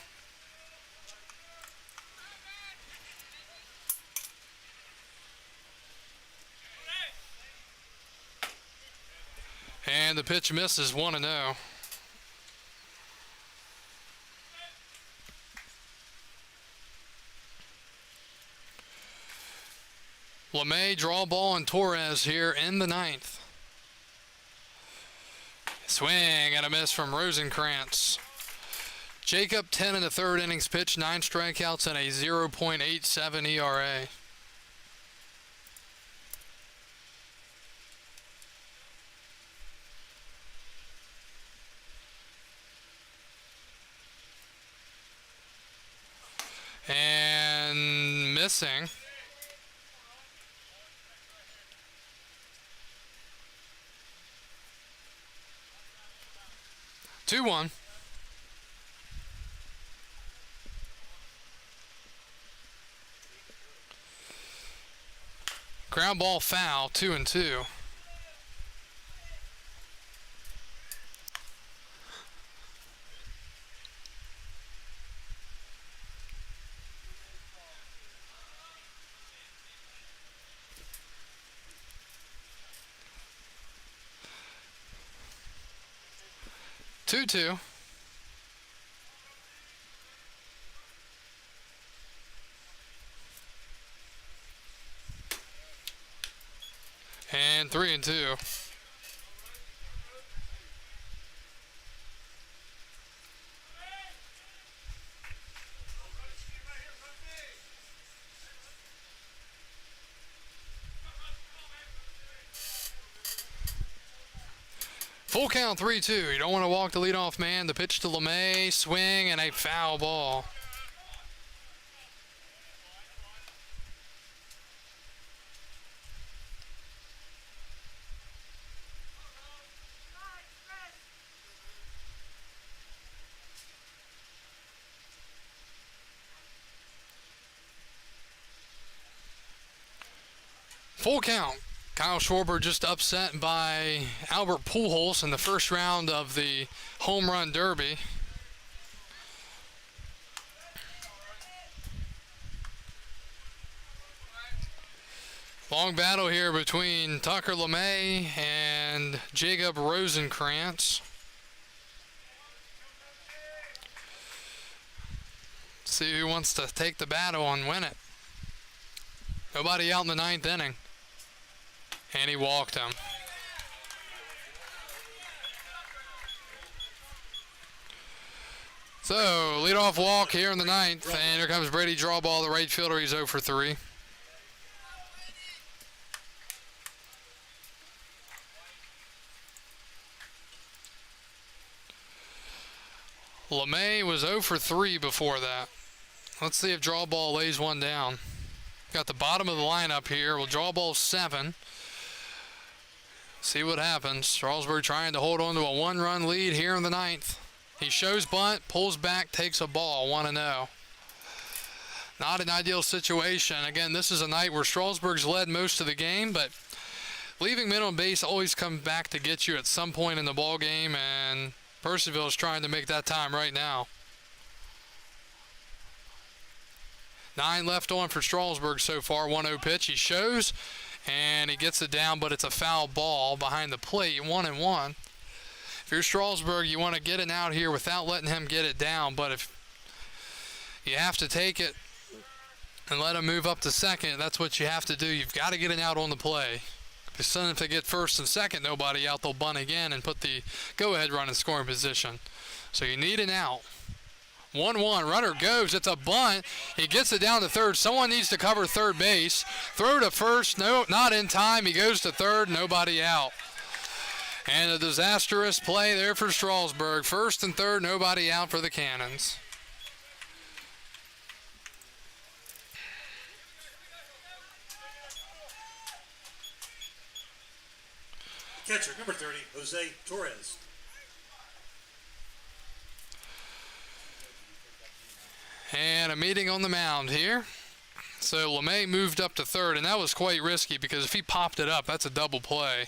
And the pitch misses, 1-0. LeMay, draw ball, and Torres here in the ninth. Swing and a miss from Rosenkrantz. Jacob, 10 in the third innings pitched, 9 strikeouts and a 0.87 ERA. And missing. Two one. Ground ball foul, 2-2. Two. And 3-2. Full count, 3-2. You don't want to walk the leadoff man. The pitch to LeMay, swing, and a foul ball. Full count. Kyle Schwarber just upset by Albert Pujols in the first round of the Home Run Derby. Long battle here between Tucker LeMay and Jacob Rosenkrantz. See who wants to take the battle and win it. Nobody out in the ninth inning. And he walked him. So, leadoff walk here in the ninth. And here comes Brady, draw ball, the right fielder. He's 0 for 3. LeMay was 0 for 3 before that. Let's see if draw ball lays one down. Got the bottom of the lineup here. We'll draw ball 7. See what happens. Strasburg trying to hold on to a 1-run lead here in the ninth. He shows bunt, pulls back, takes a ball, 1-0. Not an ideal situation. Again, this is a night where Strasburg's led most of the game, but leaving men on base always comes back to get you at some point in the ball game, and Purcellville is trying to make that time right now. 9 left on for Strasburg so far. 1-0 pitch. He shows, and he gets it down, but it's a foul ball behind the plate. 1-1. If you're Strasburg, you want to get it out here without letting him get it down. But if you have to take it and let him move up to second, that's what you have to do. You've got to get it out on the play. Because then if they get first and second, nobody out, they'll bunt again and put the go-ahead run in scoring position. So you need an out. 1-1, runner goes, it's a bunt. He gets it down to third. Someone needs to cover third base. Throw to first, no, not in time. He goes to third, nobody out. And a disastrous play there for Strasburg. First and third, nobody out for the Cannons. Catcher, number 30, Jose Torres. And a meeting on the mound here. So LeMay moved up to third, and that was quite risky because if he popped it up, that's a double play.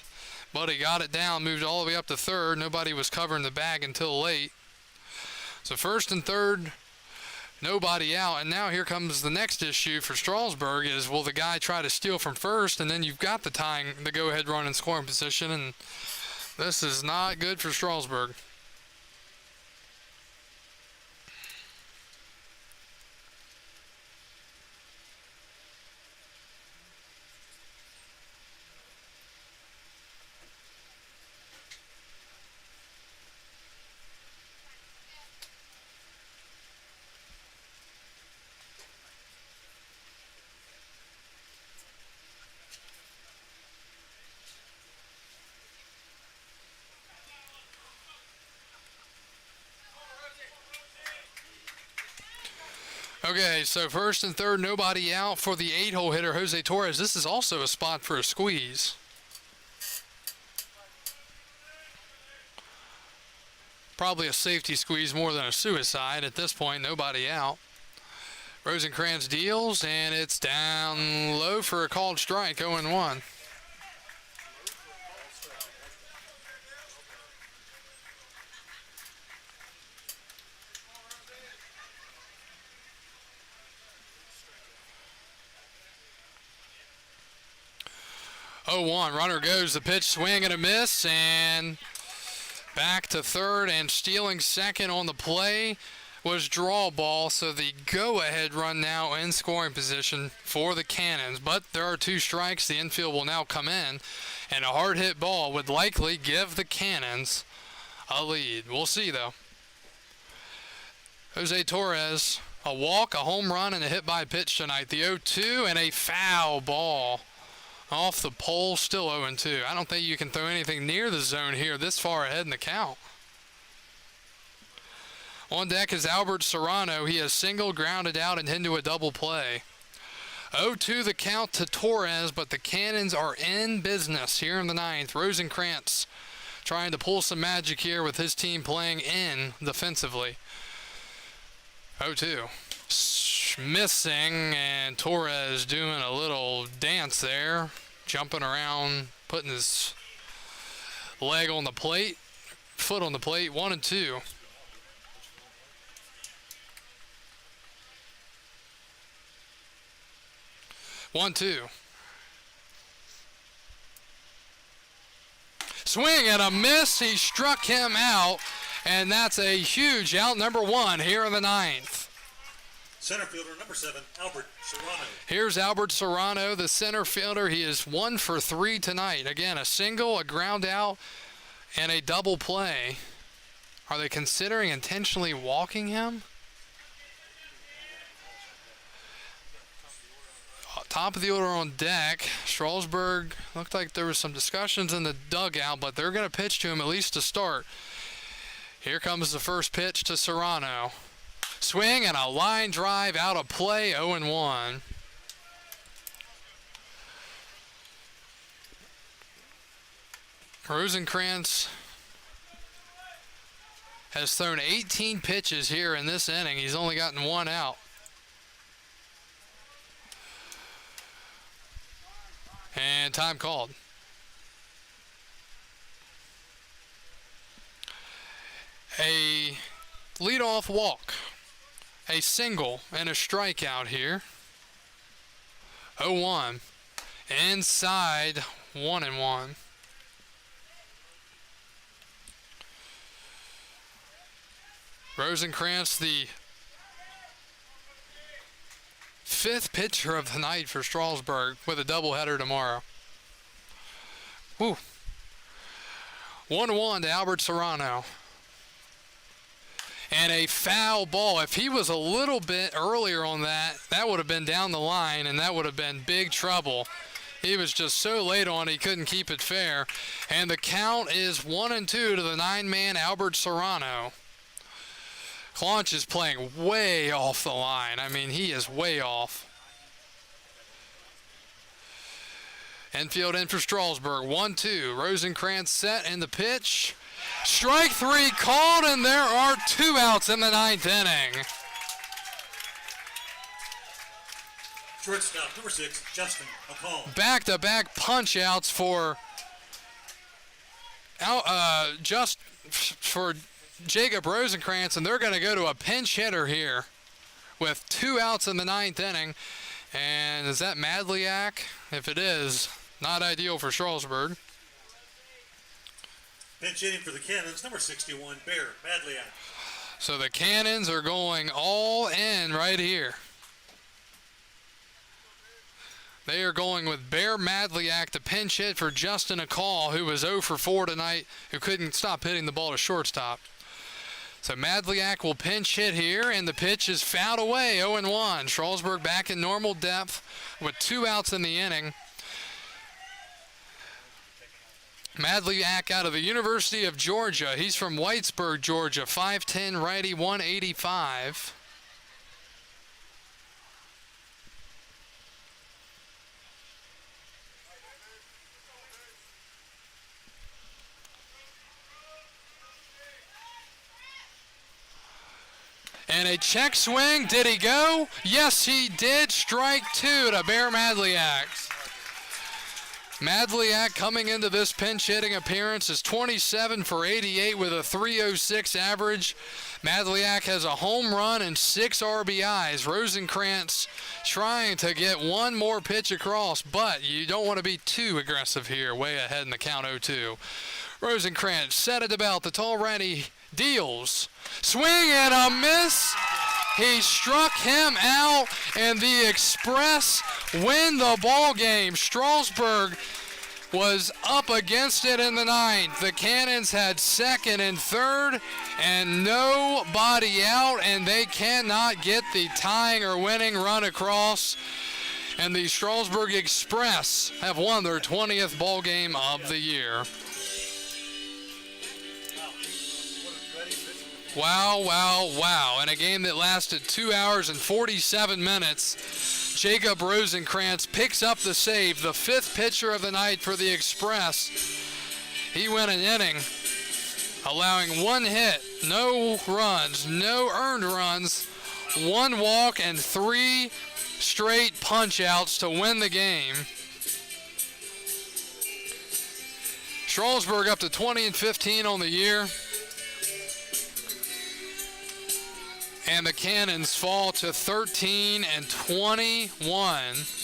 But he got it down, moved all the way up to third. Nobody was covering the bag until late. So first and third, nobody out. And now here comes the next issue for Strasburg is, will the guy try to steal from first, and then you've got the go-ahead run in scoring position, and this is not good for Strasburg. Okay, so first and third, nobody out for the 8-hole hitter, Jose Torres. This is also a spot for a squeeze. Probably a safety squeeze more than a suicide. At this point, nobody out. Rosenkrantz deals, and it's down low for a called strike, 0-1. Oh, 1. Runner goes. The pitch, swing and a miss, and back to third, and stealing second on the play was draw ball. So the go-ahead run now in scoring position for the Cannons. But there are 2 strikes. The infield will now come in, and a hard hit ball would likely give the Cannons a lead. We'll see, though. Jose Torres, a walk, a home run, and a hit by pitch tonight. The 0-2 and a foul ball. Off the pole, still 0-2. I don't think you can throw anything near the zone here this far ahead in the count. On deck is Albert Serrano. He has single, grounded out, and into a double play. 0-2 the count to Torres, but the Cannons are in business here in the 9th. Rosenkrantz trying to pull some magic here with his team playing in defensively. 0-2. Missing, and Torres doing a little dance there, jumping around, putting his leg on the plate, foot on the plate. 1-2. Swing and a miss. He struck him out, and that's a huge out. Number 1 here in the 9th. Center fielder number 7, Albert Serrano. Here's Albert Serrano, the center fielder. He is 1 for 3 tonight. Again, a single, a ground out, and a double play. Are they considering intentionally walking him? Top of the order on deck. Strasburg, looked like there was some discussions in the dugout, but they're going to pitch to him at least to start. Here comes the first pitch to Serrano. Swing and a line drive out of play, 0-1. Rosenkrantz has thrown 18 pitches here in this inning. He's only gotten 1 out. And time called. A leadoff walk. A single and a strikeout here. 0-1. Inside, 1-1. Rosenkrantz, the 5th pitcher of the night for Strasburg, with a doubleheader tomorrow. Woo. 1-1 to Albert Serrano. And a foul ball. If he was a little bit earlier on that, that would have been down the line, and that would have been big trouble. He was just so late on, he couldn't keep it fair. And the count is 1-2 to the 9-man Albert Serrano. Claunch is playing way off the line. I mean, he is way off. Infield in for Strasburg. 1-2. Rosenkrantz set in the pitch. Strike 3 called, and there are 2 outs in the 9th inning. Shortstop, number 6, Justin McCall. Back-to-back punch-outs for Jacob Rosenkrantz, and they're going to go to a pinch hitter here with 2 outs in the 9th inning. And is that Madliak? If it is, not ideal for Strasburg. Pinch hitting for the Cannons, number 61, Bear Madliak. So the Cannons are going all in right here. They are going with Bear Madliak to pinch hit for Justin McCall, who was 0 for 4 tonight, who couldn't stop hitting the ball to shortstop. So Madliak will pinch hit here, and the pitch is fouled away, 0-1. Strasburg back in normal depth with 2 outs in the inning. Madliak out of the University of Georgia. He's from Whitesburg, Georgia, 5'10", righty, 185. And a check swing. Did he go? Yes, he did. Strike 2 to Bear Madliak. Madliak coming into this pinch hitting appearance is 27 for 88 with a .306 average. Madliak has a home run and 6 RBIs. Rosenkrantz trying to get one more pitch across, but you don't want to be too aggressive here. Way ahead in the count, 0-2. Rosenkrantz set it about the tall righty, deals. Swing and a miss. He struck him out, and the Express win the ball game. Strasburg was up against it in the 9th. The Cannons had 2nd and 3rd, and nobody out, and they cannot get the tying or winning run across. And the Strasburg Express have won their 20th ball game of the year. Wow, wow, wow. In a game that lasted 2 hours and 47 minutes, Jacob Rosenkrantz picks up the save, the 5th pitcher of the night for the Express. He went an inning, allowing 1 hit, no runs, no earned runs, 1 walk, and 3 straight punch-outs to win the game. Strasburg up to 20-15 on the year. And the Cannons fall to 13-21.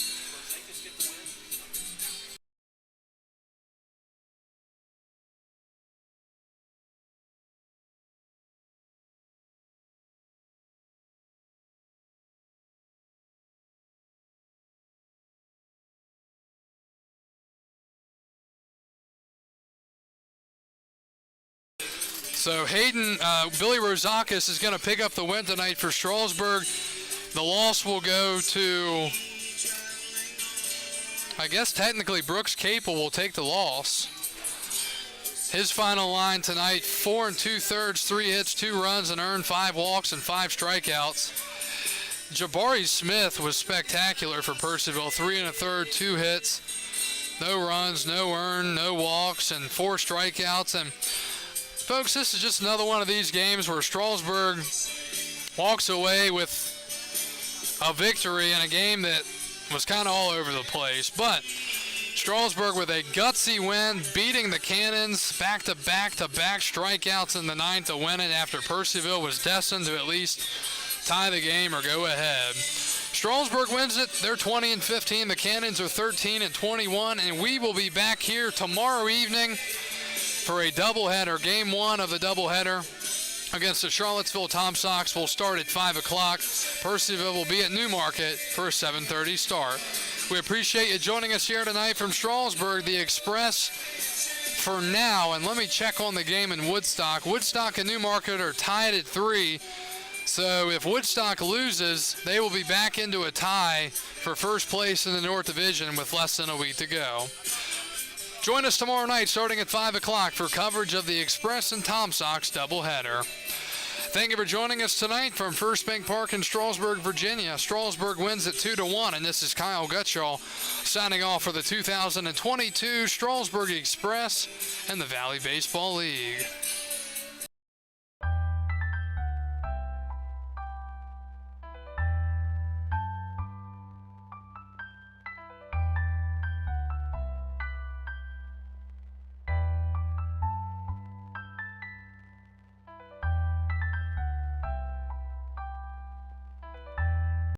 So Hayden, Billy Rozakis is going to pick up the win tonight for Strasburg. The loss will go to, I guess technically Brooks Capel will take the loss. His final line tonight, 4 2/3, 3 hits, 2 runs, and earned 5 walks and 5 strikeouts. Jabari Smith was spectacular for Purcellville, 3 1/3, 2 hits, no runs, no earned, no walks, and 4 strikeouts. And folks, this is just another one of these games where Strasburg walks away with a victory in a game that was kind of all over the place. But Strasburg with a gutsy win, beating the Cannons, back-to-back-to-back strikeouts in the 9th to win it after Purcellville was destined to at least tie the game or go ahead. Strasburg wins it. They're 20-15. The Cannons are 13-21, and we will be back here tomorrow evening for a doubleheader. Game 1 of the doubleheader against the Charlottesville Tom Sox will start at 5 o'clock. Purcellville will be at Newmarket for a 7:30 start. We appreciate you joining us here tonight from Strasburg. The Express for now, and let me check on the game in Woodstock. Woodstock and Newmarket are tied at 3. So if Woodstock loses, they will be back into a tie for first place in the North Division with less than a week to go. Join us tomorrow night starting at 5 o'clock for coverage of the Express and Tom Sox doubleheader. Thank you for joining us tonight from First Bank Park in Strasburg, Virginia. Strasburg wins at 2-1, and this is Kyle Gutschall signing off for the 2022 Strasburg Express and the Valley Baseball League.